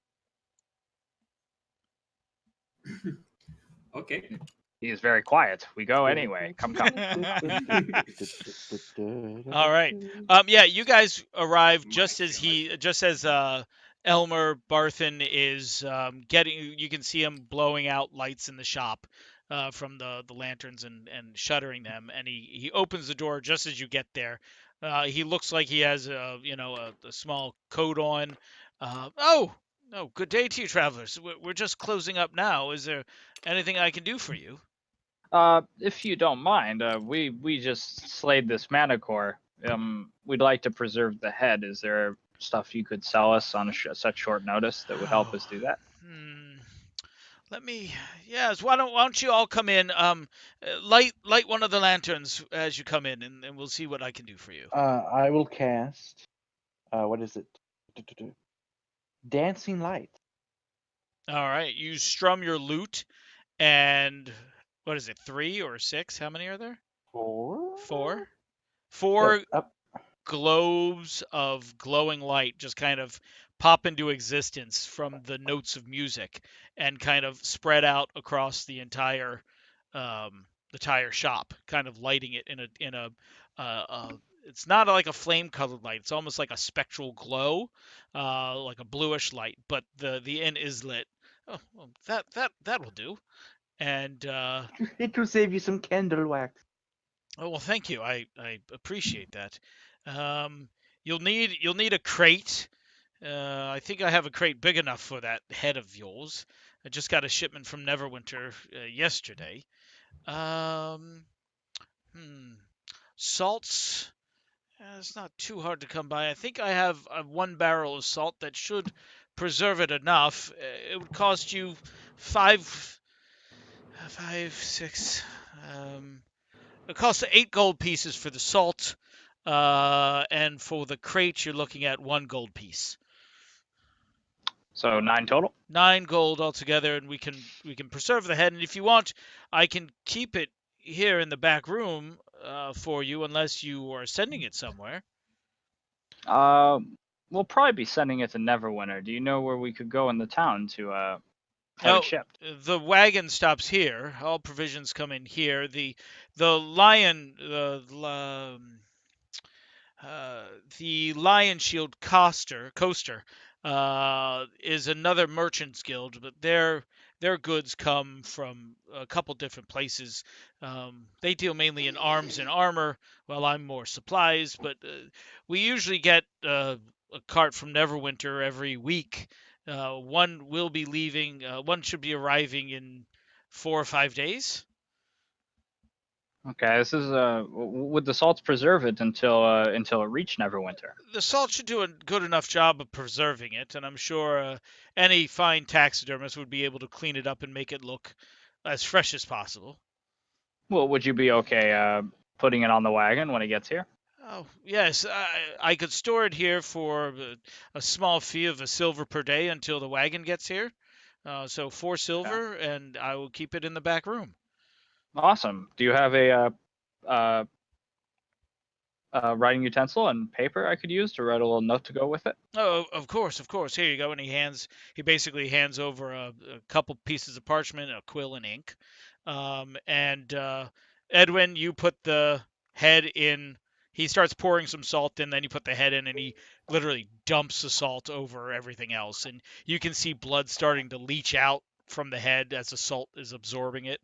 Okay. He is very quiet. We go anyway. Come. All right. Yeah, you guys arrive just as Elmer Barthen is getting. You can see him blowing out lights in the shop from the lanterns and shuttering them. And he opens the door just as you get there. He looks like he has a small coat on. Oh, no, good day to you, travelers. We're just closing up now. Is there anything I can do for you? If you don't mind, we just slayed this manicore. We'd like to preserve the head. Is there stuff you could sell us on such short notice that would help us do that? Hmm. Let me. Yes. Why don't you all come in? Light one of the lanterns as you come in, and we'll see what I can do for you. I will cast. What is it? Dancing lights. All right. You strum your lute, and what is it? 3 or 6? How many are there? 4. 4. 4 Up. globes of glowing light just kind of pop into existence from the notes of music and kind of spread out across the entire shop, kind of lighting it in a it's not like a flame colored light. It's almost like a spectral glow, like a bluish light, but the inn is lit. Oh, well, that will do. And It will save you some candle wax. oh well, thank you. I appreciate that. Um, you'll need a crate. I think I have a crate big enough for that head of yours. I just got a shipment from Neverwinter yesterday. Um, hmm. Salts. It's not too hard to come by. I think I have 1 barrel of salt that should preserve it enough. It would cost you 6. It costs 8 gold pieces for the salt, and for the crate, you're looking at 1 gold piece. So 9 total. 9 gold altogether, and we can preserve the head. And if you want, I can keep it here in the back room for you, unless you are sending it somewhere. We'll probably be sending it to Neverwinter. Do you know where we could go in the town to have it Oh, shipped? the wagon stops here. All provisions come in here. The lion Uh, the Lion Shield coaster is another merchant's guild, but their goods come from a couple different places. They deal mainly in arms and armor, while I'm more supplies. But we usually get a cart from Neverwinter every week. One will be leaving. One should be arriving in 4 or 5 days. Okay, this is would the salts preserve it until it reached Neverwinter? The salt should do a good enough job of preserving it, and I'm sure any fine taxidermist would be able to clean it up and make it look as fresh as possible. Well, would you be okay putting it on the wagon when it gets here? Oh, yes, I could store it here for a small fee of a silver per day until the wagon gets here. So 4 silver, and I will keep it in the back room. Awesome. Do you have a uh, writing utensil and paper I could use to write a little note to go with it? Oh, of course, of course. Here you go. And he basically hands over a couple pieces of parchment, a quill, and ink. And Edwin, you put the head in. He starts pouring some salt in, then you put the head in, and he literally dumps the salt over everything else. And you can see blood starting to leach out from the head as the salt is absorbing it.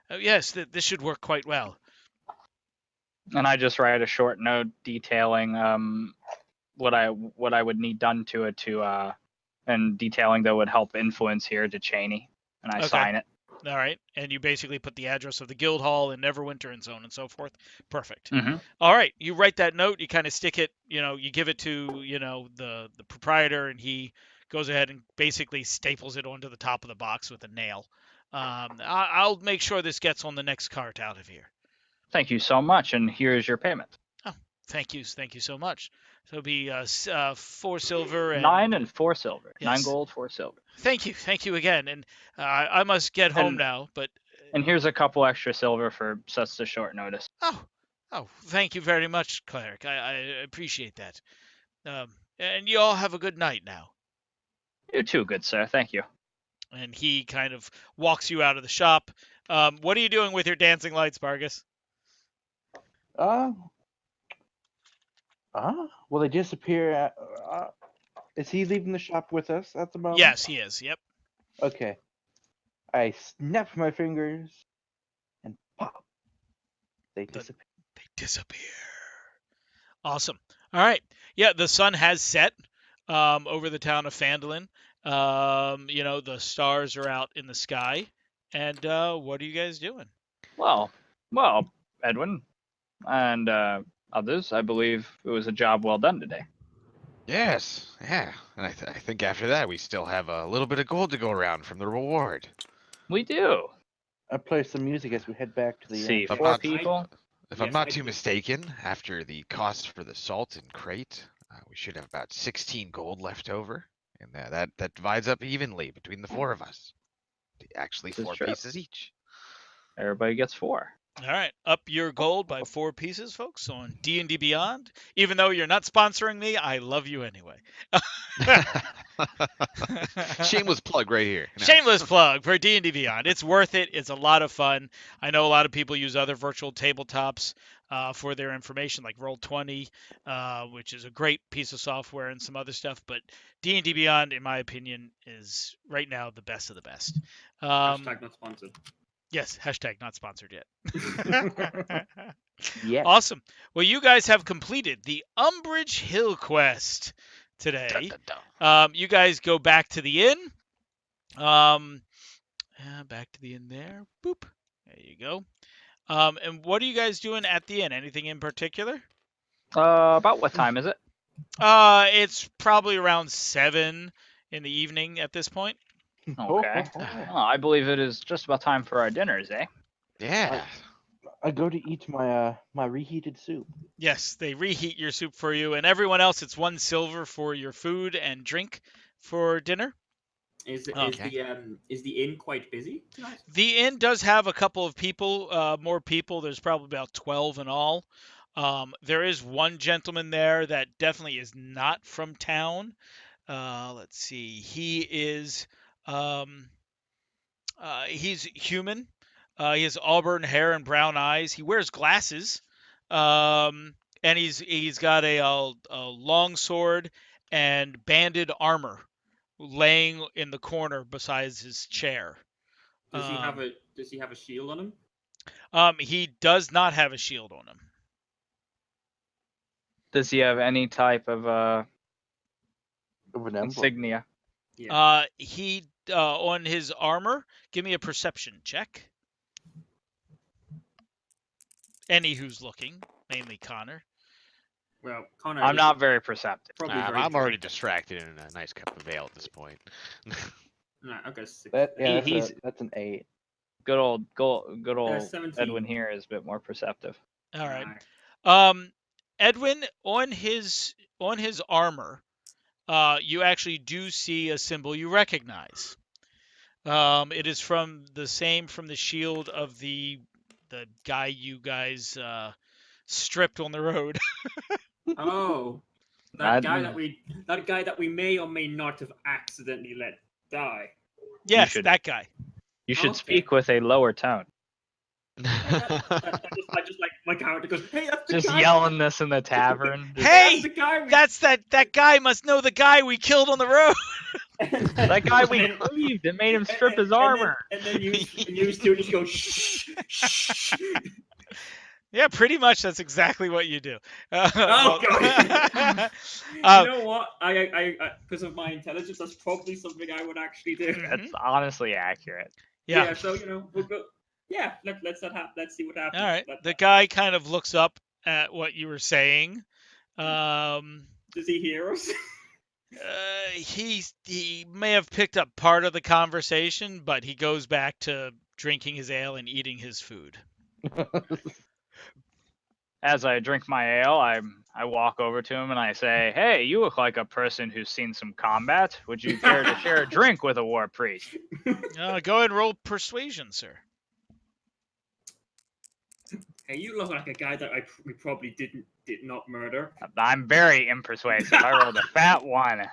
Yes, this should work quite well. And I just write a short note detailing what I would need done to it and detailing that would help influence here to Cheney, and I Okay. sign it. All right, and you basically put the address of the guild hall in Neverwinter and so on and so forth. Perfect. Mm-hmm. All right, you write that note. You kind of stick it. You give it to the proprietor, and he goes ahead and basically staples it onto the top of the box with a nail. I'll make sure this gets on the next cart out of here. Thank you so much, and here is your payment. Oh, thank you so much. So it'll be 4 silver and 9 and 4 silver. Yes. 9 gold, 4 silver. Thank you again. And I must get home And- now, but. And here's a couple extra silver for such a short notice. Oh, thank you very much, cleric. I appreciate that. And you all have a good night now. You too, good sir. Thank you. And he kind of walks you out of the shop. What are you doing with your dancing lights, Vargas? Will they disappear? Is he leaving the shop with us at the moment? Yes, he is. Yep. Okay. I snap my fingers and pop. They disappear. They disappear. Awesome. All right. Yeah, the sun has set over the town of Phandalin. The stars are out in the sky. And what are you guys doing? Well, Edwin and others, I believe it was a job well done today. Yes, yeah. And I think after that we still have a little bit of gold to go around from the reward. We do. I play some music as we head back to the See, I'm four not- people. If I'm Yes, not I too do. mistaken, after the cost for the salt and crate, we should have about 16 gold left over, and that divides up evenly between the four of us. Actually, This is 4 true. pieces each. Everybody gets 4. All right, up your gold by 4 pieces, folks, on D&D Beyond. Even though you're not sponsoring me, I love you anyway. Shameless plug right here. No. Shameless plug for D&D Beyond. It's worth it. It's a lot of fun. I know a lot of people use other virtual tabletops for their information, like Roll20, which is a great piece of software and some other stuff. But D&D Beyond, in my opinion, is right now the best of the best. Hashtag not sponsored. Yes, hashtag not sponsored yet. Yeah. Awesome. Well, you guys have completed the Umbridge Hill quest today. Dun, dun, dun. You guys go back to the inn. Back to the inn there. Boop. There you go. And what are you guys doing at the inn? Anything in particular? About what time is it? It's probably around 7 in the evening at this point. Okay. Oh, I believe it is just about time for our dinners, eh? Yeah. I go to eat my my reheated soup. Yes, they reheat your soup for you, and everyone else, it's 1 silver for your food and drink for dinner. Is Okay. the inn quite busy tonight? The inn does have a couple of people, more people. There's probably about 12 in all. There is one gentleman there that definitely is not from town. Let's see. He's human. He has auburn hair and brown eyes. He wears glasses. And he's got a long sword and banded armor laying in the corner beside his chair. Does he have a shield on him? He does not have a shield on him. Does he have any type of Of an emblem. insignia? Yeah. He on his armor. Give me a perception check. Any who's looking, mainly Connor. Well, Connor. I'm not very perceptive. Probably very I'm already drunk. distracted in a nice cup of ale at this point. No, okay. 6. That's an 8. Good old 17. Edwin here is a bit more perceptive. All right. Alright. Edwin, on his armor, you actually do see a symbol you recognize. It is from the shield of the guy you guys stripped on the road. Oh, that guy that we may or may not have accidentally let die. Yes, should- that guy. You should Okay. speak with a lower tone. I just like my character goes, hey, that's the Just guy. yelling this in the tavern. Hey, That's the guy. that's that guy must know the guy we killed on the road. That guy we grieved and made him strip his armor. And then you two just go shh, shh. Yeah, pretty much. That's exactly what you do. Oh god. You know what? I because of my intelligence, that's probably something I would actually do. That's honestly accurate. Yeah. So we'll go. Yeah. Let's see what happens. All right. The guy kind of looks up at what you were saying. Does he hear us? He may have picked up part of the conversation, but he goes back to drinking his ale and eating his food. As I drink my ale, I walk over to him and I say, "Hey, you look like a person who's seen some combat. Would you care to share a drink with a war priest?" Go ahead and roll persuasion, sir. Hey, you look like a guy that we probably did not murder. I'm very impersuasive. I rolled a fat one.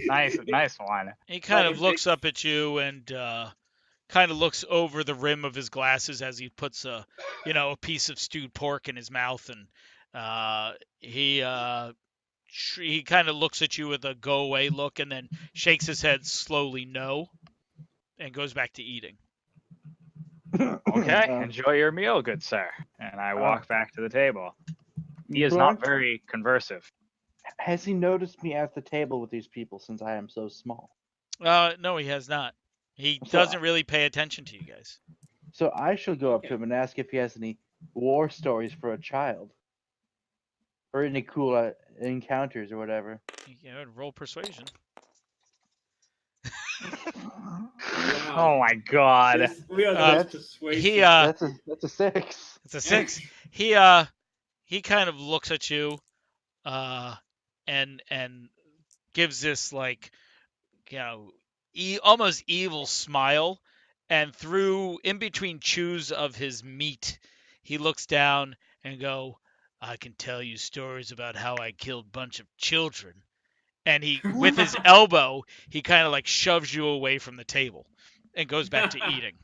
Nice one. He kind But of if looks it's- up at you and kind of looks over the rim of his glasses as he puts a piece of stewed pork in his mouth, and he kind of looks at you with a go away look and then shakes his head slowly no and goes back to eating. Okay, Uh, enjoy your meal, good sir. And I walk back to the table. He is Blunt, not very conversive. has he noticed me at the table with these people since I am so small? No, he has not. He So- doesn't really pay attention to you guys. So I shall go up Okay. to him and ask if he has any war stories for a child, or any cool encounters or whatever. Roll persuasion. Wow. Oh my god. This, we are the Uh, most persuasive. He That's a 6. it's a 6. He kind of looks at you and gives this like almost evil smile, and through in between chews of his meat he looks down and go, I can tell you stories about how I killed bunch of children, and he with his elbow he kind of like shoves you away from the table and goes back to eating.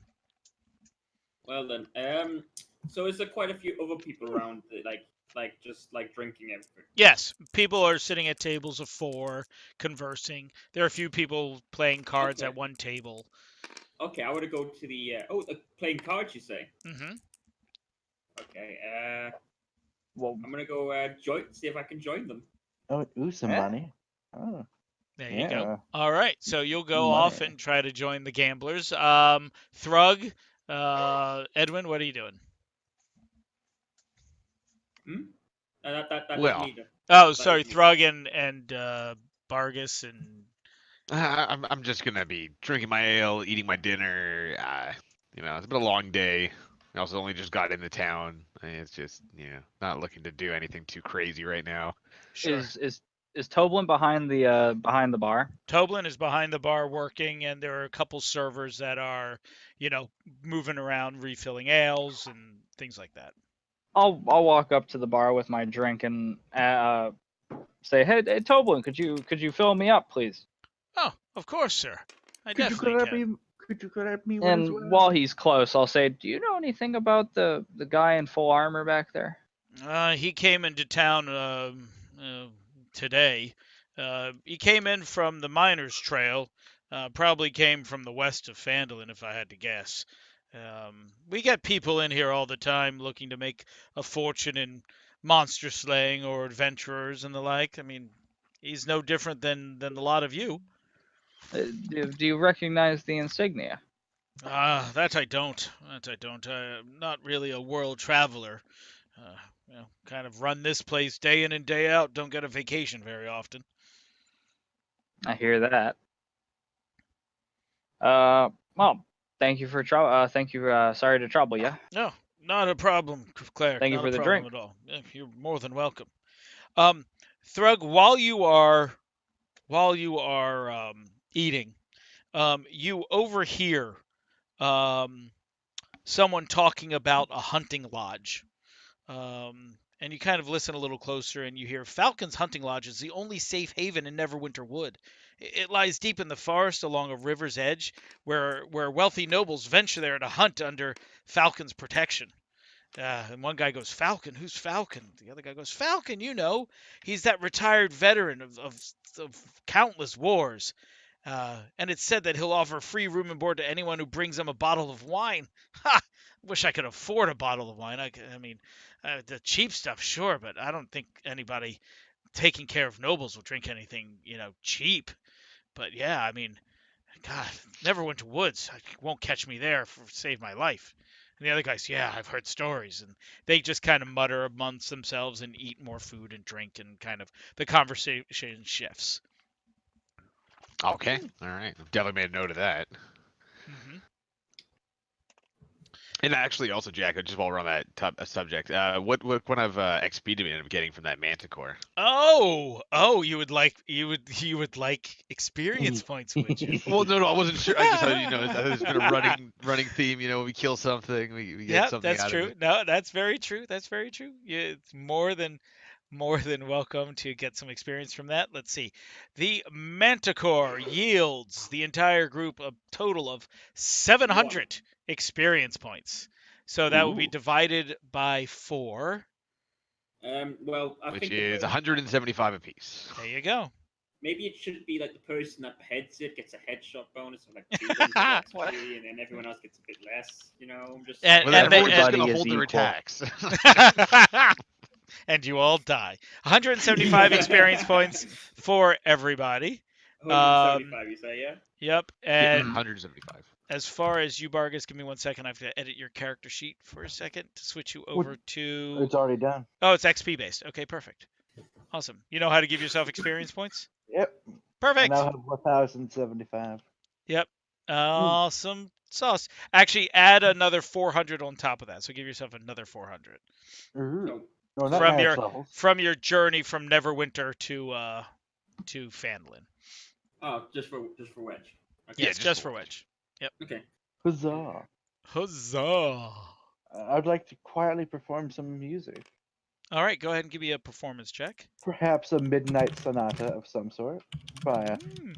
Well then, so is there quite a few other people around, just drinking everything? Yes, people are sitting at tables of 4 conversing. There are a few people playing cards Okay. at one table. Okay, I want to go to the playing cards. You say? Hmm. Okay. Well, I'm gonna go see if I can join them. Oh, ooh, some Yeah. money. Oh, There you yeah. go. All right, so you'll go Money. off and try to join the gamblers. Thrug, Edwin, what are you doing? That Well, doesn't either. Oh, That sorry, is me. Thrug and Bargus and I'm just gonna be drinking my ale, eating my dinner. It's been a long day. I also only just got into town. It's just not looking to do anything too crazy right now. sure. is Toblin behind the bar? Toblin is behind the bar working, and there are a couple servers that are, moving around refilling ales and things like that. I'll walk up to the bar with my drink and say, hey Toblin, could you fill me up, please? Oh, of course, sir. I Could you definitely grab can. me? Could you grab me one as And well? while he's close, I'll say, do you know anything about the guy in full armor back there? He came into town today. He came in from the Miners' Trail. Probably came from the west of Phandalin, if I had to guess. We get people in here all the time looking to make a fortune in monster slaying or adventurers and the like. I mean, he's no different than a lot of you. Do you recognize the insignia? That I don't. That I don't. I'm not really a world traveler. Kind of run this place day in and day out. Don't get a vacation very often. I hear that. Well, thank you for thank you. Sorry to trouble you. No, not a problem, Claire. Thank you Not for a the problem drink. at all. Yeah, you're more than welcome. Thrug, while you are eating, you overhear someone talking about a hunting lodge. And you kind of listen a little closer and you hear Falcon's Hunting Lodge is the only safe haven in Neverwinter Wood. It lies deep in the forest along a river's edge where wealthy nobles venture there to hunt under Falcon's protection. And one guy goes, Falcon? Who's Falcon? The other guy goes, Falcon, he's that retired veteran of countless wars. And it's said that he'll offer free room and board to anyone who brings him a bottle of wine. Ha! Wish I could afford a bottle of wine. I mean, the cheap stuff, sure, but I don't think anybody taking care of nobles will drink anything, cheap. But yeah, I mean, God, never went to woods. Won't catch me there for save my life. And the other guys, yeah, I've heard stories, and they just kind of mutter amongst themselves and eat more food and drink, and kind of the conversation shifts. Okay, all right. Definitely made a note of that. Hmm. And actually, also, Jack, just while we're on that subject, what kind of XP did we end up getting from that Manticore? Oh, you would like experience points, would you? Well, no, I wasn't sure. I just thought, it's been a running theme. We kill something, we get Yeah, something that's out of true. it. No, that's very true. That's very true. Yeah, it's more than more than welcome to get some experience from that. Let's see. The Manticore yields the entire group a total of 700 experience points. So that will be Ooh. divided by 4. Well, I Which think the is person, 175 apiece. There you go. maybe it should be like the person that heads it gets a headshot bonus of like 200 XP, and then everyone else gets a bit less. I'm just And- Well, and then they- everyone's just Everybody gonna is hold their equal. attacks. and you all die. 175 experience points for everybody. 175. You say, yeah? Yep. Yeah, And 175. as far as you, Bargus, give me 1 second. I have to edit your character sheet for a second to switch you over to. It's already done. Oh, it's XP based. Okay, perfect. Awesome. You know how to give yourself experience points? Yep. I Perfect. now have 1,075. Yep. Awesome sauce. Actually, add another 400 on top of that. So give yourself another 400 Ooh. No. No, not from max your levels. from your journey from Neverwinter to Phandalin. Oh, just for Wedge. Okay. Yes, just for Wedge. Okay. Huzzah. Huzzah! I'd like to quietly perform some music. All right, go ahead and give me a performance check. Perhaps a midnight sonata of some sort. By Hmm.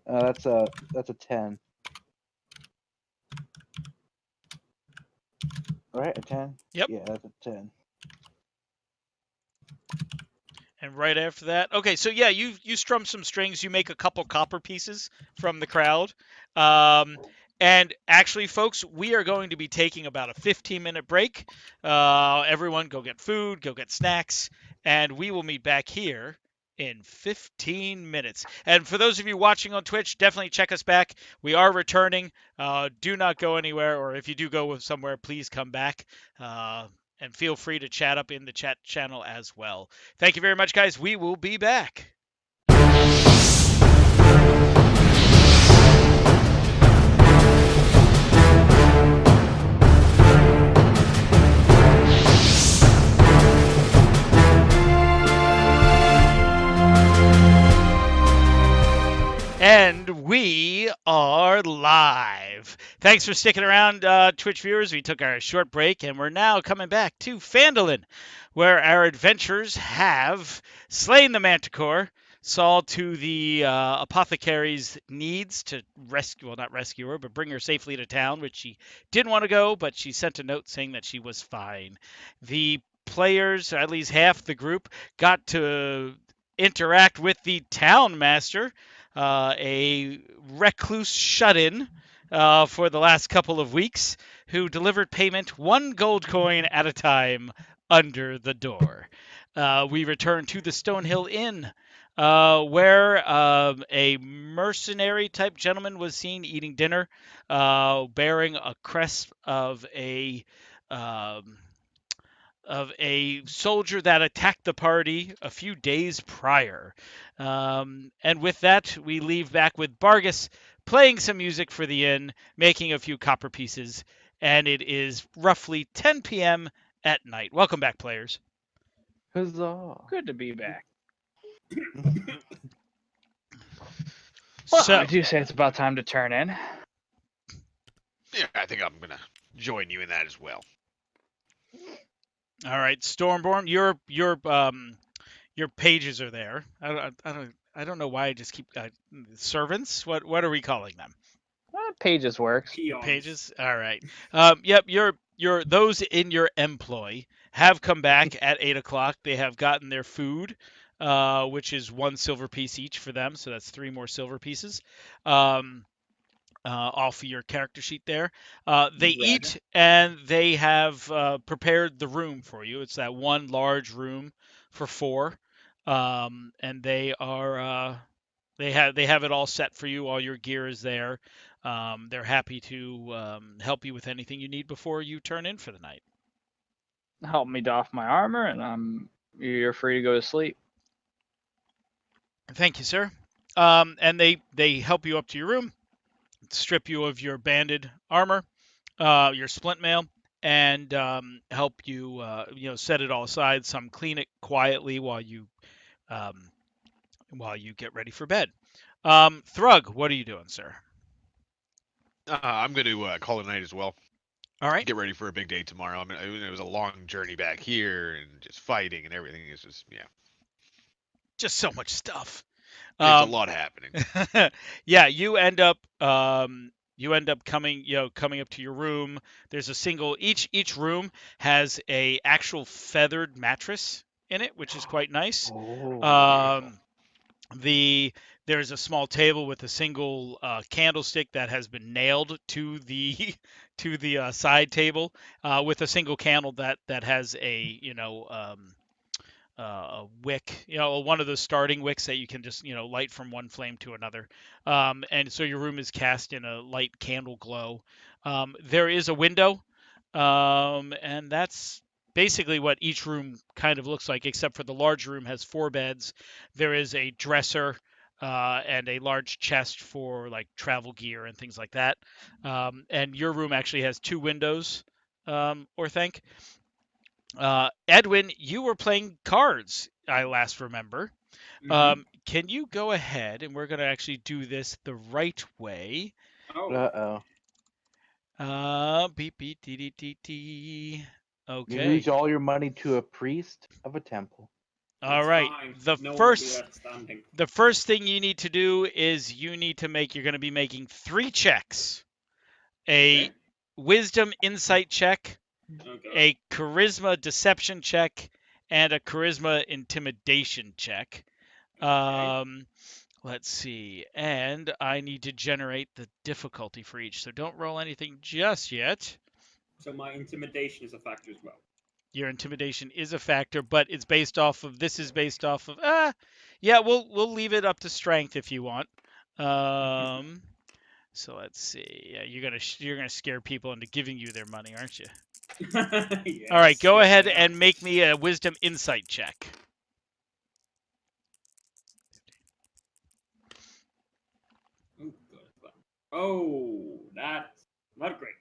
that's a 10. Right, a 10. Yep. Yeah, that's a 10. And right after that, okay, so yeah, you strum some strings, you make a couple copper pieces from the crowd. And actually, folks, we are going to be taking about a 15-minute break. Everyone go get food, go get snacks, and we will meet back here in 15 minutes. And for those of you watching on Twitch, definitely check us back. We are returning. Do not go anywhere, or if you do go somewhere, please come back. And feel free to chat up in the chat channel as well. Thank you very much, guys. We will be back. And we are live. Thanks for sticking around, Twitch viewers. We took our short break, and we're now coming back to Phandalin, where our adventurers have slain the Manticore, saw to the apothecary's needs to rescue, well, not rescue her, but bring her safely to town, which she didn't want to go, but she sent a note saying that she was fine. The players, at least half the group, got to interact with the town master, a recluse shut-in for the last couple of weeks, who delivered payment 1 gold coin at a time under the door. We return to the Stonehill Inn, where a mercenary-type gentleman was seen eating dinner, bearing a crest of a soldier that attacked the party a few days prior. And with that, we leave back with Bargus playing some music for the inn, making a few copper pieces, and it is roughly 10 p.m. at night. Welcome back, players. Huzzah. Good to be back. So, Well, I do say it's about time to turn in. Yeah, I think I'm gonna join you in that as well. all right, Stormborn, your pages are there. I don't know why I just keep servants. What are we calling them? Pages works. Peons. Pages. All right. Yep. Your those in your employ have come back at 8 o'clock. They have gotten their food, which is 1 silver piece each for them. So that's 3 more silver pieces. Off of your character sheet there. They eat and they have prepared the room for you. It's that one large room for 4, and they are they have it all set for you. All your gear is there. They're happy to help you with anything you need before you turn in for the night. Help me doff my armor, and you're free to go to sleep. Thank you, sir. And they help you up to your room, strip you of your banded armor, your splint mail, and help you set it all aside. Some clean it quietly while you get ready for bed. Thrug, what are you doing, sir? I'm gonna call it a night as well. All right. Get ready for a big day tomorrow. I mean, it was a long journey back here and just fighting and everything. It's just Just so much stuff. there's a lot happening. Yeah, you end up coming up to your room. There's a single each room has a actual feathered mattress in it, which is quite nice. Oh, Um, the there's a small table with a single candlestick that has been nailed to the to the side table with a single candle that has a wick, one of those starting wicks that you can just, light from one flame to another. And so your room is cast in a light candle glow. There is a window, and that's basically what each room kind of looks like, except for the large room has 4 beds. There is a dresser and a large chest for like travel gear and things like that. And your room actually has 2 windows, or think. Edwin, you were playing cards, I last remember. Mhm. Can you go ahead and we're going to actually do this the right way? Oh, uh-oh. Beep, beep, dee, dee, dee, dee. You Okay. lose all your money to a priest of a temple. All it's right. fine. The No one will be first left standing. the first thing you need to do is you're going to be making 3 checks. A Okay. wisdom insight check, Oh god. a charisma deception check, and a charisma intimidation check. Okay. Let's see. And I need to generate the difficulty for each. So don't roll anything just yet. So my intimidation is a factor as well. Your intimidation is a factor, but it's based off of yeah, we'll leave it up to strength if you want. So let's see. Yeah, you're gonna scare people into giving you their money, aren't you? All right, Yes, go yes, ahead I am. and make me a wisdom insight check. Oh, god. Oh, that's not great.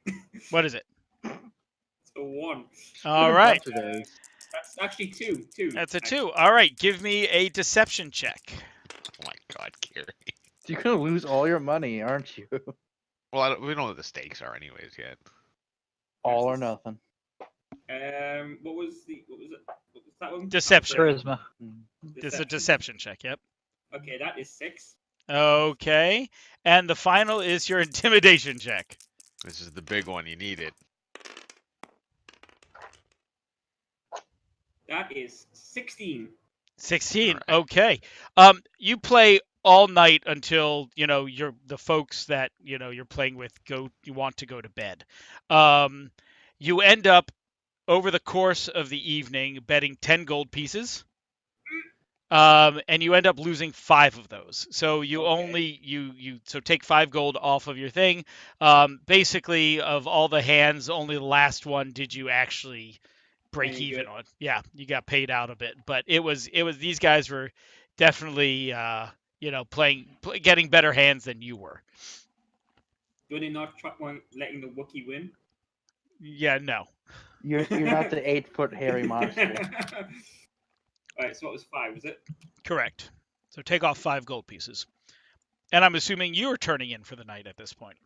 What is it? It's a 1. All Of right. course it is. That's actually 2. 2. That's a 2. actually. All right, give me a deception check. Oh my God, Gary. You're gonna lose all your money, aren't you? Well, we don't know what the stakes are anyways yet. All or nothing. What was it? What was that one? Deception. Charisma. It's a deception check, yep. Okay, that is 6. Okay. And the final is your intimidation check. This is the big one. You need it. That is 16. 16. All right. Okay. You play all night until, the folks that, you're playing with you want to go to bed. You end up over the course of the evening betting 10 gold pieces. And you end up losing 5 of those. So you Okay. only so take 5 gold off of your thing. Basically, of all the hands, only the last one did you actually break Any even good? on. Yeah, you got paid out a bit, but it was these guys were definitely getting better hands than you were. Do they not try letting the Wookiee win? Yeah, no, You're not the 8-foot hairy monster. Alright, so what was 5, was it? correct. So take off 5 gold pieces, and I'm assuming you're turning in for the night at this point.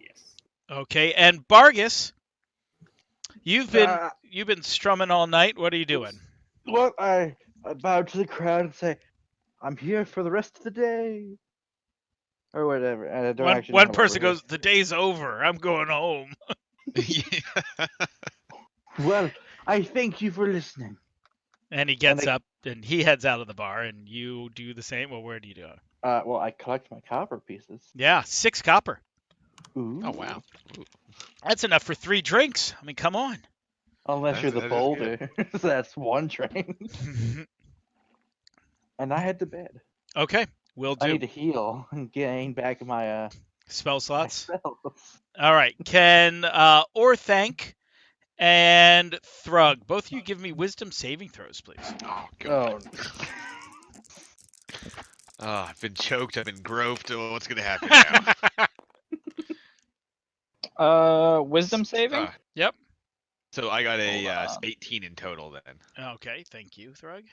Yes. Okay, and Bargus, you've been Uh, strumming all night. What are you doing? Well, I bow to the crowd and say, "I'm here for the rest of the day," or whatever. And I don't actually know One how person it works. goes, "The day's over. I'm going home." Yeah. Well, I thank you for listening. And he gets up and he heads out of the bar, and you do the same. Well, where do you do it? Well, I collect my copper pieces. Yeah, 6 copper. Ooh. Oh wow. That's enough for 3 drinks. I mean, come on. Unless you're the That is boulder. So that's 1 drink. And I head to bed. Okay, will I do. need to heal and gain back my Spell my slots. spells. All right. Can Orthanc and Thrug, both of you give me wisdom saving throws, please. Oh God. Oh. Oh, I've been choked. I've been groped. Oh, what's gonna happen now? Wisdom saving? Yep. So I got a Hold on. 18 in total then. Okay, thank you, Thrug.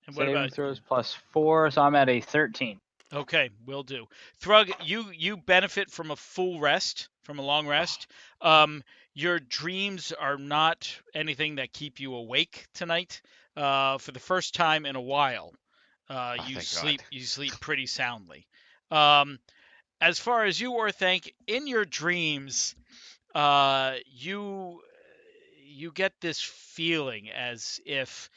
And what Saving about throws plus 4, so I'm at a 13. Okay, will do. Thrug, you benefit from a full rest, from a long rest. your dreams are not anything that keep you awake tonight. For the first time in a while, Oh, you thank God. sleep pretty soundly. Um, as far as you, Orthanc, in your dreams, you get this feeling as if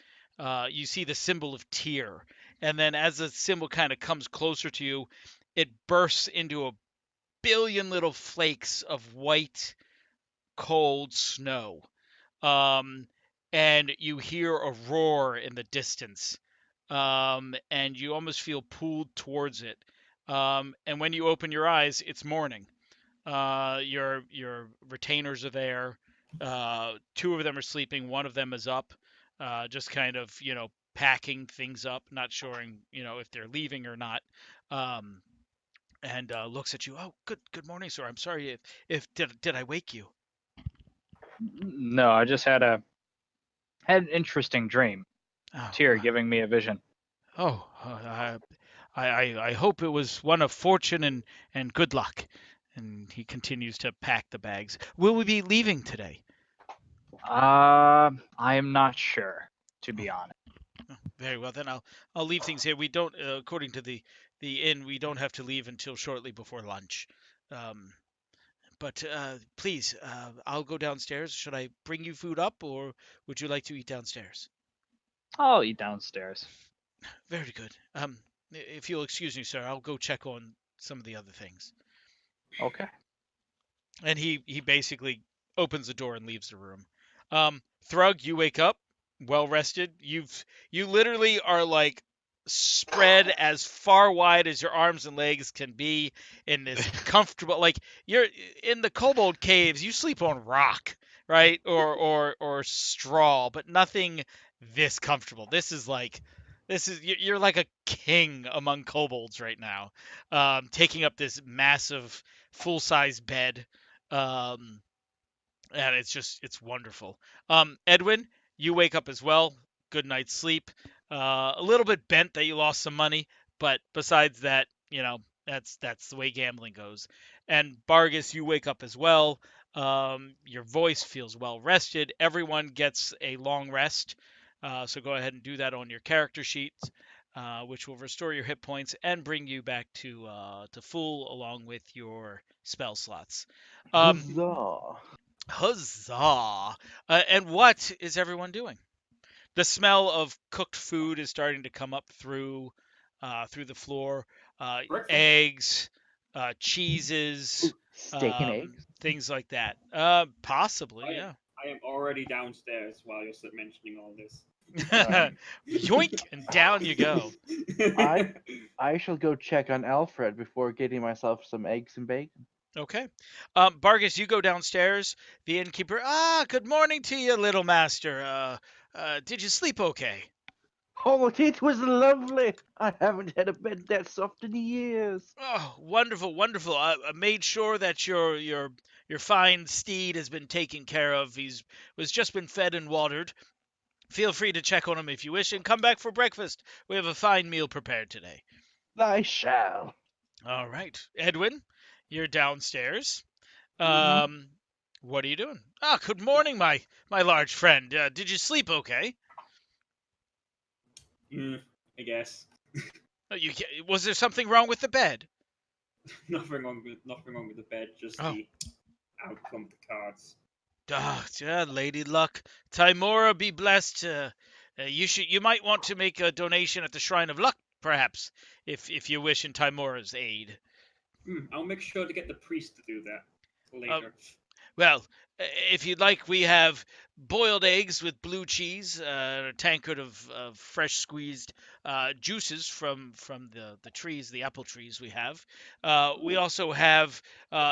you see the symbol of Tyr, and then as the symbol kind of comes closer to you, it bursts into a billion little flakes of white, cold snow. Um, and you hear a roar in the distance, and you almost feel pulled towards it. And when you open your eyes, it's morning. Your retainers are there. Two of them are sleeping. One of them is up, just kind of packing things up, not sure if they're leaving or not. Um, and looks at you. Oh, good morning, sir. I'm sorry if did I wake you? No, I just had an interesting dream. Oh, Tyr giving me a vision. oh, I hope it was one of fortune and good luck. And he continues to pack the bags. Will we be leaving today? I am not sure, to Oh, be honest. very well, then I'll leave things here. We don't, according to the inn, we don't have to leave until shortly before lunch. Um, but please, I'll go downstairs. Should I bring you food up, or would you like to eat downstairs? I'll eat downstairs. Very good. If you'll excuse me, sir, I'll go check on some of the other things. Okay. And he basically opens the door and leaves the room. Thrug, you wake up, well rested. You literally are like spread as far wide as your arms and legs can be in this comfortable, like you're in the kobold caves. You sleep on rock, right, or straw, but nothing this comfortable. You're like a king among kobolds right now, taking up this massive full size bed. Um, and it's wonderful. Edwin, you wake up as well. Good night's sleep. A little bit bent that you lost some money, but besides that, that's the way gambling goes. And Bargus, you wake up as well. Your voice feels well rested. Everyone gets a long rest, so go ahead and do that on your character sheets, which will restore your hit points and bring you back to full along with your spell slots. Um, Huzzah! Huzzah! And what is everyone doing? The smell of cooked food is starting to come up through the floor. Breakfast. Eggs, cheeses, Steak and eggs. things like that. Possibly, I am yeah. I am already downstairs while you're mentioning all this. Yoink, and down you go. I I shall go check on Alfred before getting myself some eggs and bacon. Okay. Bargus, you go downstairs. The innkeeper. Good morning to you, little master. Did you sleep okay? Oh, it was lovely. I haven't had a bed that soft in years. Oh, wonderful, wonderful. I made sure that your fine steed has been taken care of. He's was just been fed and watered. Feel free to check on him if you wish, and come back for breakfast. We have a fine meal prepared today. I shall. All right, Edwin, you're downstairs. Mhm. Um, what are you doing? Good morning, my large friend. Did you sleep okay? I guess Was there something wrong with the bed? nothing wrong with the bed. Just Oh. the outcome of the cards. Yeah, Lady Luck. Timora be blessed. You might want to make a donation at the Shrine of Luck, perhaps, if you wish in Timora's aid. I'll make sure to get the priest to do that Uh, later. Well, if you'd like, we have boiled eggs with blue cheese, a tankard of fresh squeezed juices from the trees, the apple trees we have. We Ooh. also have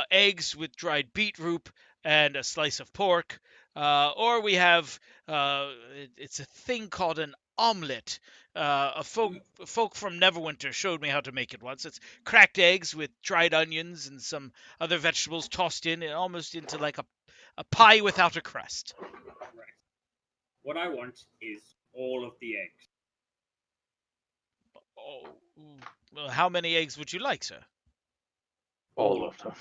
eggs with dried beetroot and a slice of pork. Or we have it's a thing called an omelet. A folk from Neverwinter showed me how to make it once. It's cracked eggs with dried onions and some other vegetables tossed in almost into like a pie without a crust. Right. What I want is all of the eggs. Oh, well, how many eggs would you like, sir? All of them.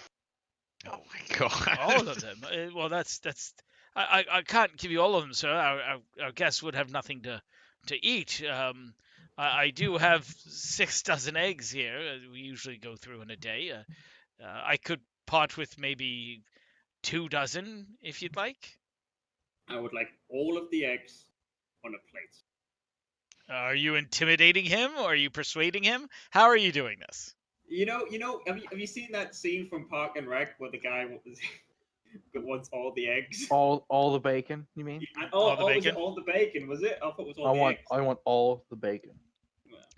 Oh my god. All of them. Well, that's. I can't give you all of them, sir. Our guests would have nothing to eat. I do have 6 dozen eggs here. We usually go through in a day. I could part with maybe 2 dozen if you'd like. I would like all of the eggs on a plate. Are you intimidating him or are you persuading him? How are you doing this? Have you seen that scene from Park and Rec where the guy wants all the eggs? All the bacon, you mean? All the Was it bacon? all the bacon? Was it? I thought it was all I the want eggs. I want all the bacon.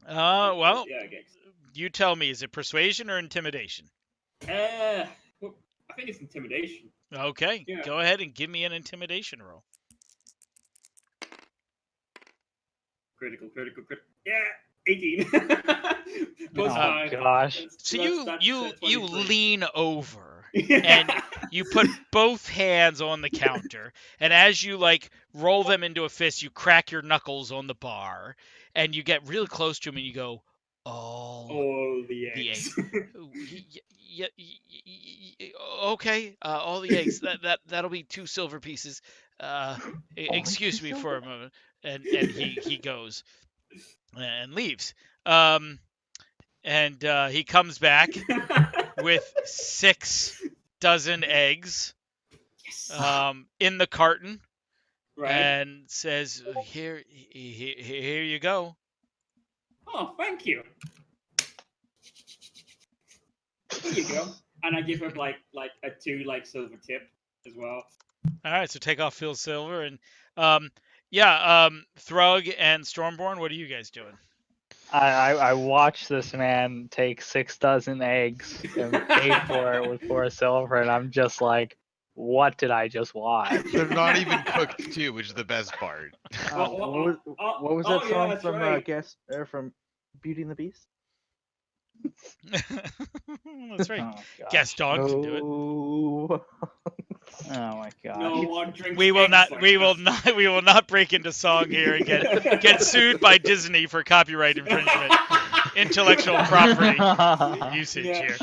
Well, Yeah, eggs. you tell me, is it persuasion or intimidation? Well, I think it's intimidation. Okay, Yeah. go ahead and give me an intimidation roll. Critical. Yeah, 18. Plus Oh 5. gosh. So That's you 23. lean over Yeah. and you put both hands on the counter, and as you like roll them into a fist, you crack your knuckles on the bar, and you get really close to him, and you go, all all the the eggs. eggs. Okay, all the eggs. That'll be 2 silver pieces. Excuse me for a moment, and he goes and leaves. And he comes back with 6 dozen eggs Yes. in the carton Right. and says, here you go. Oh, thank you. Here you go. And I give him like a 2 silver tip as well. All right, so take off Phil Silver and Thrug and Stormborn, what are you guys doing? I watched this man take 6 dozen eggs and pay for it with 4 silver, and I'm just like, what did I just watch? They're not even cooked too, which is the best part. What was that song that's from right. from Beauty and the Beast? That's right. Oh gosh. Gaston can do it. Oh. Oh my gosh. No one drinks We will eggs not. like We will this. not. We will not break into song here and get sued by Disney for copyright infringement, intellectual property usage Yeah. here.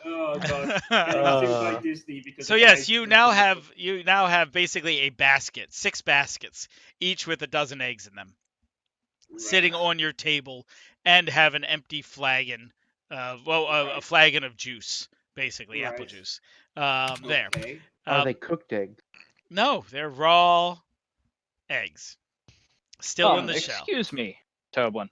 Oh god. Getting sued by Disney because So the yes, guy's you drinking now have basically a basket, 6 baskets, each with a dozen eggs in them, Right. sitting on your table, and have an empty flagon, a flagon of juice, basically apple Right. juice. There. Okay. Are they cooked eggs? No, they're raw eggs, still in the shell. Excuse me, Toblin.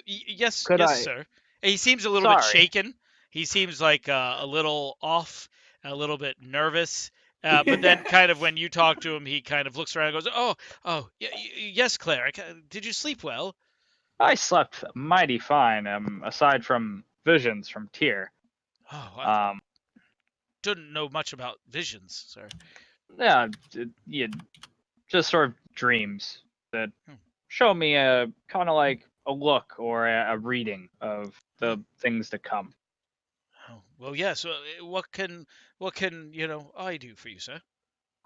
Yes, Could yes, I- sir. He seems a little bit Sorry. shaken. He seems like a little off, a little bit nervous. But then, kind of when you talk to him, he kind of looks around and goes, yes, Claire. Did you sleep well?" I slept mighty fine, aside from visions from Tyr. "Oh, I Um, didn't know much about visions, sir." yeah, just sort of dreams that Hmm. show me a kind of like a look or a reading of the things to come. "Oh, well, yes. What can I do for you, sir?"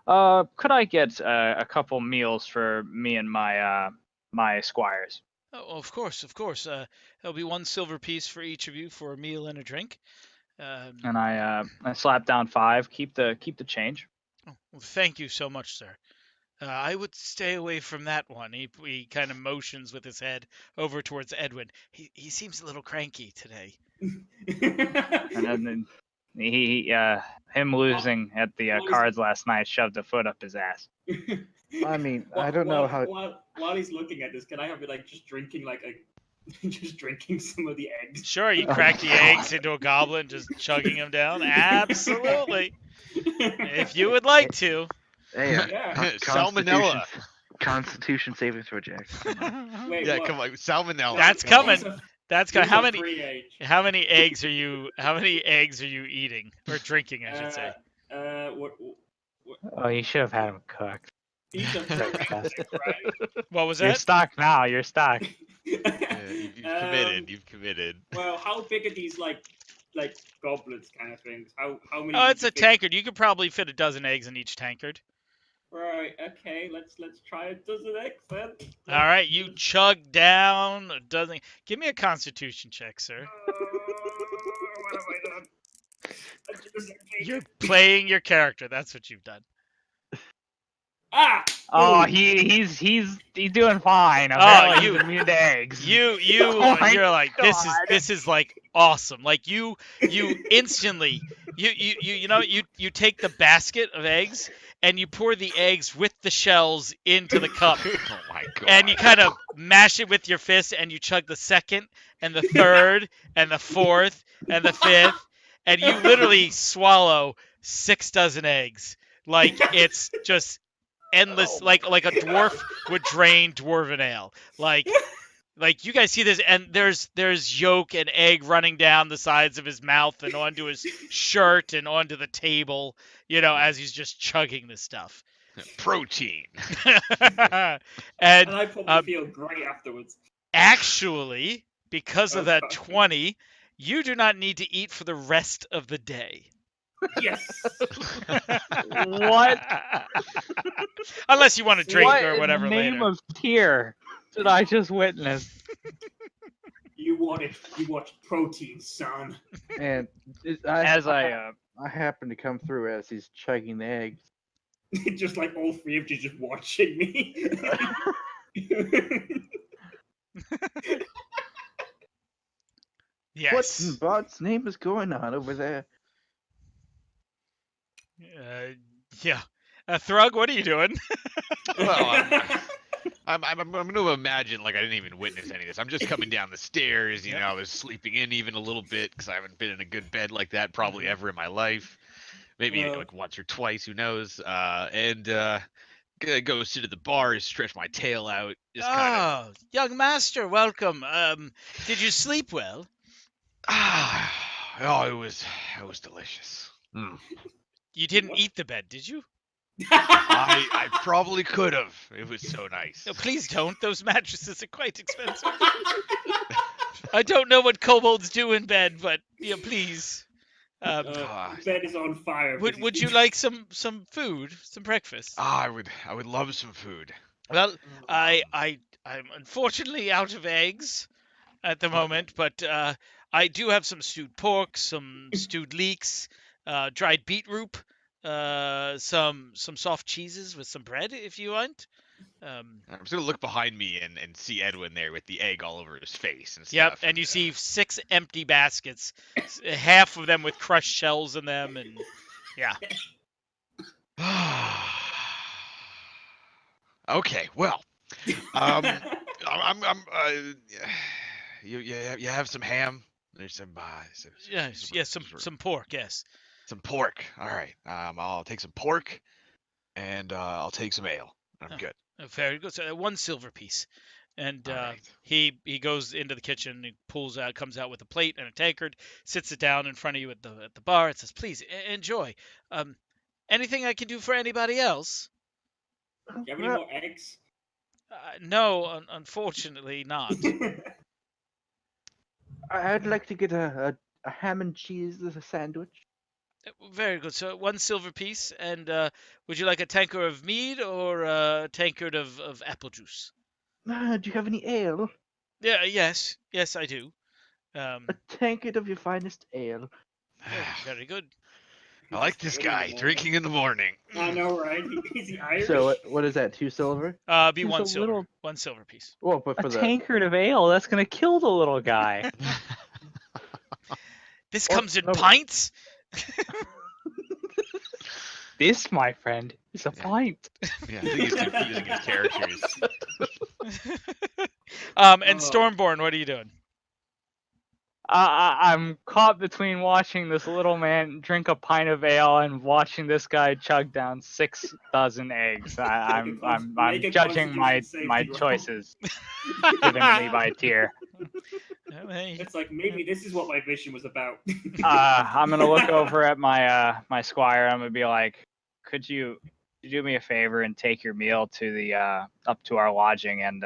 Could I get a couple meals for me and my squires? "Oh, of course, of course. There'll be 1 silver piece for each of you for a meal and a drink." And I slap down 5. Keep the change. Oh, well, thank you so much, sir. I would stay away from that one. He kind of motions with his head over towards Edwin. He seems a little cranky today. And then him losing at the cards last night shoved a foot up his ass. I mean, I don't know how. While he's looking at this, can I have it just drinking just drinking some of the eggs? Sure, you crack the eggs into a goblet, just chugging them down. Absolutely, if you would like to. Hey, Yeah. Salmonella. Constitution saving throw, Jack. Wait, Yeah, what? come on, salmonella. That's come on. coming. That's kind These of are free age. how many eggs are you eating or drinking, I should say? What? Oh, you should have had him cooked. These are free eggs, right? What was You're that? stuck now. You're stuck. Yeah, you've committed. You've committed. Well, how big are these like goblets kind of things? How many? Oh, do it's you a think- tankard. You could probably fit a dozen eggs in each tankard. Right. Okay. Let's try a dozen eggs then. All right, you chug down a dozen. Give me a Constitution check, sir. What have I done? You're playing your character. That's what you've done. Ah! Oh, Boom. he's doing fine. Oh, Apparently you- he's immune to eggs. Oh my you're like this God. is like awesome. Like you instantly you take the basket of eggs and you pour the eggs with the shells into the cup Oh my god. and you kind of mash it with your fist and you chug the second and the third and the fourth and the fifth and you literally swallow 6 dozen eggs. Like it's just endless, Oh like a dwarf would drain dwarven ale. Like you guys see this, and there's yolk and egg running down the sides of his mouth and onto his shirt and onto the table, as he's just chugging this stuff. Protein. and And I probably um, feel great afterwards. actually, because of that Okay. 20, you do not need to eat for the rest of the day. Yes. What? Unless you want to drink What or in the whatever name later. of tier did I just witness? You want it. You watch protein, son. And As I happen to come through as he's chugging the eggs. Just like all three of you just watching me. What in Yes. God's name is going on over there? Yeah. Thrug, what are you doing? Well, I'm going to imagine like I didn't even witness any of this. I'm just coming down the stairs. You Yep. know, I was sleeping in even a little bit because I haven't been in a good bed like that probably Mm-hmm. ever in my life. Maybe Well- like once or twice, who knows? Gonna go sit at the bar, stretch my tail out, just kind of. Oh, young master, welcome. Did you sleep well? Oh, it was delicious. Mm. You didn't What? eat the bed, did you? I probably could have. It was so nice. No, please don't. Those mattresses are quite expensive. I don't know what kobolds do in bed, but please. Bed is on fire. Would you like some food, some breakfast? I would love some food. Well, I'm unfortunately out of eggs at the moment, but I do have some stewed pork, some stewed leeks, dried beetroot, some soft cheeses with some bread if you want. I'm just gonna look behind me and see Edwin there with the egg all over his face and Yep, stuff. and you see 6 empty baskets, half of them with crushed shells in them, and yeah. Okay, well, I'm you have some ham. There's some Yes, some pork, yes. some pork. All right, I'll take some pork, and I'll take some ale. I'm Oh. good. Very good. So 1 silver piece. And All right. he goes into the kitchen, he comes out with a plate and a tankard, sits it down in front of you at the bar, and says, "Please enjoy. Anything I can do for anybody else?" Do you have any more eggs? No, unfortunately not. I'd like to get a ham and cheese sandwich. Very good. So 1 silver piece, and would you like a tankard of mead or a tankard of apple juice? Do you have any ale? Yeah, yes, I do. A tankard of your finest ale. Very good. I like this guy drinking in the morning. I know, right? Is he Irish? So what is that? 2 silver? Be There's 1 a silver. little- 1 silver piece. Well, but A for the tankard of ale, that's gonna kill the little guy. This Or- comes in no. pints. This, my friend, is a Yeah. pint. Yeah, I think he's confusing his characters. And Oh. Stormborn, what are you doing? I'm caught between watching this little man drink a pint of ale and watching this guy chug down 6 dozen eggs. I'm Make a judging my constitution my safety roll. choices given to me by tier. It's like maybe this is what my vision was about. I'm gonna look over at my my squire. I'm gonna be like, could you do me a favor and take your meal to the up to our lodging and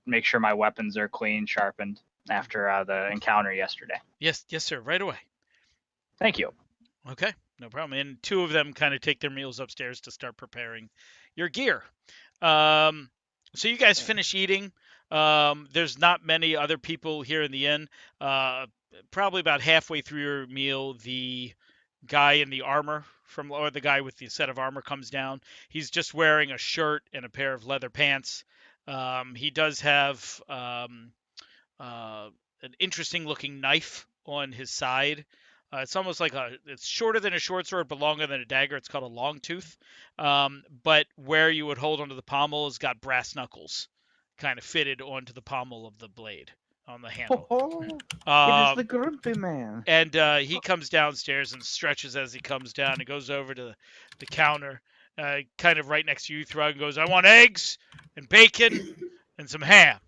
make sure my weapons are clean, sharpened after the encounter yesterday. Yes, sir, right away. Thank you. Okay, no problem. And 2 of them kind of take their meals upstairs to start preparing your gear. So you guys finish eating. There's not many other people here in the inn. probably about halfway through your meal, the guy in the armor or the guy with the set of armor comes down. He's just wearing a shirt and a pair of leather pants. He does have an interesting looking knife on his side. It's almost like it's shorter than a short sword, but longer than a dagger. It's called a long tooth. But where you would hold onto the pommel has got brass knuckles kind of fitted onto the pommel of the blade on the handle. It is the grumpy man. And he comes downstairs and stretches as he comes down and goes over to the counter, kind of right next to you, Thrug, and goes, "I want eggs and bacon and some ham."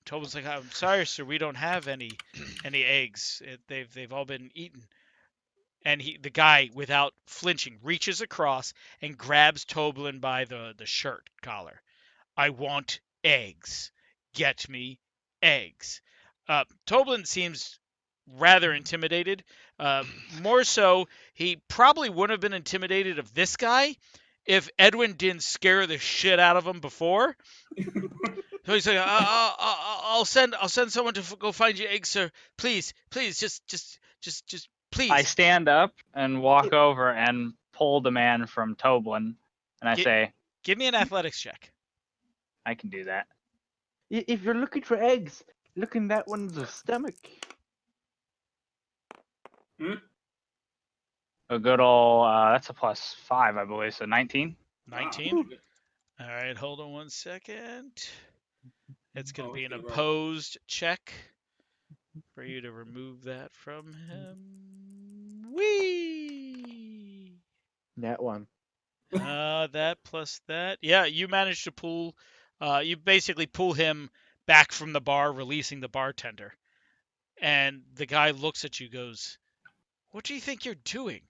Tobin's like, "I'm sorry, sir, we don't have any eggs. They've all been eaten." And the guy, without flinching, reaches across and grabs Toblin by the shirt collar. "I want eggs. Get me eggs." Toblin seems rather intimidated. More so, he probably wouldn't have been intimidated of this guy if Edwin didn't scare the shit out of him before. So he's like, I'll send someone to go find you eggs, sir. Please, just please." I stand up and walk over and pull the man from Toblin, and I say, "Give me an athletics check." I can do that. If you're looking for eggs, look in that one's stomach. A good old, that's a +5, I believe, so 19. 19. All right, hold on one second. It's going to be an opposed check for you to remove that from him. Whee! That one. That plus that. Yeah, you managed to pull. You basically pull him back from the bar, releasing the bartender. And the guy looks at you, goes, "What do you think you're doing?"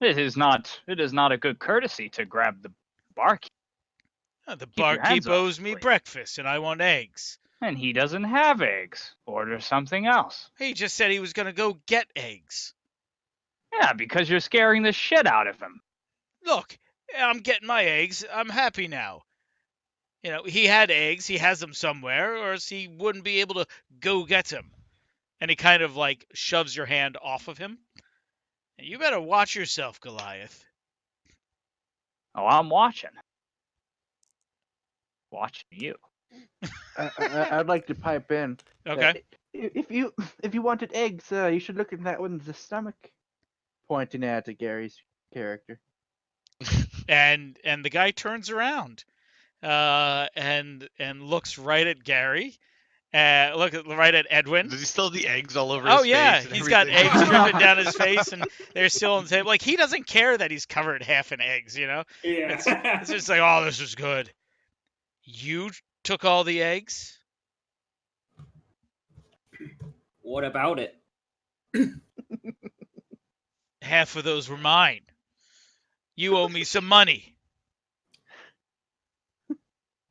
It is not a good courtesy to grab the barkeep. The Keep your hands barkeep off owes the me plate. breakfast, and I want eggs. And he doesn't have eggs. Order something else. He just said he was going to go get eggs. Yeah, because you're scaring the shit out of him. Look, I'm getting my eggs. I'm happy now. You know, he had eggs. He has them somewhere, or else he wouldn't be able to go get them. And he kind of like shoves your hand off of him. You better watch yourself, Goliath. Oh, I'm watching. Watching you. I'd like to pipe in. Okay. If you wanted eggs, you should look in that one's stomach. Pointing at Gary's character. And the guy turns around, and looks right at Gary. Look right at Edwin. Does he still have the eggs all over Oh his yeah, face? he's got eggs dripping down his face, and they're still on the table. Like, he doesn't care that he's covered half in eggs. You know, Yeah. it's just like, "Oh, this is good." You took all the eggs? What about it? Half of those were mine. You owe me some money.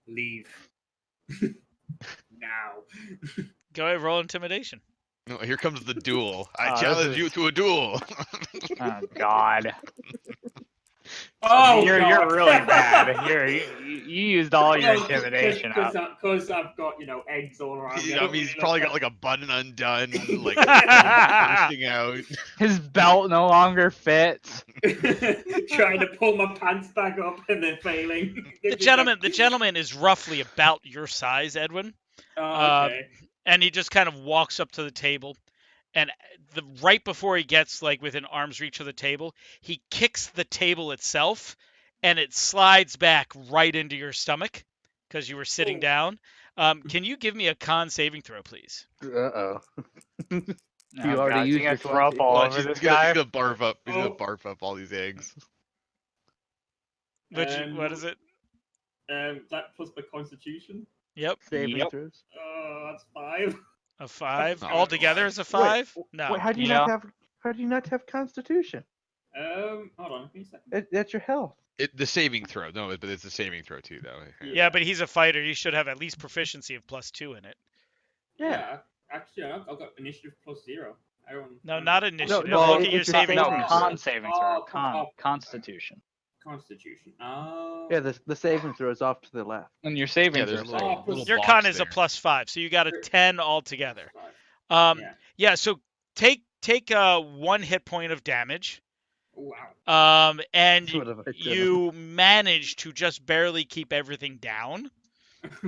Leave. Now. Go ahead, roll intimidation. No, here comes the duel. I Oh, challenge this you is- to a duel. Oh God. Oh, you're God. really bad. You used all your intimidation up. Because I've got, eggs all around. He's probably got like a button undone, like bursting out. His belt no longer fits. Trying to pull my pants back up and then failing. The gentleman is roughly about your size, Edwin. Oh, okay. And he just kind of walks up to the table, and right before he gets like within arm's reach of the table, he kicks the table itself, and it slides back right into your stomach because you were sitting down. Can you give me a con saving throw, please? Uh-oh. Oh, You already God, used you your gonna throw up all Watch, over this he's gonna guy. barf up. He's gonna Oh. barf up all these eggs. What is it? That plus my constitution. Yep, Saving Yep. throws. That's 5. a 5. Oh, Altogether is a 5? No. Wait, how do you Yeah. not have Constitution? Hold on, give me a second. That's your health. The saving throw. No, but it's a saving throw too, though. Yeah, but he's a fighter. He should have at least proficiency of +2 in it. Yeah. Actually, I've got initiative +0. No, not initiative. no, Look at your it's your saving No, saving throws. con saving throw. Oh, Constitution. Constitution. Yeah, the saving throw is off to the left. And your saving Yeah, there's a throw. little, Oh, little Your box con is a there. +5, so you got a 10 altogether. Yeah. Yeah. So take 1 hit point of damage. Wow. And What have I done? you manage to just barely keep everything down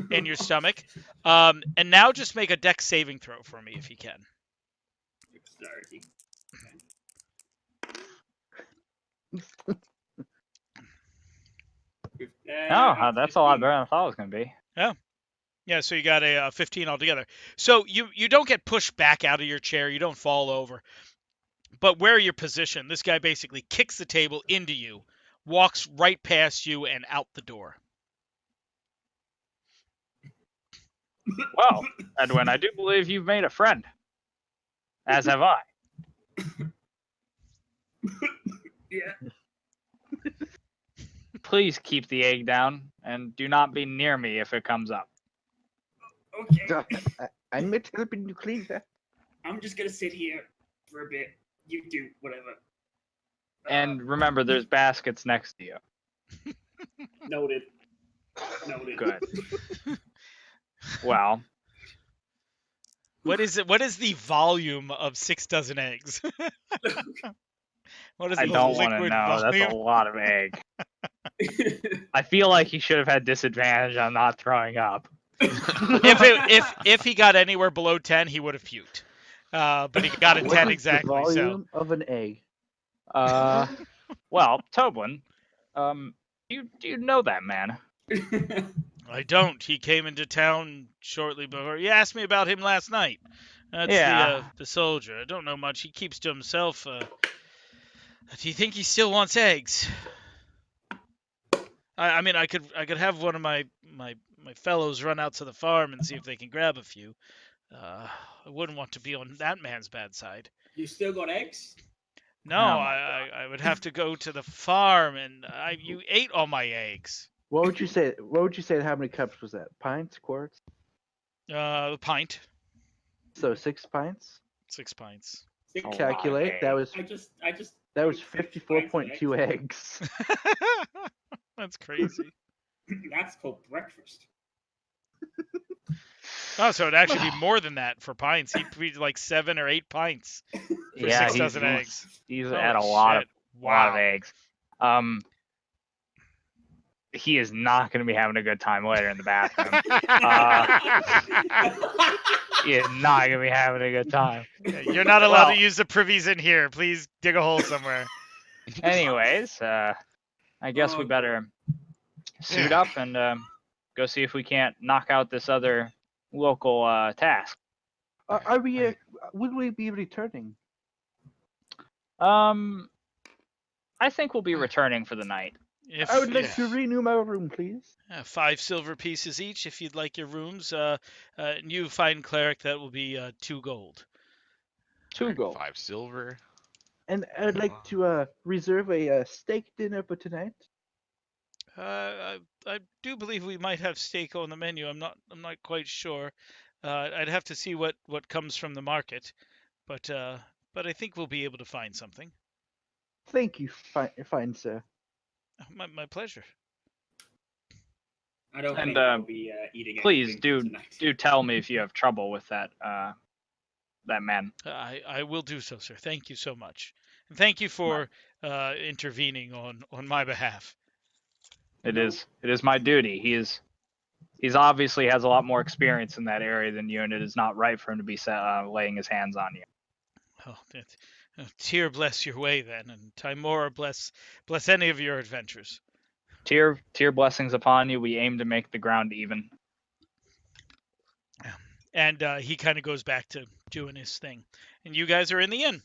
in your stomach. And now just make a dex saving throw for me if you can. Dexterity. Oh, that's a lot 15. better than I thought it was going to be. Yeah, so you got a 15 altogether. So you don't get pushed back out of your chair. You don't fall over. But where you're positioned, this guy basically kicks the table into you, walks right past you and out the door. Well, Edwin, I do believe you've made a friend. As have I. Yeah. Please keep the egg down and do not be near me if it comes up. Okay. I'm not helping you clean that. I'm just gonna sit here for a bit. You do whatever. And remember, there's baskets next to you. Noted. Noted. Good. Well, What is it? What is the volume of 6 dozen eggs? What is I the don't want to liquid know. That's volume? a lot of egg. I feel like he should have had disadvantage on not throwing up. If he got anywhere below 10, he would have puked. But he got a What 10 is exactly. the So volume of an egg? Well, Toblin, do you know that man? I don't. He came into town shortly before. You asked me about him last night. That's Yeah. the soldier. I don't know much. He keeps to himself. Do you think he still wants eggs? I mean, I could have one of my fellows run out to the farm and see if they can grab a few. I wouldn't want to be on that man's bad side. You still got eggs? No, Oh my I would have to go to the farm, and you ate all my eggs. What would you say? What would you say? How many cups was that? Pints, quarts? A pint, So 6 pints. 6 pints. Six? Oh, Calculate. wow, That was I just. that was ate 6 pints of 54.2 eggs. That's crazy. That's called breakfast. Oh, so it'd actually be more than that for pints. He'd be like 7 or 8 pints for Yeah, 6 dozen eggs. He's Holy had a lot shit. of Wow. eggs. He is not going to be having a good time later in the bathroom. He is not going to be having a good time. Yeah, you're not allowed Well- to use the privies in here. Please dig a hole somewhere. Anyways, I guess we Oh, better suit Yeah. up and go see if we can't knock out this other local task. Are we? Will we be returning? I think we'll be returning for the night. If I would like yeah. to renew my room, please. 5 silver pieces each, if you'd like your rooms. And you find cleric, that will be 2 gold. 2 gold. 5 silver. And I'd like to reserve a steak dinner for tonight. I do believe we might have steak on the menu. I'm not quite sure. I'd have to see what comes from the market, but I think we'll be able to find something. Thank you, fine sir. My pleasure. I don't And, think I'll be eating Please anything tonight. do tell me if you have trouble with that man. I will do so, sir. Thank you so much, and thank you for intervening on my behalf. It is my duty. He's obviously has a lot more experience in that area than you, and it is not right for him to be laying his hands on you. Oh, Tyr bless your way then, and Timora bless any of your adventures. Tier blessings upon you. We aim to make the ground even. And he kind of goes back to doing his thing, and you guys are in the inn.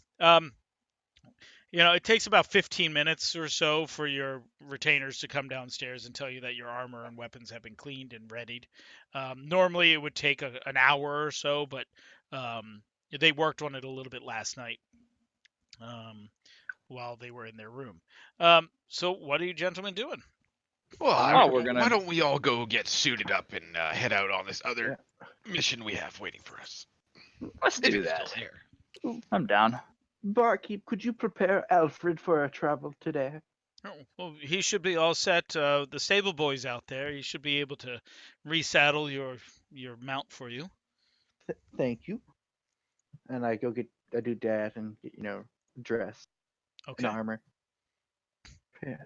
It takes about 15 minutes or so for your retainers to come downstairs and tell you that your armor and weapons have been cleaned and readied. Normally, it would take an hour or so, but they worked on it a little bit last night while they were in their room. So, what are you gentlemen doing? Well, we're gonna- why don't we all go get suited up and head out on this other mission we have waiting for us? Let's If do it's that. still here. I'm down. Barkeep, could you prepare Alfred for our travel today? Oh, well, he should be all set. The stable boy's out there. He should be able to resaddle your mount for you. Thank you. and I do that and get, dress Okay. and armor. Yeah.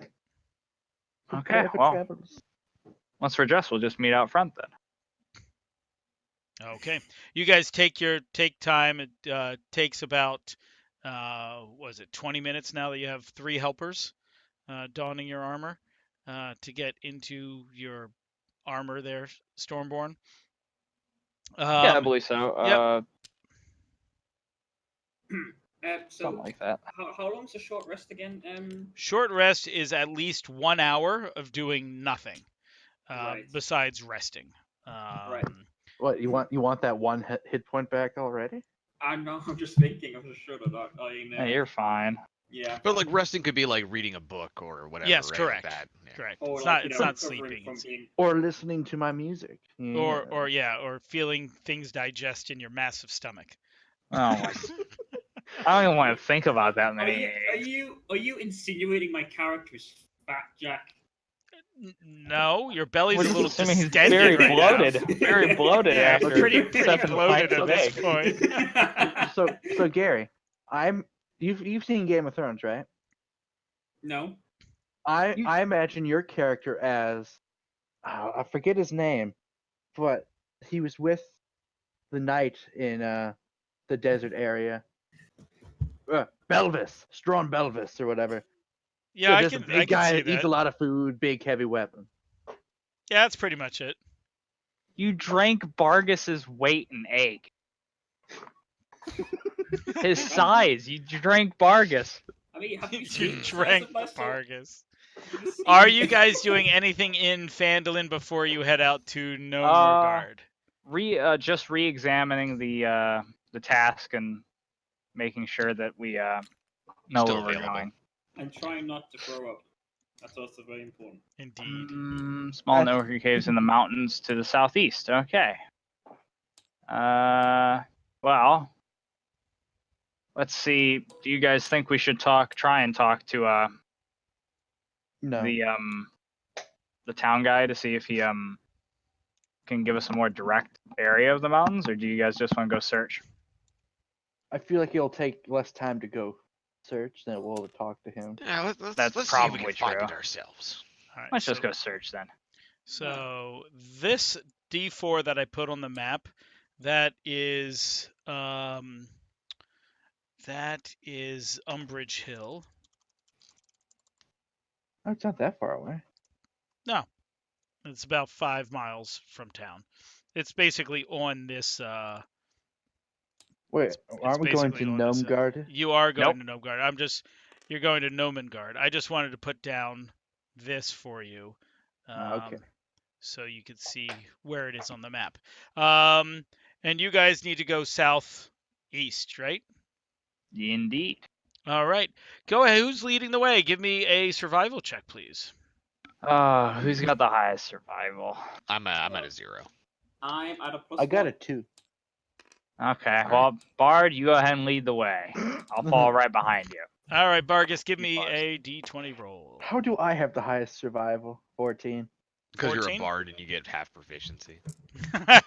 Okay, Prepare for well, travels. once we're dressed, we'll just meet out front then. Okay. You guys take time. It takes about was it 20 minutes now that you have 3 helpers donning your armor to get into your armor there, Stormborn. Yeah, I believe so. Yep. So Something like that. how long's a short rest again? Short rest is at least 1 hour of doing nothing Right. besides resting. Right. What you want that one hit point back already? I know. I'm just thinking. I'm just sure of that. Hey, you're fine. Yeah. But like resting could be like reading a book or whatever. Yes, right? correct. Like that. Yeah. Correct. Or It's like, not you it's know, not recovering sleeping. from It's, being. Or listening to my music. or feeling things digest in your massive stomach. Oh my! I don't even want to think about that Are many you eggs. are you insinuating my character's fat, Jack? No, your belly's We're a just little assuming he's distended very right bloated, now. very bloated Yeah, after pretty 7 bloated pints at of this eggs. point. So Gary, you've seen Game of Thrones, right? No. I imagine your character as I forget his name, but he was with the knight in the desert area. Belvis, Strawn Belvis, or whatever. Yeah, I There's a can big guy see that eats that. a lot of food, big heavy weapon. Yeah, that's pretty much it. You drank Bargis's weight in egg. His size. You drank Bargis. I mean, have you You seen the size drank of my sword? Bargus. Have you seen- Are you guys doing anything in Phandalin before you head out to Nomorgard? Just re-examining the task and making sure that we know Still where we're available. going. And trying not to throw up. That's also very important. Indeed. Small That's- network caves in the mountains to the southeast. Okay. Well, let's see. Do you guys think we should try and talk to No. the town guy to see if he can give us a more direct area of the mountains, or do you guys just want to go search? I feel like it'll take less time to go search than it will to talk to him. Yeah, That's let's see if we can probably find true. it ourselves. All right, Let's so, just go search then. So this D4 that I put on the map, that is Umbridge Hill. Oh, it's not that far away. No, it's about 5 miles from town. It's basically on this. Wait, It's aren't we going to basically on this hill. Gnomegard? You are going to Gnomegard. You're going to Nomengard. I just wanted to put down this for you, Okay. so you could see where it is on the map. And you guys need to go southeast, right? Indeed. All right. Go ahead. Who's leading the way? Give me a survival check, please. Who's got the highest survival? I'm at a 0. I'm at a plus. I got one. a 2. Okay, well, Bard, you go ahead and lead the way. I'll fall right behind you. All right, Bargus, give You me bars. a d20 roll. How do I have the highest survival? 14. Because you're a 14? bard and you get half proficiency.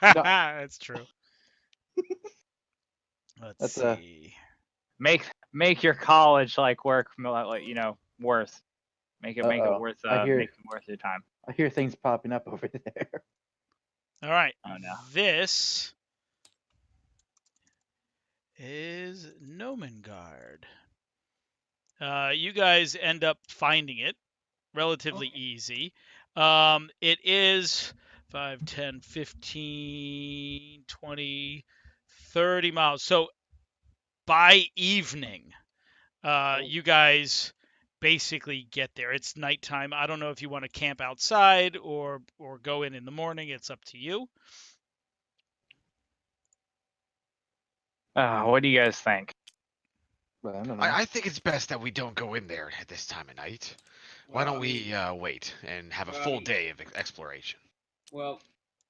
That's true. Let's That's see. Make your college work worth. Make it Uh-oh. worth I hear- make it worth your time. I hear things popping up over there. All right. Oh no. This is Nomengard. You guys end up finding it relatively easy. It is 5, 10, 15, 20, 30 miles. So by evening, you guys basically get there. It's nighttime. I don't know if you want to camp outside or go in the morning. It's up to you. What do you guys think? But I don't know. I think it's best that we don't go in there at this time of night. Why Well, don't I mean, we wait and have a well, I full mean- day of exploration? Well,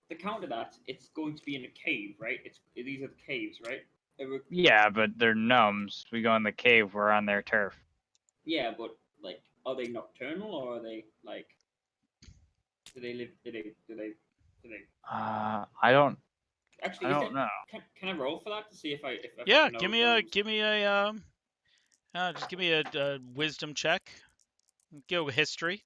to counter that, it's going to be in a cave, right? These are the caves, right? Yeah, but they're gnomes. We go in the cave. We're on their turf. Yeah, but like, are they nocturnal or are they do they live? Do they? I don't. Actually, I is don't it? know. Can I roll for that to see if I Yeah, know give me those? just give me a wisdom check. Go with history.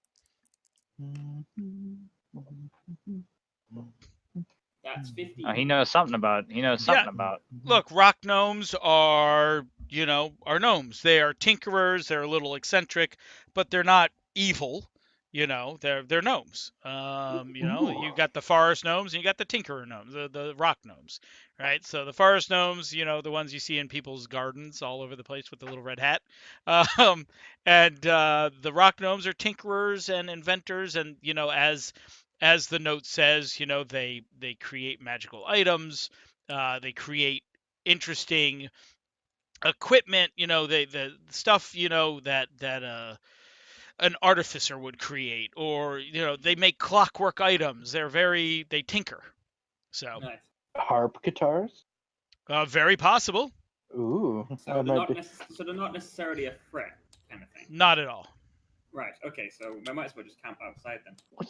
That's 15. He knows something about. He knows Yeah, something about. look, rock gnomes are gnomes. They are tinkerers. They're a little eccentric, but they're not evil. They're gnomes. You got the forest gnomes and you got the tinkerer gnomes, the rock gnomes, right? So the forest gnomes, the ones you see in people's gardens all over the place with the little red hat, um, and the rock gnomes are tinkerers and inventors, and as the note says, they create magical items. They create interesting equipment. The stuff that an artificer would create, or they make clockwork items. They tinker. So Nice. Harp guitars. very possible. Ooh, So they're not necessarily a threat, kind of thing. Not at all. Right. Okay. So I might as well just camp outside then.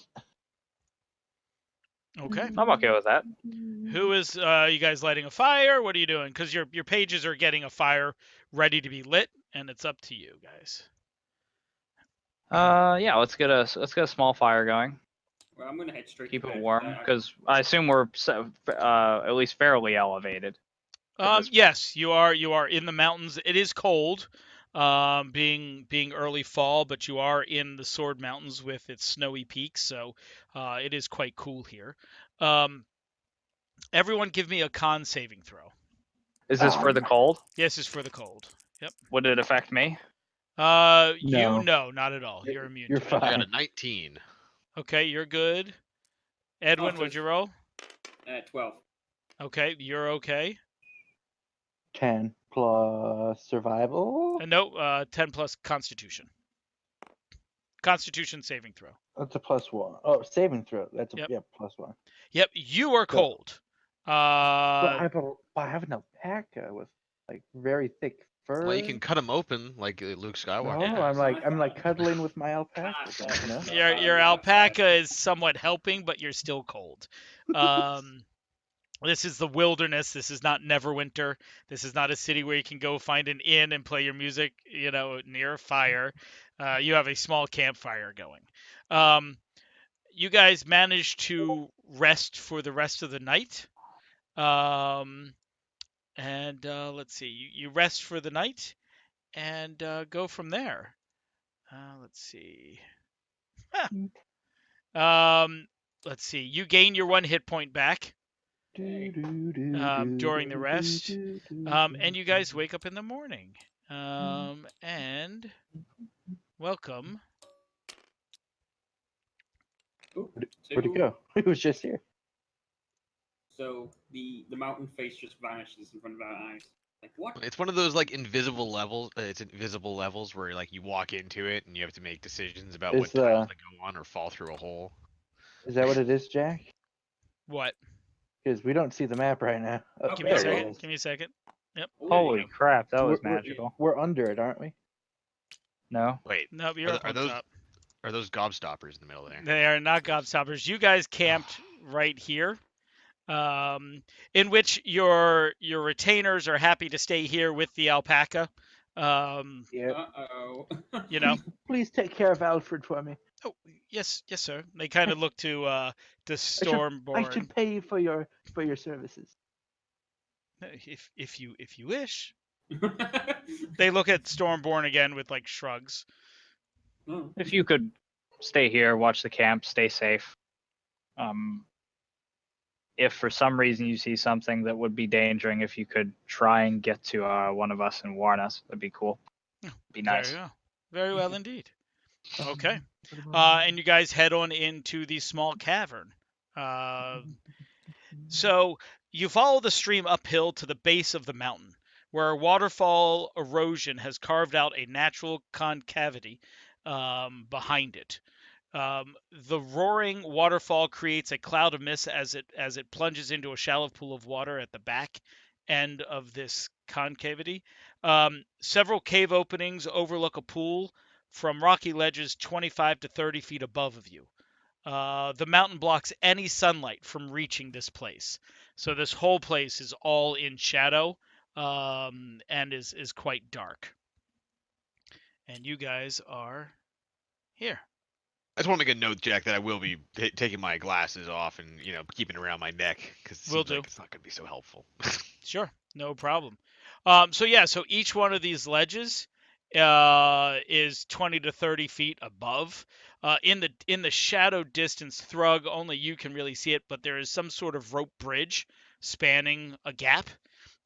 Okay. I'm okay with that. Who is you guys lighting a fire? What are you doing? Because your pages are getting a fire ready to be lit, and it's up to you guys. Yeah. Let's get a small fire going. Well, I'm gonna head straight Keep to it bed. warm, because I assume we're at least fairly elevated. Yes, you are. You are in the mountains. It is cold, being early fall, but you are in the Sword Mountains with its snowy peaks, so it is quite cool here. Um, Everyone, give me a con saving throw. Is this for the cold? Yes, is for the cold. Yep. Would it affect me? You No. no, not at all. You're immune You're to it. I got fine. a 19. Okay, you're good. Edwin, what'd you roll? 12. Okay, you're okay. 10 plus survival. No, 10 plus Constitution. Constitution saving throw. That's a +1. Oh, saving throw. That's a Yep. yeah, +1. Yep, you are So- cold. But I have an alpaca with like very thick fur. Well, you can cut them open like Luke Skywalker. No, Yeah, I'm like cuddling with my alpaca. You know? Your alpaca is somewhat helping, but you're still cold. This is the wilderness. This is not Neverwinter. This is not a city where you can go find an inn and play your music, near a fire. You have a small campfire going. You guys managed to rest for the rest of the night. And let's see. You rest for the night and go from there. Let's see. Let's see. You gain your 1 hit point back during the rest. And you guys wake up in the morning. And welcome. Ooh, Where'd it go? It was just here. So the mountain face just vanishes in front of our eyes. Like what? It's one of those like invisible levels. It's invisible levels where like you walk into it and you have to make decisions about what Is, tiles to go on or fall through a hole. Is that what it is, Jack? What? Because we don't see the map right now. Oh, Give me a there it second. is. Give me a second. Oh, there you Holy go. crap, that was We're- magical. We're under it, aren't we? No. Wait, Nope, you're up on top. are those gobstoppers in the middle there? They are not gobstoppers. You guys camped right here. In which your retainers are happy to stay here with the alpaca. Yeah. Uh-oh. You know. Please take care of Alfred for me. Oh, yes, sir. They kind of look to I Stormborn. should pay you for your services. If you wish. They look at Stormborn again with like shrugs. Oh. If you could stay here, watch the camp, stay safe. If for some reason you see something that would be endangering, if you could try and get to one of us and warn us, that'd be cool. Be nice. Very well. Very well indeed. Okay. And you guys head on into the small cavern. So you follow the stream uphill to the base of the mountain, where waterfall erosion has carved out a natural concavity behind it. The roaring waterfall creates a cloud of mist as it plunges into a shallow pool of water at the back end of this concavity. Several cave openings overlook a pool from rocky ledges 25 to 30 feet above of you. The mountain blocks any sunlight from reaching this place. So this whole place is all in shadow, and is quite dark. And you guys are here. I just want to make a note, Jack, that I will be taking my glasses off and keeping it around my neck because it Will seems do. like it's not going to be so helpful. Sure, no problem. So yeah, so each one of these ledges is 20 to 30 feet above. In the shadow distance, Thrug, only you can really see it, but there is some sort of rope bridge spanning a gap.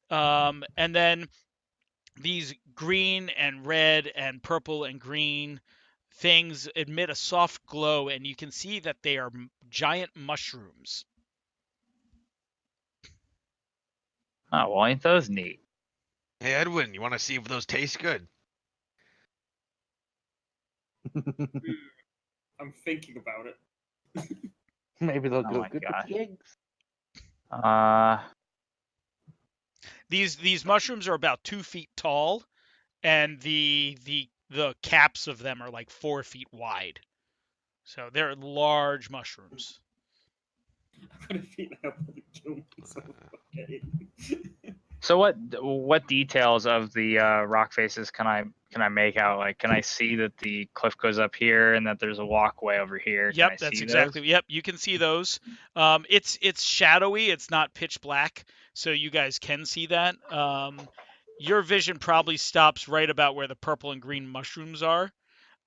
And then these green and red and purple and green things emit a soft glow, and you can see that they are giant mushrooms. Oh, well, ain't those neat? Hey, Edwin, you want to see if those taste good? I'm thinking about it. Maybe they'll Oh go my good gosh. with the eggs. These mushrooms are about 2 feet tall, and the caps of them are like 4 feet wide. So they're large mushrooms. I'm gonna feel like I'll probably kill myself. Okay. So what details of the rock faces can I make out? Like, can I see that the cliff goes up here and that there's a walkway over here? Can I Yep, that's see exactly. those? Yep, you can see those. It's shadowy. It's not pitch black, so you guys can see that. Your vision probably stops right about where the purple and green mushrooms are.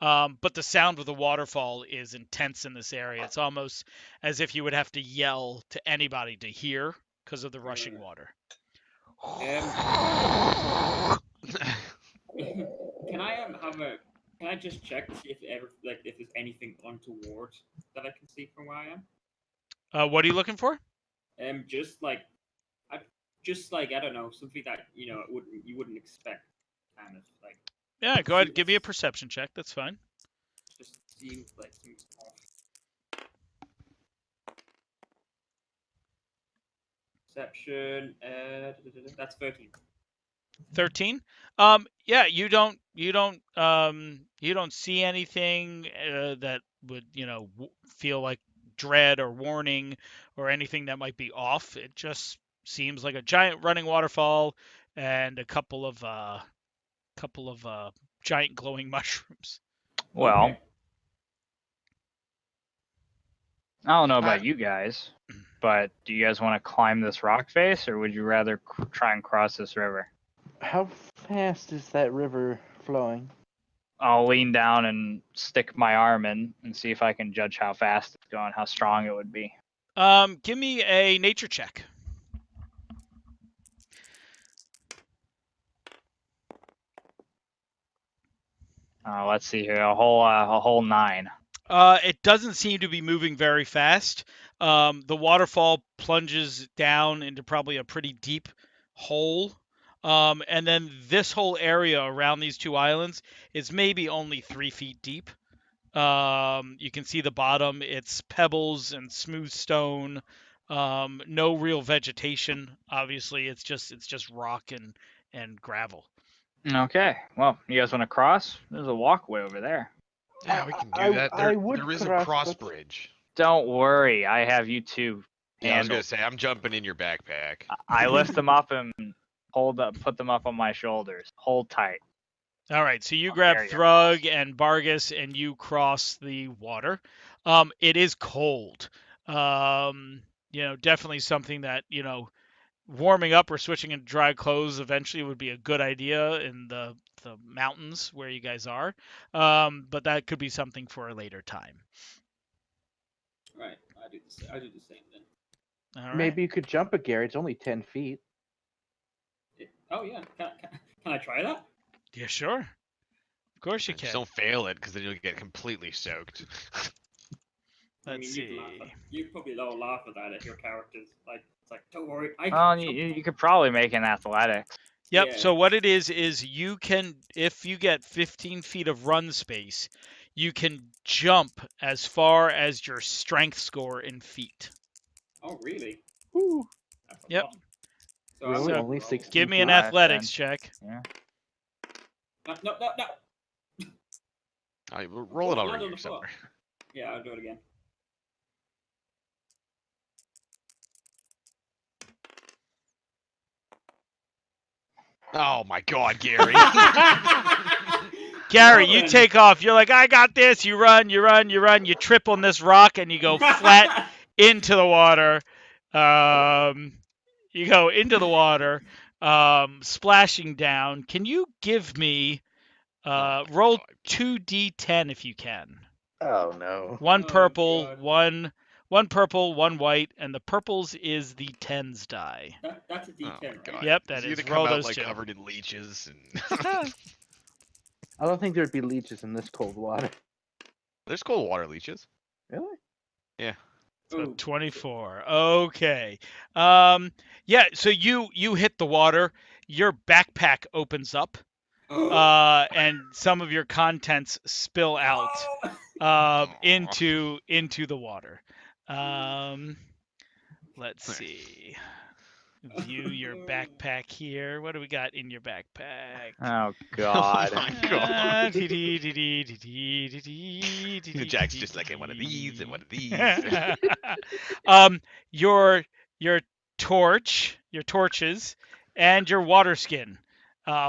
But the sound of the waterfall is intense in this area. It's almost as if you would have to yell to anybody to hear because of the rushing water. Can I Can I just check to see if there's anything untoward that I can see from where I am? What are you looking for? Just like I don't know, something that you wouldn't expect, kind of like. Yeah, go ahead. Give me a perception check. That's fine. Just seems off. Perception. That's 13. 13. Yeah, you don't see anything that would feel like dread or warning or anything that might be off. It just seems like a giant running waterfall and a couple of giant glowing mushrooms. Well, Okay. I don't know about you guys, but do you guys want to climb this rock face, or would you rather try and cross this river? How fast is that river flowing? I'll lean down and stick my arm in and see if I can judge how fast it's going, how strong it would be. Give me a nature check. Let's see here, a whole 9. It doesn't seem to be moving very fast. The waterfall plunges down into probably a pretty deep hole. And then this whole area around these two islands is maybe only 3 feet deep. You can see the bottom. It's pebbles and smooth stone. No real vegetation. Obviously, it's just rock and gravel. Okay, well, you guys want to cross? There's a walkway over there. Yeah, we can do that. I would there is a cross, cross but- bridge. Don't worry, I have you two Yeah, I was gonna handled. say I'm jumping in your backpack. I lift them up and put them up on my shoulders. Hold tight. All right, so you Oh, grab there you go. Thrug and Bargus and you cross the water. It is cold. Definitely something that, warming up or switching into dry clothes eventually would be a good idea in the mountains where you guys are. But that could be something for a later time. Right. I do the same then. All right. Maybe you could jump it, Gary. It's only 10 feet. Oh yeah. Can I try that? Yeah, sure. Of course you Just can. don't fail it, because then you'll get completely soaked. Let's see. You probably all laugh at that at your characters. Like it's like, don't worry, I can Well, jump. you could probably make an athletics. Yep. Yeah. So what it is you can, if you get 15 feet of run space, you can jump as far as your strength score in feet. Oh really? Woo. That's a Yep. lot. So Really? I'm gonna Only roll. 16 Give me an feet? Alright, athletics check. Yeah. No. Roll it Well, already not on here the floor. somewhere. Yeah, I'll do it again. Oh my God, Gary. Gary, Well you then. take off. You're like, I got this. You run, you run, you run. You trip on this rock and you go flat into the water. You go into the water, splashing down. Can you give me Oh my roll God. 2d10 if you can? Oh no. One Oh, purple, God. one purple, one white, and the purples is the tens die. That's a Oh D10, my right? God. Yep, Is that he gonna is. come Roll out those like two. covered in leeches and I don't think there'd be leeches in this cold water. there's cold water leeches. Really? Yeah. So Oh, 24. Okay. Yeah, so you hit the water, your backpack opens up, and some of your contents spill out Aw. into the water. Let's see. View your backpack here. What do we got in your backpack? Oh Oh God. my God. Jack's just like, one of these and one of these. Your torches, and your water skin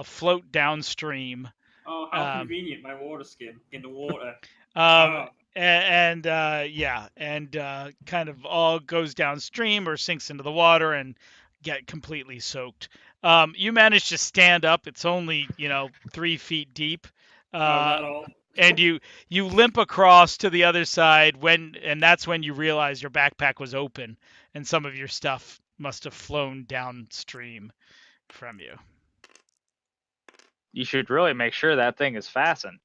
float downstream. Oh, how Um, convenient! My water skin in the water. um, Oh, and kind of all goes downstream or sinks into the water and get completely soaked. You manage to stand up. It's only 3 feet deep. oh, Uh, that all. and you limp across to the other side and that's when you realize your backpack was open and some of your stuff must have flown downstream from you. You should really make sure that thing is fastened.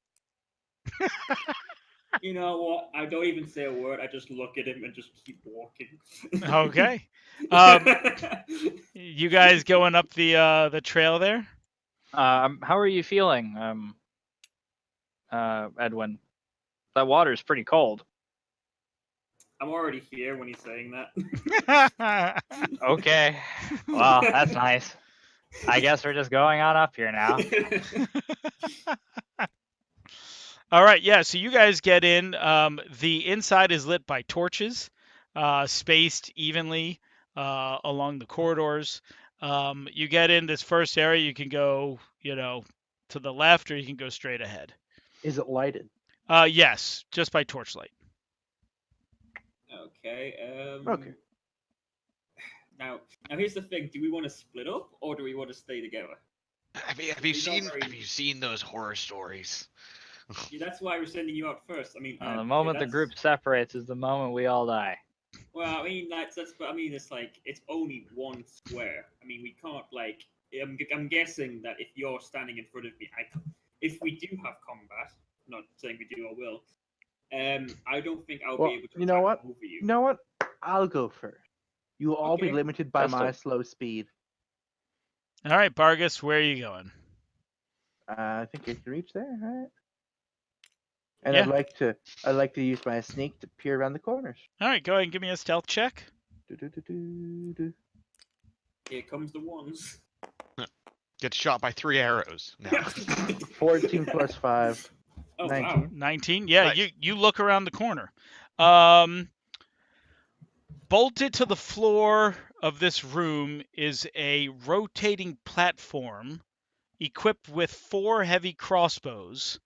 You know what? I don't even say a word. I just look at him and just keep walking. Okay. You guys going up the trail there? How are you feeling, Edwin? That water's pretty cold. I'm already here when he's saying that. Okay. Well, that's nice. I guess we're just going on up here now. All right, yeah. So you guys get in. The inside is lit by torches, spaced evenly along the corridors. You get in this first area. You can go, to the left, or you can go straight ahead. Is it lighted? Yes, just by torchlight. Okay. Okay. Now, here's the thing: do we want to split up, or do we want to stay together? Have you He's not seen very- have you seen those horror stories? Yeah, that's why we're sending you out first. I mean, The moment the that's- group separates is the moment we all die. Well, I mean, but I mean, it's like it's only one square. I mean, we can't like. I'm guessing that if you're standing in front of me, if we do have combat, not saying we do or will, I don't think I'll Well, be able to you know attack what? over you. You know what? I'll go first. You will all be Okay. limited by That's my the- slow speed. All right, Bargus, where are you going? I think I can reach there, right? And Yeah. I'd like to use my sneak to peer around the corners. All right, go ahead and give me a stealth check. Do-do-do-do-do. Here comes the ones. Get shot by 3 arrows. No. 14 plus 5. Oh 19. wow. 19. Yeah, Nice. you look around the corner. Bolted to the floor of this room is a rotating platform equipped with 4 heavy crossbows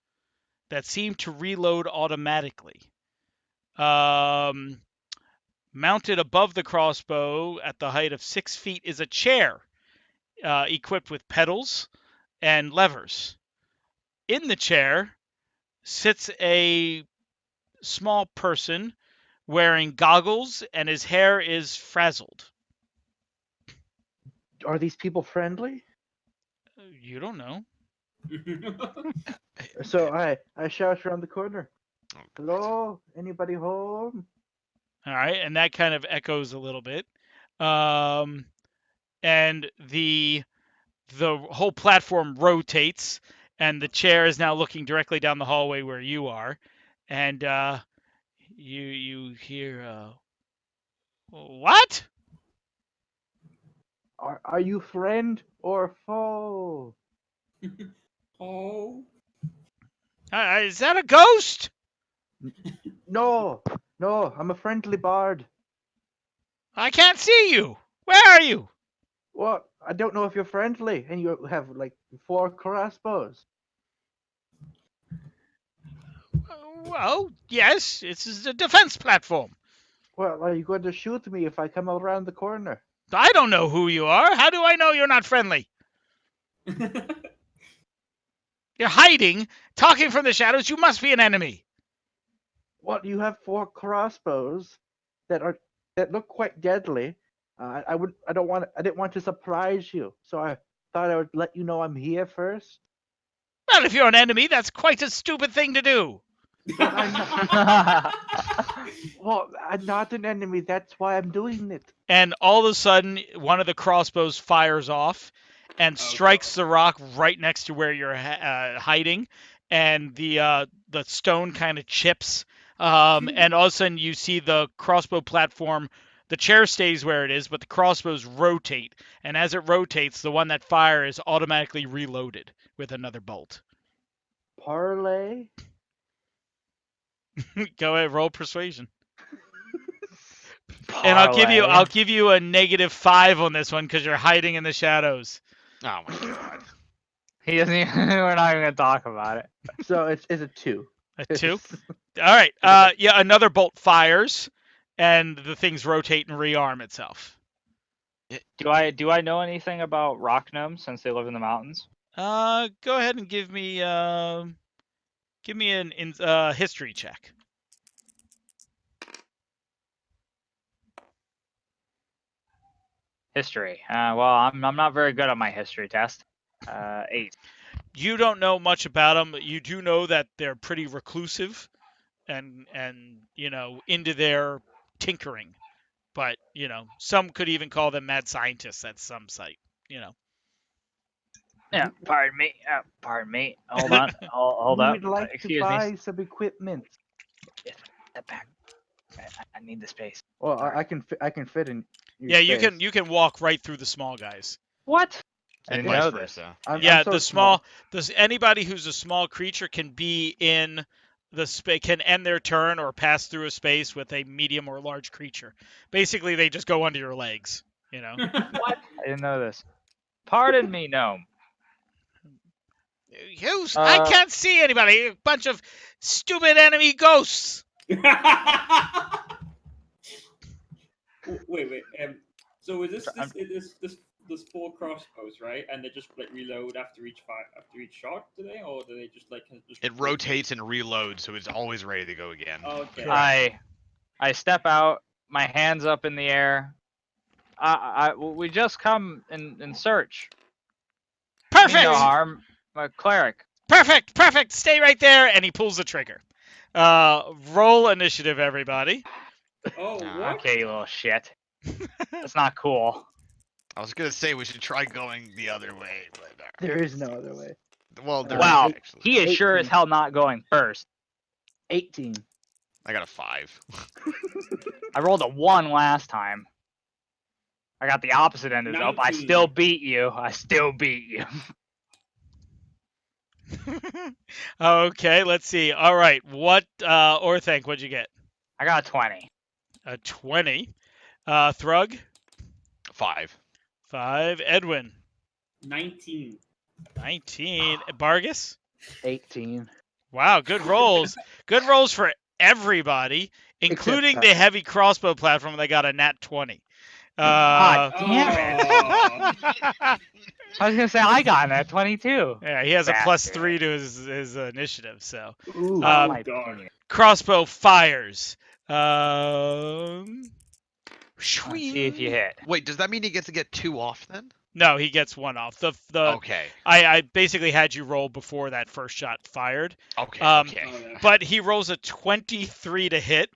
that seem to reload automatically. Mounted above the crossbow at the height of 6 feet is a chair equipped with pedals and levers. In the chair sits a small person wearing goggles and his hair is frazzled. Are these people friendly? You don't know. So I shout around the corner. Oh, Hello? Anybody home? All right, and that kind of echoes a little bit. And the whole platform rotates, and the chair is now looking directly down the hallway where you are, and you hear what? Are you friend or foe? Oh. Is that a ghost? No, I'm a friendly bard. I can't see you. Where are you? Well, I don't know if you're friendly, and you have like 4 crossbows. Well, yes, this is a defense platform. Well, are you going to shoot me if I come around the corner? I don't know who you are. How do I know you're not friendly? You're hiding, talking from the shadows. You must be an enemy. Well, you have 4 crossbows that look quite deadly. I didn't want to surprise you, so I thought I would let you know I'm here first. Well, if you're an enemy, that's quite a stupid thing to do. But I'm not. Well, I'm not an enemy. That's why I'm doing it. And all of a sudden, one of the crossbows fires off and strikes the rock right next to where you're hiding, and the stone kind of chips. And all of a sudden, you see the crossbow platform. The chair stays where it is, but the crossbows rotate. And as it rotates, the one that fires is automatically reloaded with another bolt. Parlay. Go ahead, roll persuasion. And I'll give you a -5 on this one because you're hiding in the shadows. Oh my god. He doesn't even, we're not even gonna talk about it. So it's a 2. A 2. All right. Yeah, another bolt fires, and the things rotate and rearm itself. Do I know anything about rock gnomes since they live in the mountains? Go ahead and give me an history check. History. Well, I'm not very good at my history test. 8. You don't know much about them. You do know that they're pretty reclusive, and into their tinkering. But some could even call them mad scientists at some site. Yeah, pardon me. Hold on. Hold up. We'd like Excuse to me. buy some equipment. Step back. I need the space. Well, I can fit in. Your Yeah, you space. can walk right through the small guys. What? I And didn't vice know this. versa. Yeah, I'm so the small. Anybody who's a small creature can be in the can end their turn or pass through a space with a medium or large creature. Basically, they just go under your legs. What? I didn't know this. Pardon me, gnome. I can't see anybody. A bunch of stupid enemy ghosts. Wait. So is this 4 crossbows, right? And they just like reload after each shot, do they, or do they just like just? It rotates and reloads, so it's always ready to go again. Okay. I step out, my hands up in the air. We just come in search. Perfect. Mean no harm. I'm a cleric. Perfect. Stay right there, and he pulls the trigger. Roll initiative, everybody. Oh, what? Okay, you little shit. That's not cool. I was gonna say we should try going the other way, but There is no other way. well, there Wow, is actually. he is sure as hell not going first. 18. I got a 5. I rolled a 1 last time. I got the opposite end of it. I 19. still beat you. Okay, let's see. All right, what Orthanc, what'd you get? I got a 20. A 20. Thrug? 5. 5. Edwin? 19. 19. Bargus? 18. Wow, good rolls. Good rolls for everybody, including the heavy crossbow platform. They got a nat 20. God damn it. Oh. I was going to say I got that 22. Yeah, he has a Bastard. +3 to his initiative. So Ooh. Oh Um, my God. crossbow fires. Let's see if you hit. Wait, does that mean he gets to get 2 off then? No, he gets 1 off. The Okay. I basically had you roll before that first shot fired, Okay. Um, Okay. Oh, yeah. but he rolls a 23 to hit.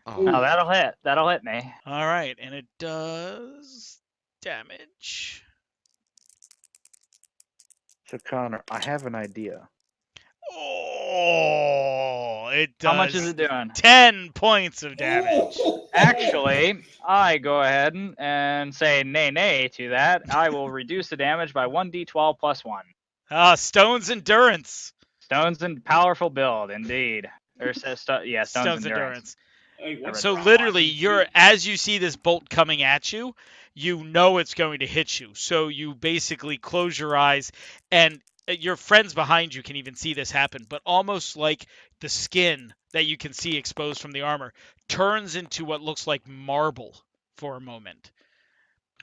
Oh. No, that'll hit. That'll hit me. All right, and it does damage. So Connor, I have an idea. Oh, it does. How much is it doing? 10 points of damage. Actually, I go ahead and say nay to that. I will reduce the damage by 1d12 plus 1. Stone's endurance. Stones and powerful build, indeed. Or Stone's endurance. Wait, what? read So the wrong literally, as you see this bolt coming at you, you know it's going to hit you. So you basically close your eyes, and your friends behind you can even see this happen. But almost like the skin that you can see exposed from the armor turns into what looks like marble for a moment.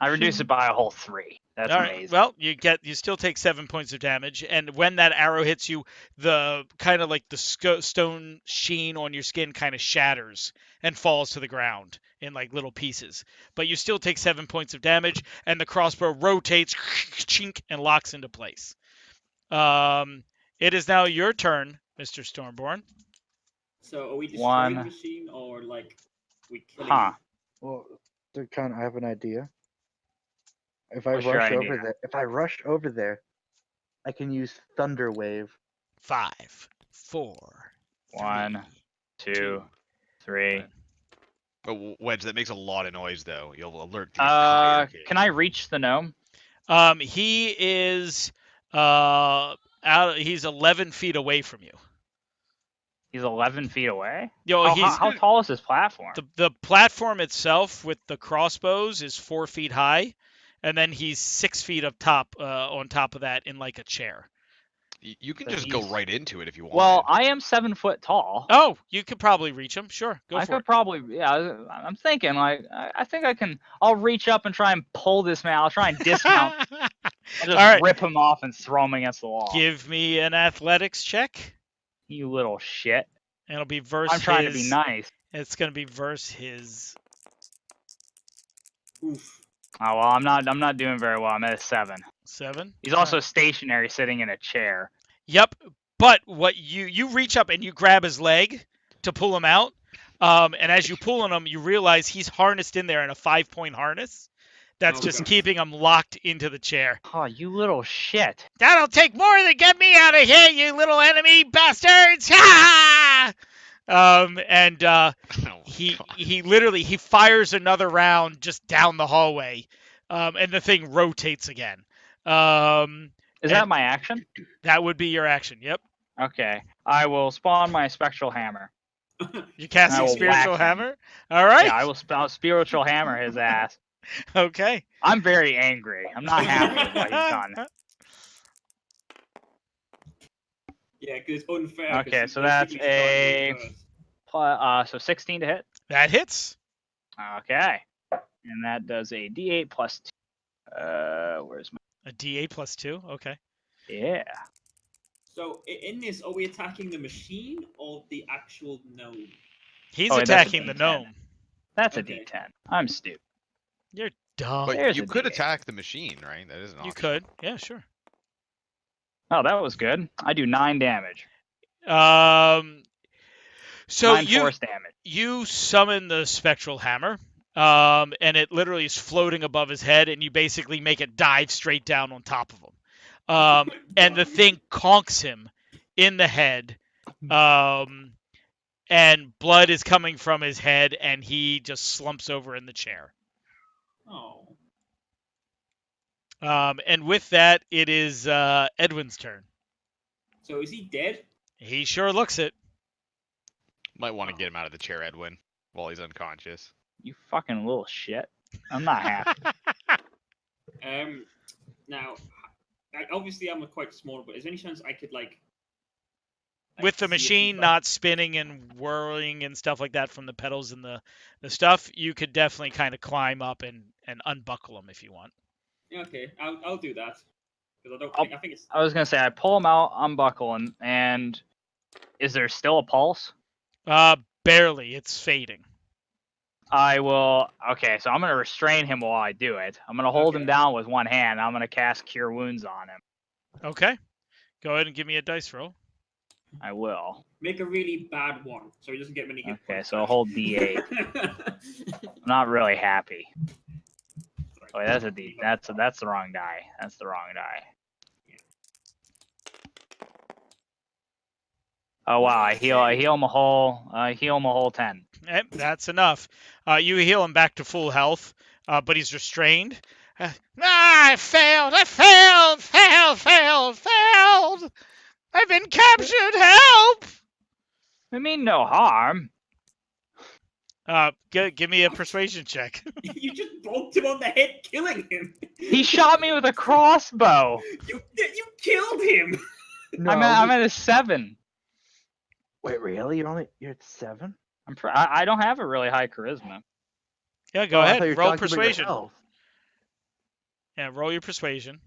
I reduced it by a whole 3. That's All right. amazing. Well, you still take 7 points of damage, and when that arrow hits you, the kind of like the stone sheen on your skin kind of shatters and falls to the ground in like little pieces. But you still take 7 points of damage, and the crossbow rotates, chink, and locks into place. It is now your turn, Mr. Stormborn. So are we destroying the 1. machine or like we killing Huh. him? Well, I have an idea. If What's your idea? if I rush over there, I can use Thunder Wave. 5, 4, 1, 3, 2, 3. 1. But Wedge, that makes a lot of noise, though. You'll alert the entire game. Can I reach the gnome? He is he's 11 feet away from you. He's 11 feet away. Yo, How tall is this platform? the platform itself with the crossbows is 4 feet high, and then he's 6 feet up top on top of that in like a chair. You can So just go he's- right into it if you want. Well, I am 7 foot tall. Oh, you could probably reach him. Sure, go I for could it. probably, yeah. I'm thinking like I think I can. I'll reach up and try and pull this man. I'll try and dismount. I'll just All right. rip him off and throw him against the wall. Give me an athletics check. You little shit. And it'll be versus I'm trying to be nice. It's going to be versus his. Oof. Oh well, I'm not doing very well. I'm at a 7. 7. He's also stationary, sitting in a chair. Yep. But what you reach up and you grab his leg to pull him out. And as you pull on him, you realize he's harnessed in there in a 5-point harness. That's Oh, just God. keeping him locked into the chair. Oh, you little shit. That'll take more than get me out of here, you little enemy bastards! Ha! And Oh, he literally fires another round just down the hallway, and the thing rotates again. Is that my action? That would be your action. Yep. Okay. I will spawn my spectral hammer. You casting will spiritual whack him. hammer. All right. Yeah, I will spiritual hammer his ass. Okay. I'm very angry. I'm not happy with what he's done. Yeah, because it's unfair. 'cause Okay, he so that's basically started first. So 16 to hit. That hits. Okay. And that does a D8 plus 2. Where's my... A D8 plus 2. Okay. Yeah. So in this, are we attacking the machine or the actual gnome? He's Oh, wait, that's a attacking the D10. gnome. That's a Okay. D10. I'm stupid. You're dumb. but There's you a could D8. attack the machine, right? That is an option. You could. Yeah, sure. Oh, that was good. I do 9 damage. So 9 force damage. you summon the spectral hammer, and it literally is floating above his head, and you basically make it dive straight down on top of him. And the thing conks him in the head, and blood is coming from his head, and he just slumps over in the chair. Oh. And with that, it is Edwin's turn. So is he dead? He sure looks it. Might want to get him out of the chair, Edwin, while he's unconscious. You fucking little shit. I'm not happy. Now, obviously I'm quite small, but is there any chance I could like With the see if machine he's, not spinning and whirling and stuff like that from the pedals and the stuff, you could definitely kind of climb up and unbuckle them if you want. Okay, I'll do that because I think it's I was going to say, I pull him out, unbuckle him, and is there still a pulse? Barely. It's fading. I will. Okay, so I'm going to restrain him while I do it. I'm going to hold him Okay. down with one hand. I'm going to cast Cure Wounds on him. Okay. Go ahead and give me a dice roll. I will. make a really bad one so he doesn't get many hit Okay, points so I'll back. hold D8. I'm not really happy. Oh, wait, that's a D. That's the wrong die. That's the wrong die. Oh wow! I heal him a whole 10. That's enough. You heal him back to full health, but he's restrained. I failed! Failed! I've been captured! Help! I mean no harm. Give me a persuasion check. You just bonked him on the head, killing him. He shot me with a crossbow. You killed him. No, I'm at a 7. wait, really? You're at 7? I don't have a really high charisma. Yeah, go I ahead. thought you were Roll talking about your persuasion. health. Yeah, roll your persuasion.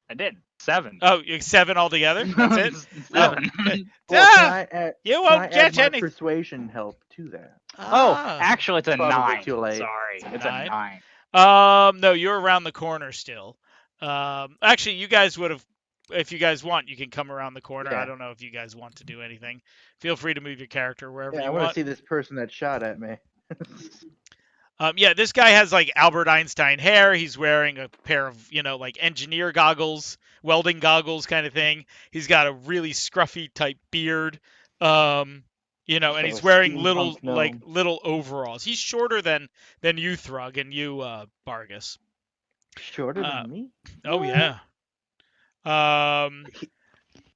I did 7. Oh, you're 7 altogether. That's it. 7. Well, Ah, can I add, you can won't I get add my any. persuasion help to that? Oh, Ah. actually, it's a Probably 9. too late. Sorry, it's a 9. 9. No, you're around the corner still. Actually, you guys would have, if you guys want, you can come around the corner. Yeah. I don't know if you guys want to do anything. Feel free to move your character wherever Yeah, I you want to want. see this person that shot at me. Yeah, this guy has like Albert Einstein hair. He's wearing a pair of, like engineer goggles, welding goggles kind of thing. He's got a really scruffy type beard. And So he's wearing steampunk gnome. little overalls. He's shorter than you, Thrug, and you, Vargas. Shorter Uh, than me? Oh What? yeah. He-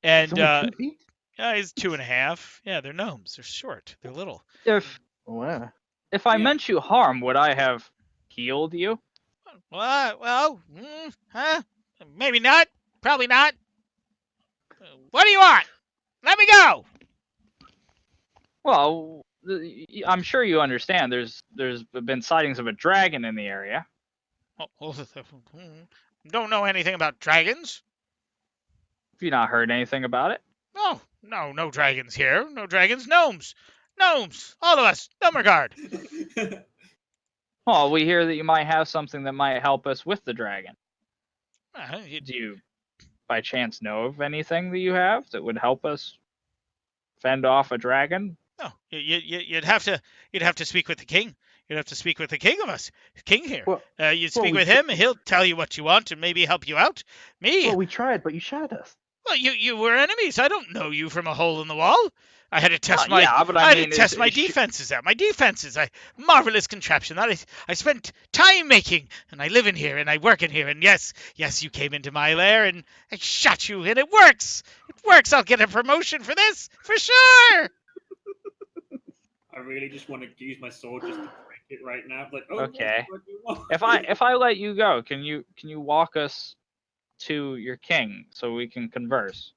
And He's only 2 feet? yeah, he's 2.5. Yeah, they're gnomes. They're short. They're little. Wow. If I Yeah. meant you harm, would I have healed you? Well, maybe not. Probably not. What do you want? Let me go. Well, I'm sure you understand. There's been sightings of a dragon in the area. Don't know anything about dragons. Have you not heard anything about it? No dragons here. No dragons. Gnomes. All of us. Gnome regard. Well, we hear that you might have something that might help us with the dragon. Do you, by chance, know of anything that you have that would help us fend off a dragon? No, you'd have to speak with the king. You'd have to speak with the king of us, king here. Well, You speak we with him, and he'll tell you what you want and maybe help you out. Me, well, we tried, but you shot us. well, you were enemies. I don't know you from a hole in the wall. I had to test my Yeah, but I I had mean, to test my defenses out. My defenses, marvelous contraption that I spent time making, and I live in here and I work in here. And yes, you came into my lair and I shot you, and it works. It works. I'll get a promotion for this for sure. I really just want to use my sword just to break it right now. Like, oh, Okay. what do you want? If I let you go, can you walk us to your king so we can converse?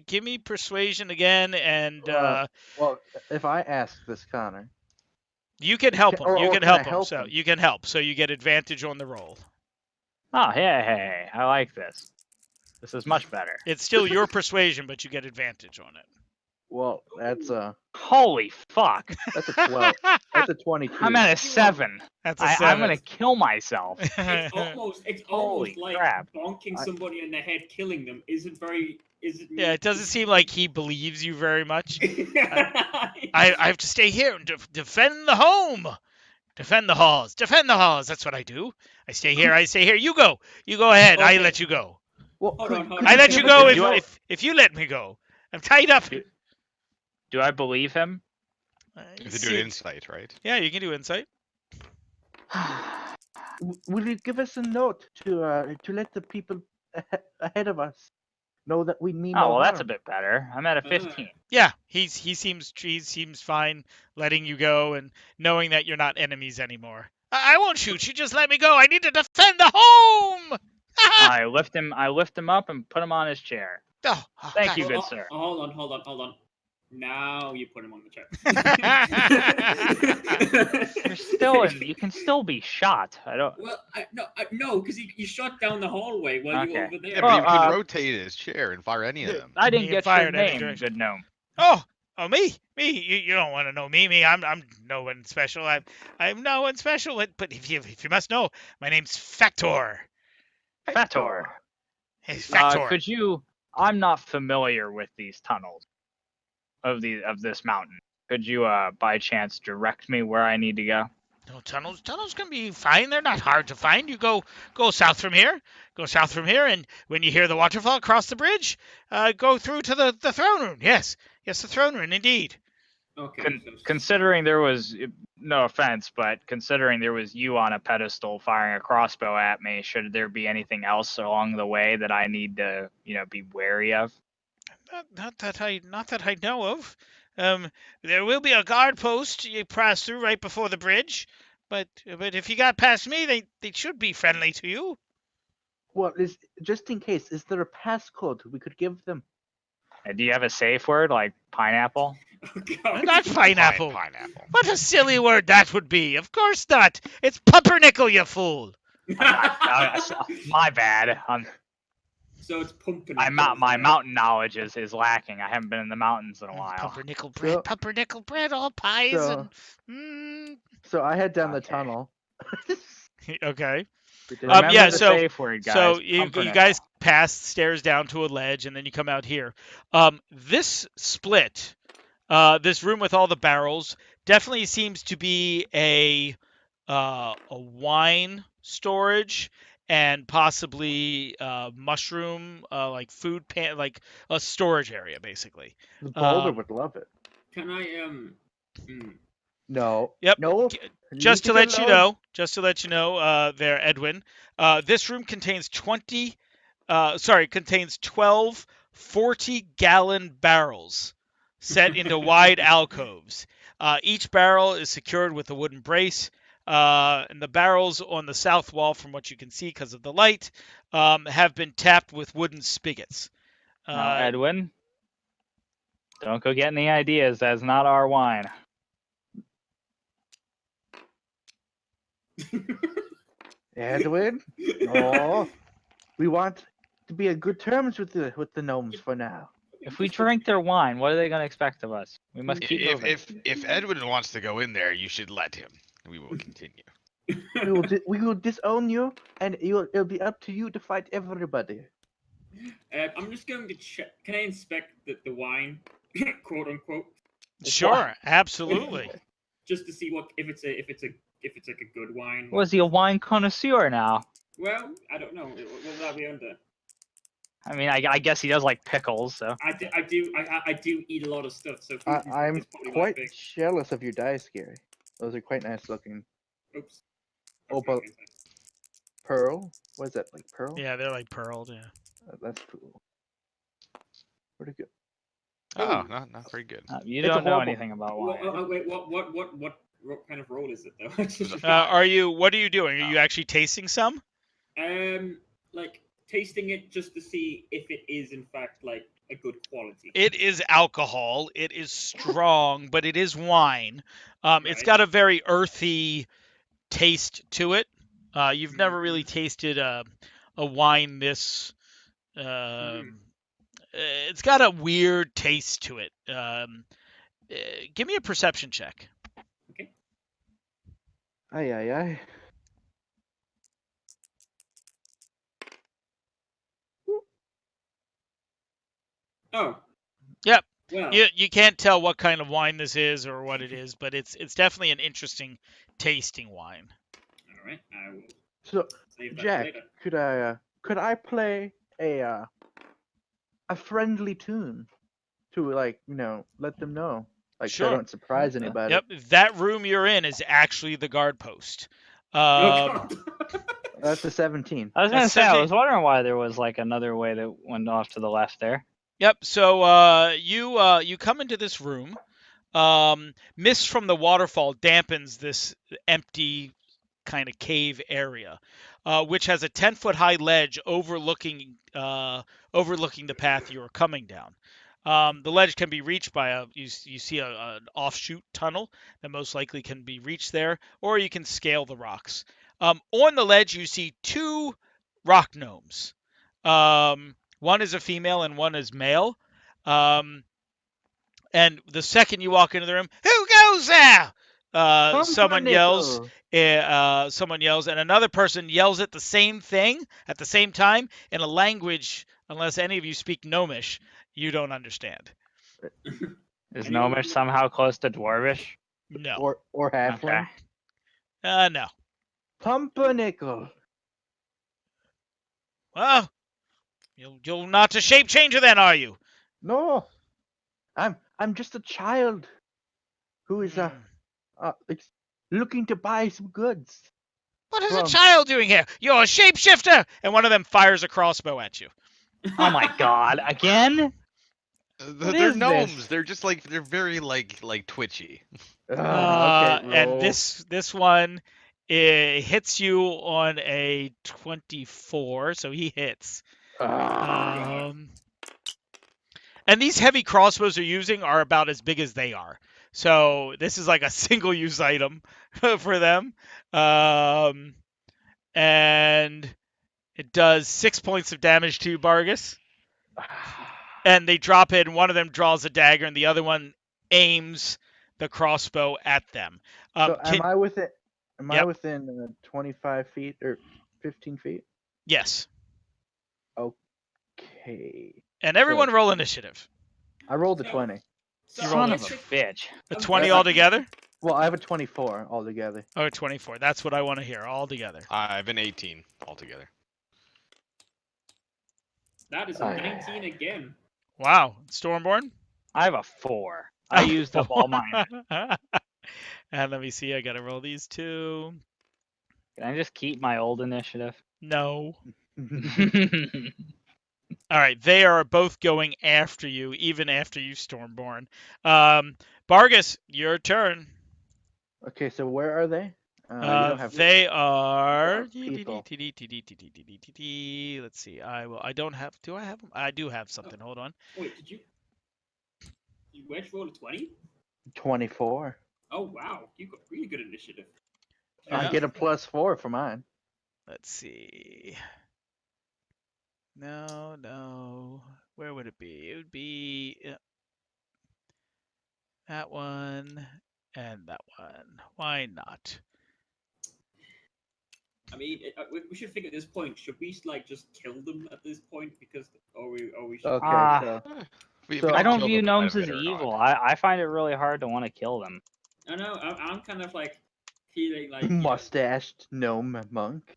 Give me persuasion again, and Well, if I ask this Connor, you can help him. or You can can I help him. help So him? you can help. So you get advantage on the roll. Oh, hey, I like this. This is much better. It's still your persuasion, but you get advantage on it. well, that's a Holy fuck! 12. That's a 22. I'm at a 7. That's a I'm 7. gonna kill myself. It's almost Holy like crap. bonking somebody in the head, killing them isn't very. Yeah, it doesn't seem like he believes you very much. I I have to stay here and defend the home. Defend the halls. Defend the halls. That's what I do. I stay here. You go. You go ahead. I Okay. let you go. Well, Hold on, hold I on. let you go Do I- if you let me go. I'm tied up. Do I believe him? You have to do an insight, right? Yeah, you can do insight. Will you give us a note to let the people ahead of us know that we mean Oh, no well, that's a harm? bit better. I'm at a 15. Yeah, he seems fine letting you go and knowing that you're not enemies anymore. I won't shoot you. Just let me go. I need to defend the home. I lift him up and put him on his chair. Oh, Thank you, thank good sir. Hold on. Now you put him on the chair. You can still be shot. I don't. Well, no, because you shot down the hallway while you were Okay. over there. Yeah, but you Well, could rotate his chair and fire any of them. I didn't You get fired your any name, direction. good gnome. Oh, me. You don't want to know me. I'm no one special. I'm no one special. But if you must know, my name's Factor. Fator. Hey, Factor. Could you? I'm not familiar with these tunnels of this mountain. Could you, by chance, direct me where I need to go? No, tunnels can be fine. They're not hard to find. You go south from here. Go south from here, and when you hear the waterfall, cross the bridge. Go through to the throne room. Yes, the throne room, indeed. Okay. Considering there was, no offense, but considering there was you on a pedestal firing a crossbow at me, should there be anything else along the way that I need to, be wary of? Not that I know of. There will be a guard post you pass through right before the bridge, but if you got past me, they should be friendly to you. Well, just in case, is there a passcode we could give them? Do you have a safe word like pineapple? Oh, God. Not pineapple. Pineapple. What a silly word that would be. Of course not. It's pumpernickel, you fool. My bad. So it's pumping. My mountain knowledge is lacking. I haven't been in the mountains in a while. Pumpernickel bread, So- pumpernickel bread, all pies so- and. So I head down the Okay. tunnel. Okay. Remember yeah, the so- safe word, guys. So you Pumpernickel. guys pass stairs down to a ledge, and then you come out here. This split, this room with all the barrels, definitely seems to be a wine storage and possibly mushroom, like food pan, like a storage area, basically. The boulder Um, would love it. Can I No. Yep. No. Just to leave it let you alone. know, there, Edwin. This room contains 12 40-gallon barrels set into wide alcoves. Each barrel is secured with a wooden brace, and the barrels on the south wall, from what you can see because of the light, have been tapped with wooden spigots. Now, Edwin, don't go getting the ideas. That's not our wine. Edwin. No. We want to be on good terms with the gnomes for now. If we drink their wine, what are they going to expect of us? We must keep moving. If Edwin wants to go in there, you should let him. We will continue. We will disown you, and it'll be up to you to fight everybody. I'm just going to check. Can I inspect the wine, quote unquote, Sure, absolutely. just to see what if it's like a good wine? Was he a wine connoisseur now? Well, I don't know. What will that be under? I mean, I guess he does like pickles, so. I do eat a lot of stuff, so food I'm is probably my quite big. jealous of your dice, Gary. Those are quite nice looking. Oops. Oh, but pearl? What is that, like pearl? Yeah, they're like pearled. Yeah. That's cool. Pretty good. Oh, not very good. You It's a don't know horrible- anything about Wait, wine. what kind of roll is it though? What are you doing? Are you actually tasting some? Like tasting it just to see if it is in fact like a good quality. It is alcohol. It is strong, but it is wine. It's Right. got a very earthy taste to it. You've never really Mhm. tasted a wine this. It's got a weird taste to it. Give me a perception check. Okay. Aye. Oh. Yep. Well. You can't tell what kind of wine this is or what it is, but it's definitely an interesting tasting wine. All right. I will So, save that for Jack, later. could I play a friendly tune to let them know, so Sure. I don't surprise anybody. Yep, that room you're in is actually the guard post. Oh, God. That's a 17. I was going to That's say, I 17. was wondering why there was like another way that went off to the left there. Yep. So you come into this room. Mist from the waterfall dampens this empty kind of cave area, which has a 10-foot high ledge overlooking the path you are coming down. The ledge can be reached by you see an offshoot tunnel that most likely can be reached there, or you can scale the rocks. On the ledge, you see two rock gnomes. One is a female and one is male. And the second you walk into the room, who goes there? Someone yells. Someone yells, and another person yells at the same thing at the same time in a language, unless any of you speak Gnomish, you don't understand. Is Anyone- Gnomish somehow close to Dwarvish? No. Or halfling. Okay. No. Pumpernickel. Well, you're not a shape changer then, are you? No, I'm just a child who is looking to buy some goods. What is From- a child doing here? You're a shapeshifter! And one of them fires a crossbow at you. Oh my god, again? They're is gnomes. this? They're just like they're very like twitchy. Okay, And roll. this one it hits you on a 24, so he hits. Ah. And these heavy crossbows they're using are about as big as they are. So this is like a single use item for them. And it does 6 points of damage to you, Bargus. And they drop it, and one of them draws a dagger, and the other one aims the crossbow at them. So am I within? Am I Yep. within 25 feet or 15 feet? Yes. Okay. And everyone So- roll initiative. I rolled a So- 20. So Son Son of a check- bitch. A I'm 20 guessing- altogether? Well, I have a 24 altogether. Oh, 24. That's what I want to hear all together. I have an 18 altogether. That is a Aye. 19 again. Wow. Stormborn? I have a 4. I used up all mine. And let me see. I got to roll these two. Can I just keep my old initiative? No. All right. They are both going after you, even after you, Stormborn. Bargus, your turn. Okay, so where are they? You don't have. They are. people. Let's see. I don't have. Do I have them? I do have something. Hold on. Wait, did you? You wedge roll a 20? 24. Oh wow, you got really good initiative. I Yeah. get a +4 for mine. Let's see. No. Where would it be? It would be that one and that one. Why not? I mean, we should think at this point. Should we like just kill them at this point because, or we should? Okay, Ah. so If So- we I can don't kill view them, we might gnomes have as been or not. evil. I find it really hard to want to kill them. I know. I'm kind of like feeling like mustached gnome monk.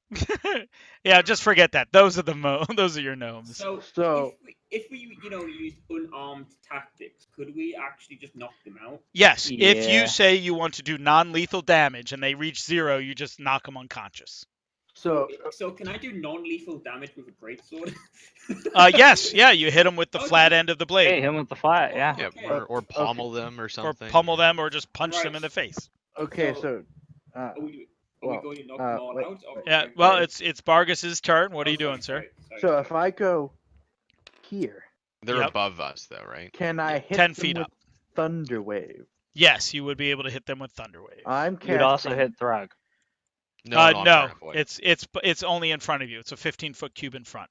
Yeah, just forget that. Those are those are your gnomes. So, So- if we used unarmed tactics, could we actually just knock them out? Yes, if you Yeah. say you want to do non-lethal damage and they reach 0, you just knock them unconscious. So So can I do non-lethal damage with a greatsword? Yes, yeah, you hit them with the Okay. flat end of the Hey, blade, him with the flat, yeah. Yeah, Okay. or pommel them or or something. pummel them, or just punch Right. them in the face. okay, So- so Are we Well, going to knock them all wait, out? Or Yeah, okay, well, right. it's Bargus's turn. What are Oh, you doing, sorry, sir? sorry, so sorry. if I go here, They're Yep. above us though, right? can I Yeah, hit 10 them feet with up. Thunder Wave? Yes, you would be able to hit them with Thunderwave. I'm You'd also casting- hit Thrug. No, I'm no, far enough away. it's only in front of you. It's a 15-foot cube in front.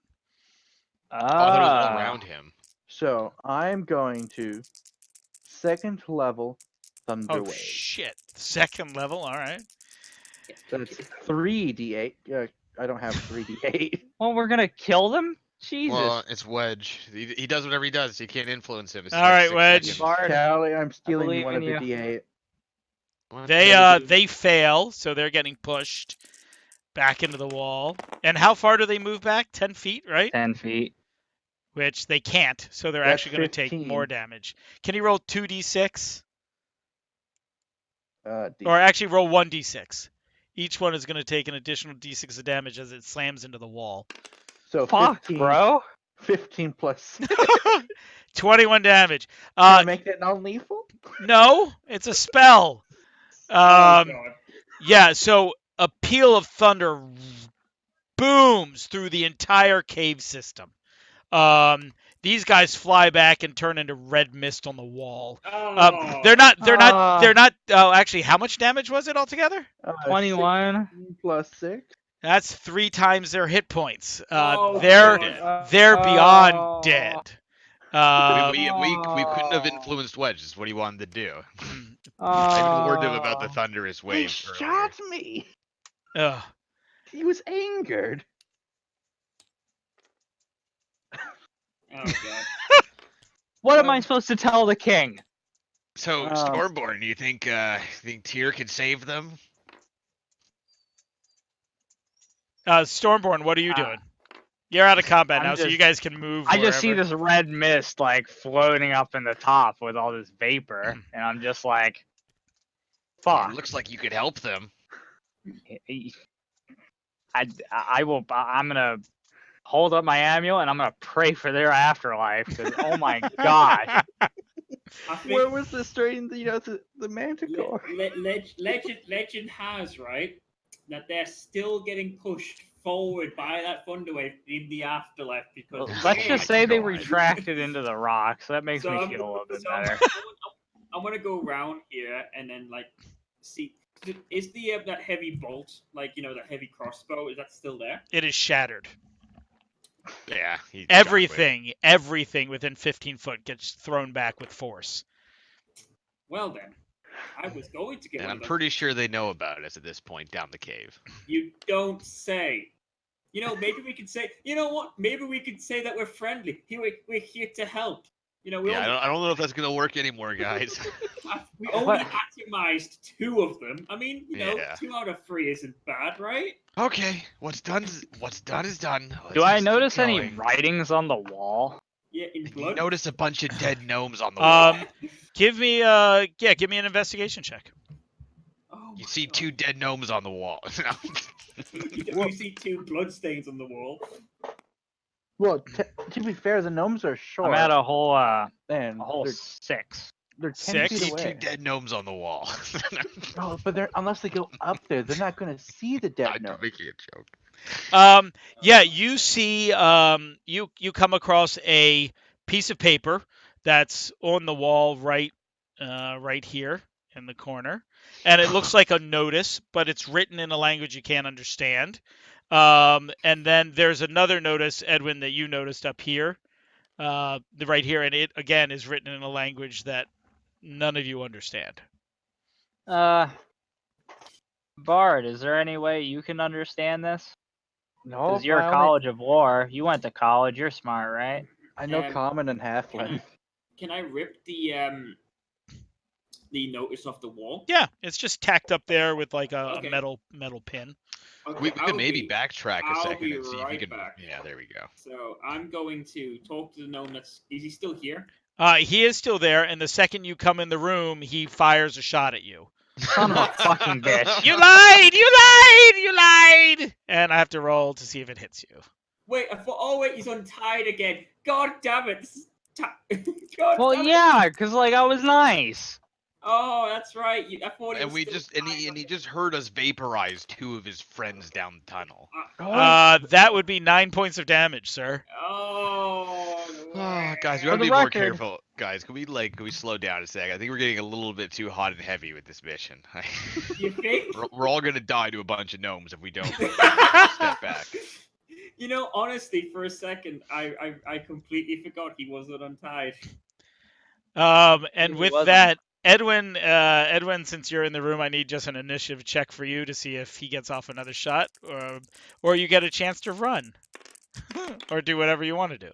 Oh, I thought it was all Ah. around him. So I'm going to second level Thunder Oh Wave. shit! Second level. All right. That's 3d8. I don't have 3d8. Well, we're gonna kill them? Jesus. Well, it's Wedge. He does whatever he does. You can't influence him. It's All like right, 6 Wedge. seconds. Bard. Callie, I'm stealing believe one in of the you. d8. What? They fail, so they're getting pushed back into the wall. And how far do they move back? 10 feet, right? 10 feet. Which they can't, so they're That's actually going to take 15. more damage. Can you roll 2d6? D6. Or actually roll 1d6. Each one is going to take an additional d6 of damage as it slams into the wall. So Fuck, 15, bro. 15 plus. 21 damage. Can I make that non-lethal? No, it's a spell. Oh god. Yeah, so a peal of thunder booms through the entire cave system. These guys fly back and turn into red mist on the wall. Oh. They're not. Ah. Oh, actually, how much damage was it altogether? 21. 16 plus 6. That's 3 times their hit points. Oh, They're God. they're beyond Oh. dead. We couldn't have influenced Wedge. Is what he wanted to do. I even warned him about the thunderous He wave. shot me. Ugh. He was angered. Oh god. What am I supposed to tell the king? So, Stormborn, do you think Tyr can save them? Stormborn, what are you doing? You're out of combat I'm now, so you just- guys can move. I just see wherever. this red mist like floating up in the top with all this vapor, and I'm just like, fuck. It looks like you could help them. I will. I'm gonna hold up my amulet and I'm gonna pray for their afterlife. Because oh my gosh. I think Where was the strain? The manticore. legend has, right, that they're still getting pushed forward by that thunderwave in the afterlife because Let's Oh just my say they God. retracted into the rock, so that makes So me I'm- feel a little bit so I'm- better. I want to go around here and then like see. Is the that heavy bolt, like that heavy crossbow, is that still there? It is shattered. Yeah. He shot Everything within 15 foot gets thrown back with force. Well then, I was going to get and one I'm of those. pretty sure they know about us at this point down the cave. You don't say. Maybe we could say. You know what? Maybe we could say that we're friendly. We're here to help. We Yeah, only I don't know if that's gonna work anymore, guys. we only atomized 2 of them. I mean, Yeah. 2 out of 3 isn't bad, right? Okay, what's done is done. Do Let's I just keep notice any going. writings on the wall? Yeah, in You blood. notice a bunch of dead gnomes on the wall. Give me an investigation check. Oh You my see God. 2 dead gnomes on the wall. You see 2 bloodstains on the wall. Well, to be fair, the gnomes are short. I'm at a whole and they're they're 6. 10 Six? You feet see away. 2 dead gnomes on the wall. No, but unless they go up there, they're not going to see the dead I'm gnome. making a joke. Yeah, you see, you come across a piece of paper that's on the wall right here in the corner, and it looks like a notice, but it's written in a language you can't understand. And then there's another notice, Edwin, that you noticed up here, right here, and it again is written in a language that none of you understand. Bard, is there any way you can understand this? No, Because you're a college of war. You went to college. You're smart, right? I know Um, common and halfling. Can I rip the notice off the wall? Yeah, it's just tacked up there with like a Okay. metal pin. Okay, We could maybe backtrack a I'll second be and see if we right can. back. Yeah, there we go. So I'm going to talk to the gnome. Is he still here? He is still there, and the second you come in the room, he fires a shot at you. Son of a fucking bitch. You lied! You lied! You lied! And I have to roll to see if it hits you. Wait, I thought. Oh wait, he's untied again. God damn it! God Well, damn it. yeah, because like I was nice. Oh, that's right. I thought he And was we still just and tied he on the- just heard us vaporize 2 of his friends down the tunnel. That would be 9 points of damage, sir. Oh. Guys, we For gotta the be more record- careful. Guys, can we slow down a sec? I think we're getting a little bit too hot and heavy with this mission. You think? We're all gonna die to a bunch of gnomes if we don't step back. Honestly, for a second, I completely forgot he wasn't untied. And He with wasn't. that, Edwin, since you're in the room, I need just an initiative check for you to see if he gets off another shot, or you get a chance to run, or do whatever you want to do.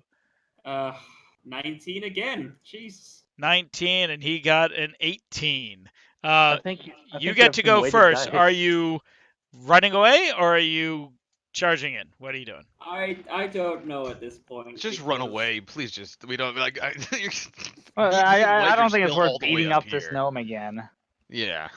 19 again. Jesus. 19, and he got an 18. I think You get to go first. Are you running away, or are you charging in? What are you doing? I don't know at this point. Just run because- away, please. Just we don't like. Well, me and I Mike don't are think it's still all worth the way beating up this here. gnome again. Yeah.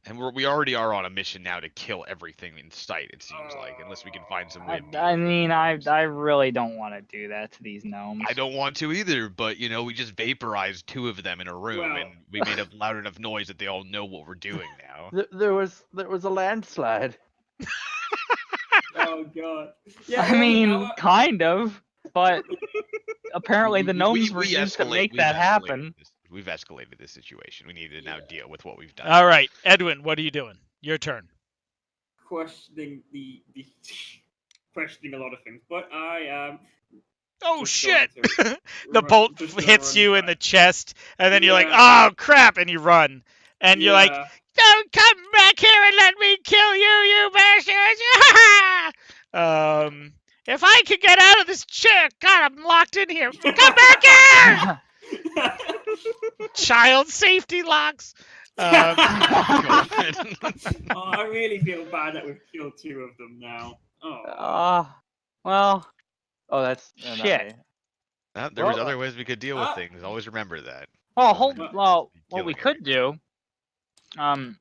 And we already are on a mission now to kill everything in sight. It seems like, unless we can find some way. I mean, I really don't want to do that to these gnomes. I don't want to either, but we just vaporized 2 of them in a room, Well- and we made a loud enough noise that they all know what we're doing now. There was a landslide. Oh god. Yeah. I mean, kind of, but apparently the gnomes were used to make that happen. We've escalated this situation. We need to now deal with what we've done. All right, Edwin, what are you doing? Your turn. questioning the questioning a lot of things, but I am. Oh just shit! going to The run- bolt just gonna hits run you in back. the chest, and then you're like, Yeah. "Oh crap!" and you run, and you're like, Yeah. "Don't come back here and let me kill you, you bastards!" If I could get out of this chair, God, I'm locked in here. Come back here! Child safety locks. Oh, I really feel bad that we've killed 2 of them now. Oh. Well, Oh, that's Shit. There was Well, other ways we could deal with uh, things. Always remember that. well, Doesn't what killing we could do, I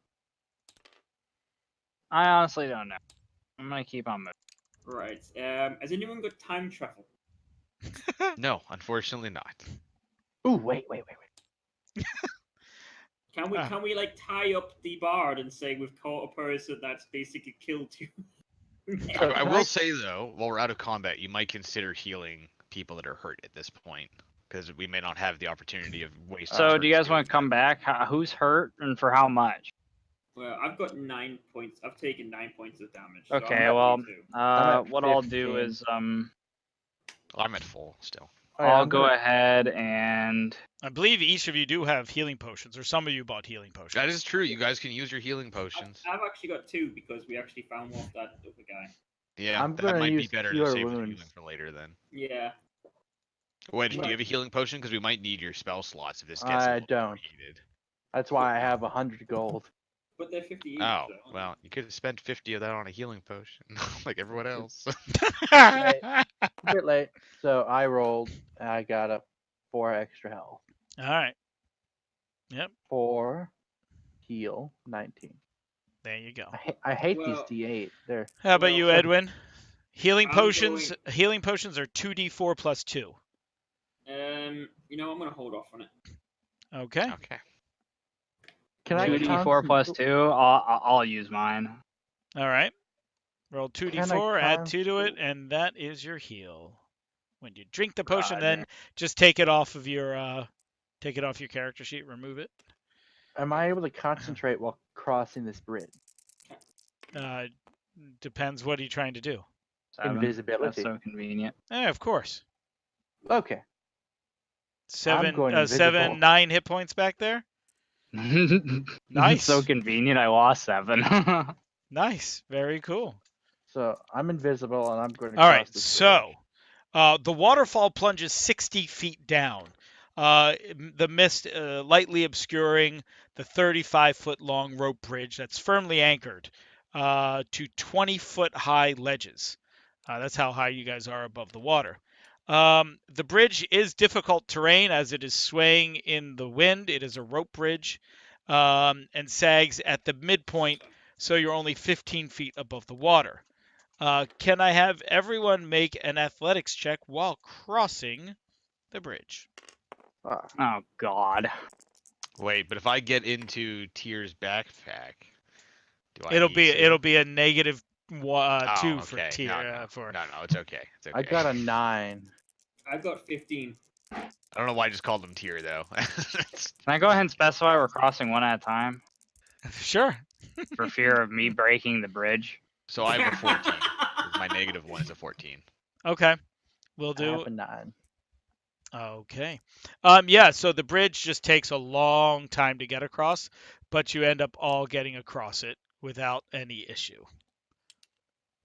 honestly don't know. I'm gonna keep on moving. Right. Has anyone got time travel? No, unfortunately not. Ooh, wait. Can we like tie up the bard and say we've caught a person that's basically killed you? So I can will I- say though, while we're out of combat, you might consider healing people that are hurt at this point, because we may not have the opportunity of wasting. So, do turns you guys doing want to come back? Who's hurt and for how much? Well, I've got 9 points. I've taken 9 points of damage. So Okay, I'm well, 42. I'm at what I'll do 15. is I'm at full still. Oh, yeah, I'll I'm go gonna- ahead and I believe each of you do have healing potions, or some of you bought healing potions. That is true. You guys can use your healing potions. I've actually got 2 because we actually found one off that other guy. Yeah, I'm that gonna might be use better to Cure save the Wounds. healing for later then. Yeah. Wedge, do Right. you have a healing potion? Because we might need your spell slots if this gets I a little don't. overheated. That's why I have 100 gold. But they're 50 each. Oh, so- well, you could have spent 50 of that on a healing potion, like everyone else. A bit late. So I rolled. And I got a 4 extra health. All right. 4 heal 19. There you go. I hate Well- these D8. They're How about well, you, so- Edwin? Healing I'm potions. going- Healing potions are 2d4 plus 2. You know, I'm gonna hold off on it. Okay. Okay. Can I 2d4 plus constant- 2. I'll use mine. All right. Roll Can I 2d4, add 2 to it, constant- and that is your heal. When you drink the potion, God then damn. just take it off of your character sheet, remove it. Am I able to concentrate while crossing this bridge? Uh, depends what are you trying to do. 7. Invisibility. That's so convenient. Of course. Okay. 7, going 7, invisible. 9 hit points back there. Nice. So convenient. I lost 7. Nice. Very cool. So I'm invisible and I'm going to All cross right, this so the waterfall plunges 60 feet down. The mist lightly obscuring the 35-foot long rope bridge that's firmly anchored to 20-foot high ledges. That's how high you guys are above the water. The bridge is difficult terrain as it is swaying in the wind. It is a rope bridge and sags at the midpoint, so you're only 15 feet above the water. Can I have everyone make an athletics check while crossing the bridge? bridge. Oh God. Wait, but if I get into Tyr's backpack, do I It'll need be to? it'll be a negative 2 Oh, for okay. tier No, for. no, it's okay. It's okay. I got a 9. I've got 15. I don't know why I just called them Tyr though. Can I go ahead and specify we're crossing one at a time Sure. for fear of me breaking the bridge? So I have a 14. My negative one is a 14. Okay. We'll I have do. a 9. Okay. Yeah. So the bridge just takes a long time to get across, but you end up all getting across it without any issue.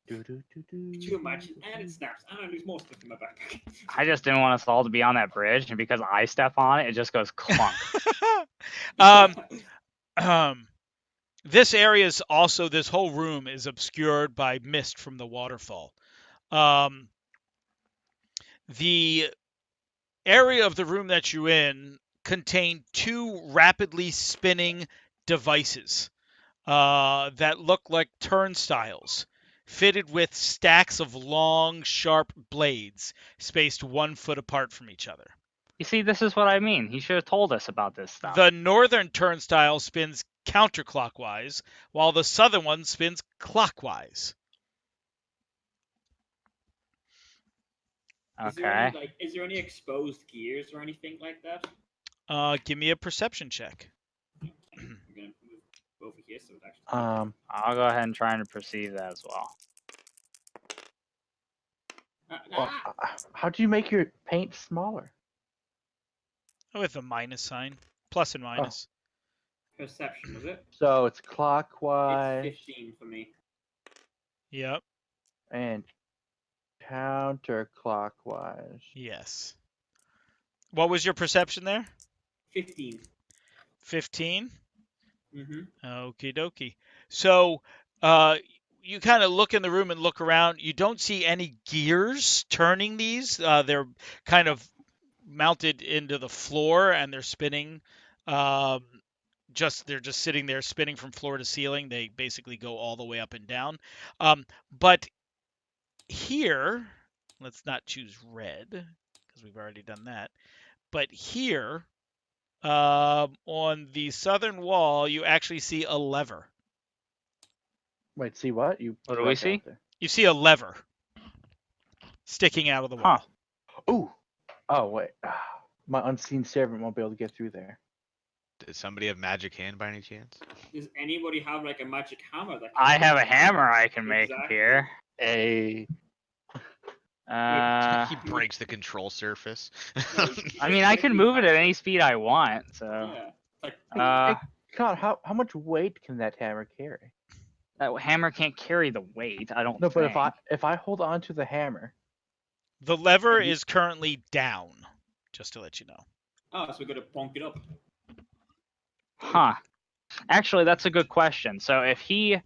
Could you imagine? And it snaps. And I lose more stuff in my backpack. I just didn't want us all to be on that bridge, and because I step on it, it just goes clunk. This area is also, this whole room is obscured by mist from the waterfall. The area of the room that you're in contain 2 rapidly spinning devices that look like turnstiles, fitted with stacks of long, sharp blades spaced 1 foot apart from each other. You see, this is what I mean. He should have told us about this stuff. The northern turnstile spins counterclockwise, while the southern one spins clockwise. Okay. Is there any exposed gears or anything like that? Give me a perception check. I'm gonna move over here so it actually. I'll go ahead and try and perceive that as well. How do you make your paint smaller? With a minus sign. Plus and minus. Perception, was it? So it's It's clockwise 15 for me. Yep. and counterclockwise. Yes. What was your perception there? 15. 15? Mm-hmm. Okie dokie. So, you kind of look in the room and look around. You don't see any gears turning these. They're kind of mounted into the floor and they're spinning. They're just sitting there spinning from floor to ceiling. They basically go all the way up and down. But here, let's not choose red because we've already done that. But here, on the southern wall, you actually see a lever. Wait, see what? What do we see? You see a lever sticking out of the wall. Ooh. Oh, wait. My unseen servant won't be able to get through there. Does somebody have magic hand by any chance? Does anybody have like a magic hammer? That I have a hammer I can make Exactly. appear. He breaks the control surface. I mean, I can move it at any speed I want. So, Yeah. Like, God, how much weight can that hammer carry? that hammer can't carry the weight. I don't. No, but think. if I hold on to the hammer, The lever is currently down, just to let you know. oh, so we're gonna bonk it up. Huh. Actually, that's a good question. So if he,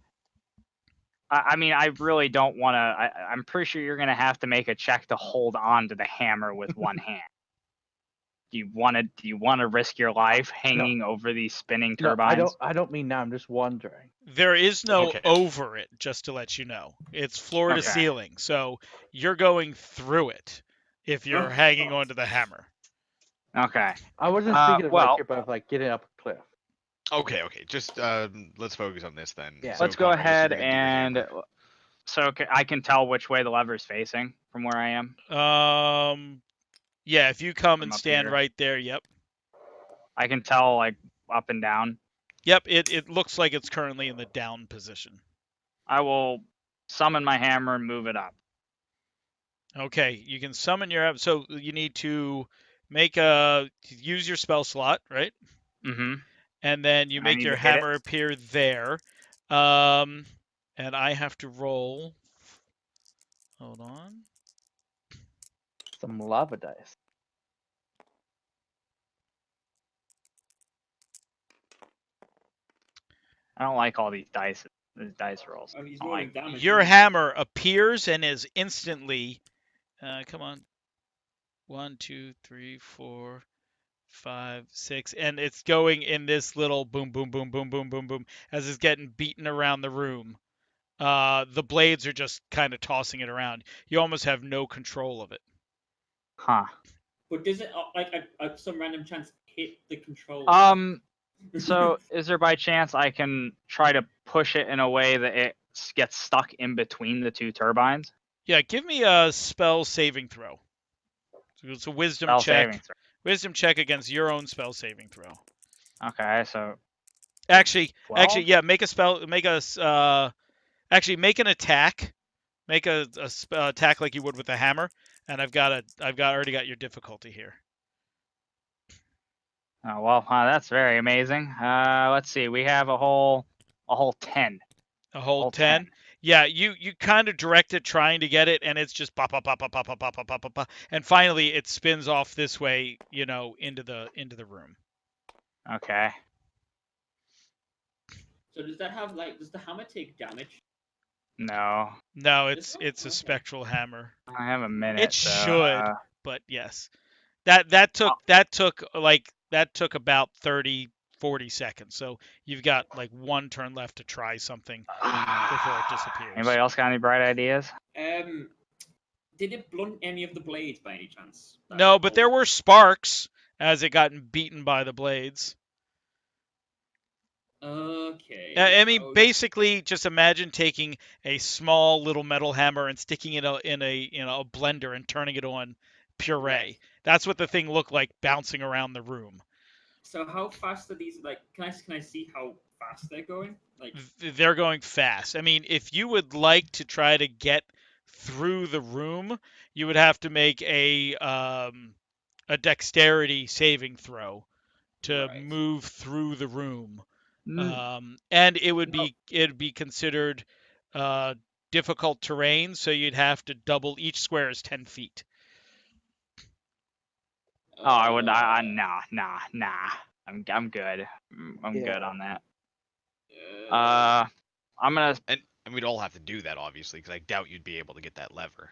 I mean, I really don't want to. I'm pretty sure you're gonna have to make a check to hold on to the hammer with one hand. Do you want to risk your life hanging over these spinning no, turbines? I don't mean now. I'm just wondering. There is no Okay. over it, just to let you know. It's floor to Okay. ceiling, so you're going through it if you're hanging onto the hammer. Okay. I wasn't thinking of well- here, but of like getting up a cliff. Okay. Just let's focus on this then. Yeah. So, Let's go Connor, ahead you're gonna do the and hammer. so I can tell which way the lever's facing from where I am. Yeah, if you come From and up stand here. right there, yep. I can tell like up and down. Yep, it looks like it's currently in the down position. I will summon my hammer and move it up. Okay, you can summon your so you need to use your spell slot, right? Mm-hmm. And then you I make need your to hit it. hammer appear there. And I have to roll. Hold on. Some lava dice. I don't like all these dice rolls. Oh, he's I don't rolling like. damage. Your isn't he? hammer appears and is instantly. Come on. 1, 2, 3, 4, 5, 6, and it's going in this little boom, boom, boom, boom, boom, boom, boom as it's getting beaten around the room. The blades are just kind of tossing it around. You almost have no control of it. Huh. But does it like at some random chance hit the control? So is there by chance I can try to push it in a way that it gets stuck in between the two turbines? Yeah, give me a spell saving throw. So it's a wisdom Spell check. saving throw. Wisdom check against your own spell saving throw. Okay, so Actually, 12? yeah, make an attack. Make a attack like you would with a hammer, and I've already got your difficulty here. Oh well, that's very amazing. Let's see, we have a whole 10. A whole Whole 10. 10. Yeah, you kind of direct it trying to get it, and it's just pop, pop, pop, pop, pop, pop, pop, pop, pop, pop, pop, and finally it spins off this way, into the room. Okay. So does the hammer take damage? No, No, This one? it's a Okay. spectral hammer. I have a minute. It so, should, but yes. That took about 30, 40 seconds. So you've got like one turn left to try something before it disappears. Anybody else got any bright ideas? Did it blunt any of the blades by any chance? No, but there were sparks as it got beaten by the blades. Okay. I mean, basically, just imagine taking a small little metal hammer and sticking it in a blender and turning it on puree. Right. That's what the thing looked like bouncing around the room. So how fast are these? Like, can I see how fast they're going? Like, They're going fast. I mean, if you would like to try to get through the room, you would have to make a dexterity saving throw to Right. move through the room. Mm, And it'd be considered difficult terrain, so you'd have to double each square is 10 feet. Oh, I would. Nah. I'm good. I'm Yeah. good on that. Uh, I'm gonna And we'd all have to do that, obviously, because I doubt you'd be able to get that lever.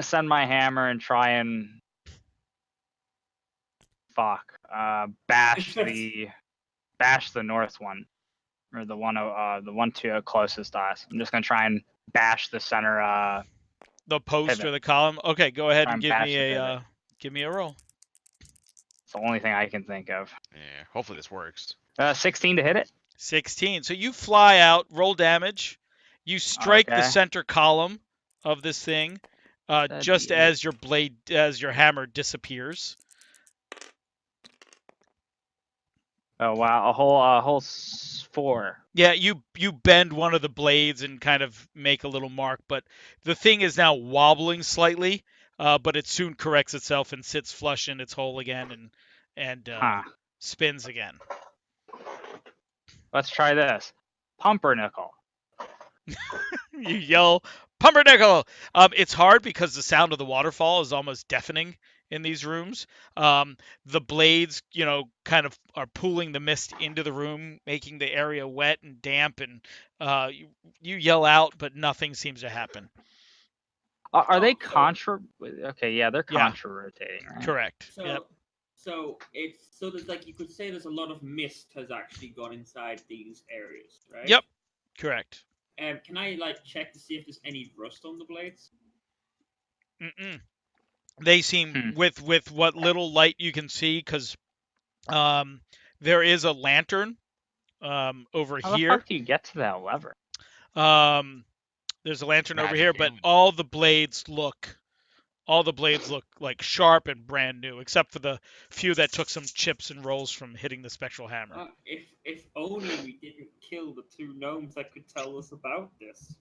send my hammer and try and bash the north one, or the one to closest to us. I'm just gonna try and bash the center The post or Pivot. the column. Okay, go ahead Try and and bash the pivot. give me a roll. It's the only thing I can think of. Yeah, hopefully this works. 16 to hit it. 16. So you fly out, roll damage. You strike the Okay. center column of this thing, That'd just be as your hammer disappears. Oh wow, a whole 4. Yeah, you bend one of the blades and kind of make a little mark, but the thing is now wobbling slightly, but it soon corrects itself and sits flush in its hole again and spins again. Let's try this. Pumpernickel. You yell, Pumpernickel! It's hard because the sound of the waterfall is almost deafening in these rooms. The blades, kind of are pooling the mist into the room, making the area wet and damp, and you yell out, but nothing seems to happen. Are they so- contra? Okay, yeah, they're Yeah. contra-rotating, right? Correct. So, Yep. so there's like you could say there's a lot of mist has actually gone inside these areas, right? Yep. Correct. Can I like check to see if there's any rust on the blades? Mm-mm. They seem with what little light you can see, because there is a lantern over How the here. fuck do you get to that lever? There's a lantern over Magic here, but damage. all the blades look like sharp and brand new, except for the few that took some chips and rolls from hitting the spectral hammer. If only we didn't kill the 2 gnomes that could tell us about this.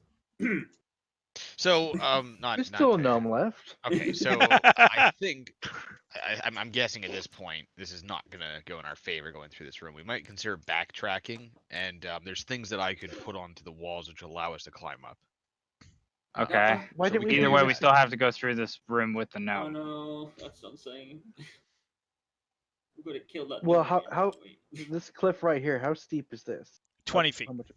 So, not There's still a gnome left. Okay, so I think I'm guessing at this point this is not gonna go in our favor going through this room. We might consider backtracking, and there's things that I could put onto the walls which allow us to climb up. Okay. Why So didn't we Either do way, this? we still have to go through this room with the Oh gnome. no, that's what I'm saying. We're gonna kill that. Well, gnome how again. this cliff right here? How steep is this? 20 feet. How much?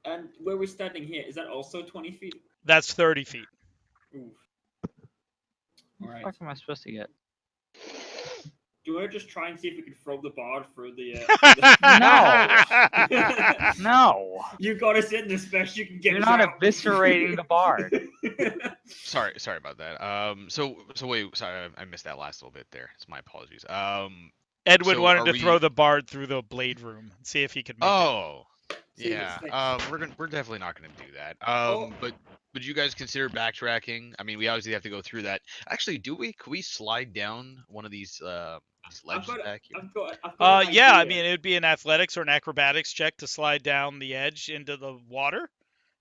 And where we're standing here, is that also 20 feet? That's 30 feet. Oof. What Alright. the fuck am I supposed to get? Do you want to just try and see if we can throw the bard through the... No. You got us in this best you can get You're us not out. eviscerating the bard. Sorry about that. So wait, sorry, I missed that last little bit there. It's my apologies. Edwin So wanted are to throw we- the bard through the blade room and see if he could make it. Oh, See, yeah. it's We're definitely not gonna do that. Oh. But would you guys consider backtracking? I mean, we obviously have to go through that. Actually, do we? Could we slide down one of these ledges back here? I've got an Yeah, I idea. mean, it would be an athletics or an acrobatics check to slide down the edge into the water.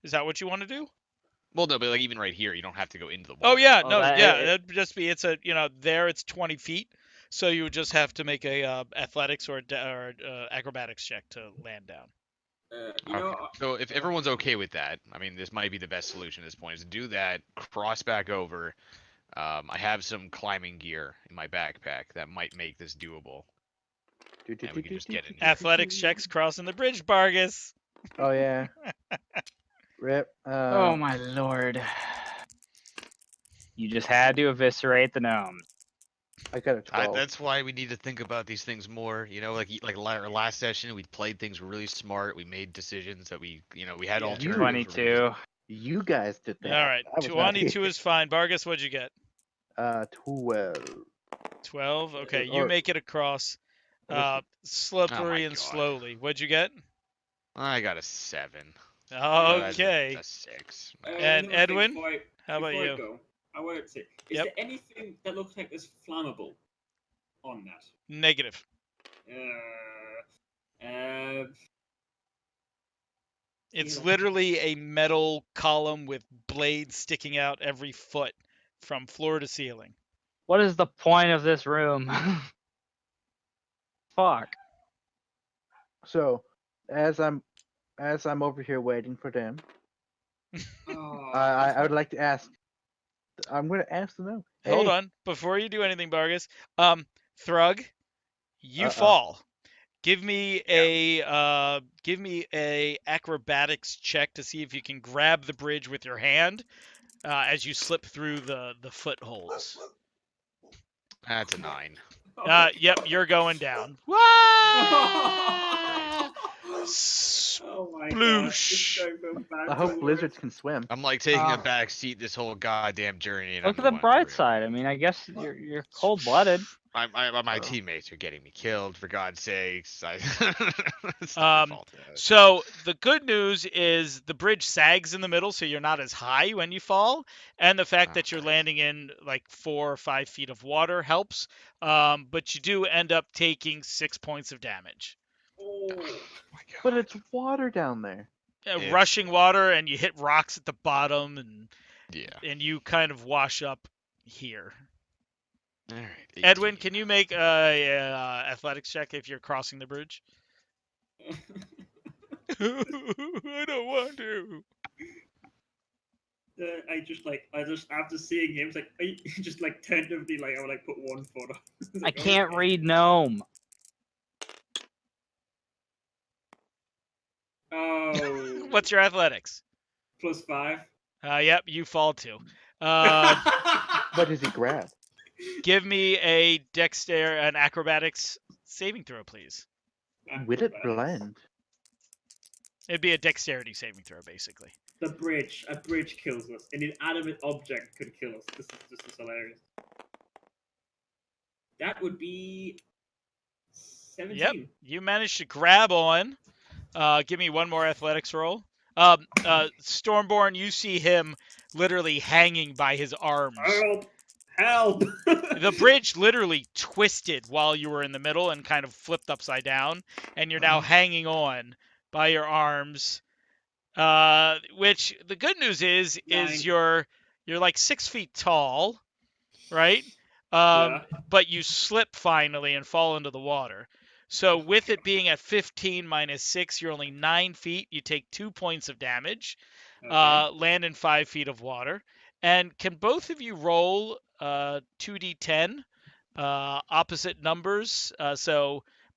Is that what you want to do? Well, no, but like even right here, you don't have to go into the water. Oh yeah, Well, no, yeah, it- that'd just be there it's 20 feet, so you would just have to make a athletics or acrobatics check to land down. Okay. So if everyone's okay with that, I mean, this might be the best solution at this point. Is to do that, cross back over. I have some climbing gear in my backpack that might make this doable. And we can just get in here. Athletics checks crossing the bridge, Bargus. Oh yeah. Rip. Oh my lord. You just had to eviscerate the gnome. I got a 12. That's why we need to think about these things more. You know, like our last session, we played things really smart. We made decisions that we had Yeah. alternatives. 22. You guys did that. All right, I was not 22 here. is fine. Bargus, what'd you get? 12. 12. Okay, you Or- make it across. Slippery and God. slowly. What'd you get? I got a 7. Okay. That's a 6. And Edwin, how about before I you? go, I wanted to say, is Yep. there anything that looks like it's flammable on that? Negative. It's Yeah. literally a metal column with blades sticking out every foot from floor to ceiling. What is the point of this room? Fuck. So, as I'm over here waiting for them, Oh, I would like to ask. I'm going to ask them now. Hold Hey, on, before you do anything, Bargus. Thrug, you Uh-oh. fall. Give me a acrobatics check to see if you can grab the bridge with your hand as you slip through the footholds. That's a 9. Yep, you're going down. Wah! Oh my god. This is Sploosh. going from bad I to hope worse. lizards can swim. I'm like taking a Ah. back seat this whole goddamn journey, and Look I'm at the one bright really- side. I mean, I guess you're cold-blooded. My teammates are getting me killed, for God's sakes. It's not your Um, fault. So the good news is the bridge sags in the middle, so you're not as high when you fall, and the fact that you're nice. landing in like 4 or 5 feet of water helps. But you do end up taking 6 points of damage. Oh. My God. But it's water down there. It's Rushing true. water, and you hit rocks at the bottom, Yeah. and you kind of wash up here. All right. Edwin, 18. can you make a athletics check if you're crossing the bridge? I don't want to. I just after seeing him, it's like I just like tentatively like I would like put one foot on. It's I like, can't okay. read gnome. Oh. What's your athletics? +5? Yep, you fall too. What does he grab? Give me an acrobatics saving throw, please. Will it Acrobatics. blend? It'd be a dexterity saving throw, basically. A bridge kills us. An inanimate object could kill us. This is hilarious. That would be 17. Yep, you managed to grab on. Give me one more athletics roll. Stormborn, you see him literally hanging by his arms. Help! Help! The bridge literally twisted while you were in the middle and kind of flipped upside down, and you're now hanging on by your arms. Which the good news is Nine. you're like 6 feet tall, right? Yeah. But you slip finally and fall into the water. So with it being at 15 minus 6, you're only 9 feet. You take 2 points of damage. Okay. Land in 5 feet of water. And can both of you roll 2d10 opposite numbers?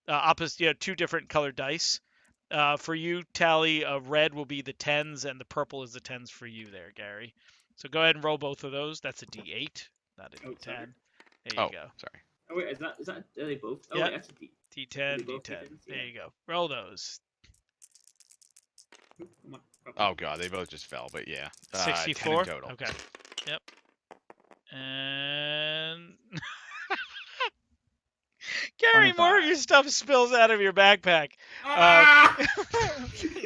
Opposite, 2 different colored dice. For you, Tally, red will be the 10s and the purple is the 10s for you there, Gary. So go ahead and roll both of those. That's a D8, not a Oh, D10. sorry. There you Oh, go. sorry. Oh wait, is that are they both? Oh Yeah. wait, that's a D. D10, They both D10. D10s, There yeah. you go. Roll those. Oop, come on. Oh God, they both just fell. But yeah, 10 64? in total. Okay. Yep. And Gary, more of 25. your stuff spills out of your backpack. Ah!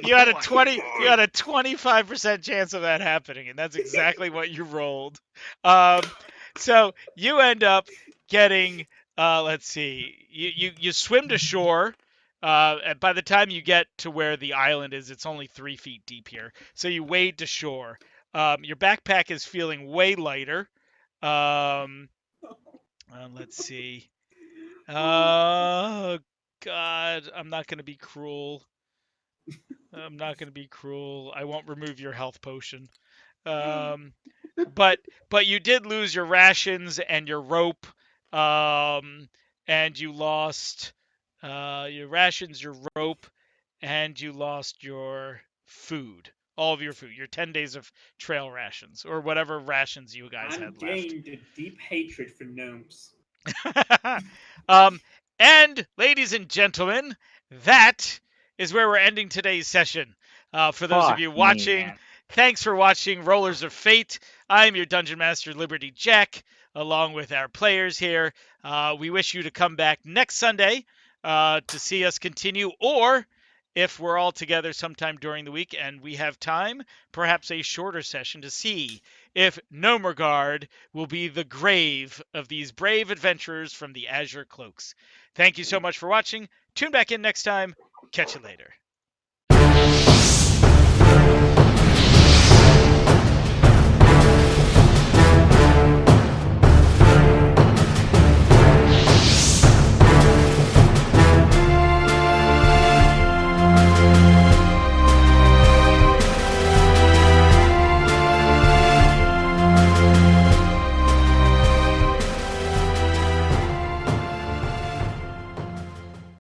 You had a Oh my 20 God. you had a 25% chance of that happening, and that's exactly what you rolled. So you end up getting let's see, you swim to shore. And by the time you get to where the island is, it's only 3 feet deep here. So you wade to shore. Your backpack is feeling way lighter. Let's see. Oh God, I'm not gonna be cruel. I'm not gonna be cruel. I won't remove your health potion. But you did lose your rations and your rope. And you lost your rations, your rope, and you lost your food. All of your food, your 10 days of trail rations, or whatever rations you guys And had left. gained a deep hatred for gnomes. And ladies and gentlemen, that is where we're ending today's session. For those of Fuck you me, watching, man. thanks for watching Rollers of Fate. I'm your Dungeon Master, Liberty Jack, along with our players here. We wish you to come back next Sunday to see us continue, or if we're all together sometime during the week and we have time, perhaps a shorter session to see if Nomergard will be the grave of these brave adventurers from the Azure Cloaks. Thank you so much for watching. Tune back in next time. Catch you later.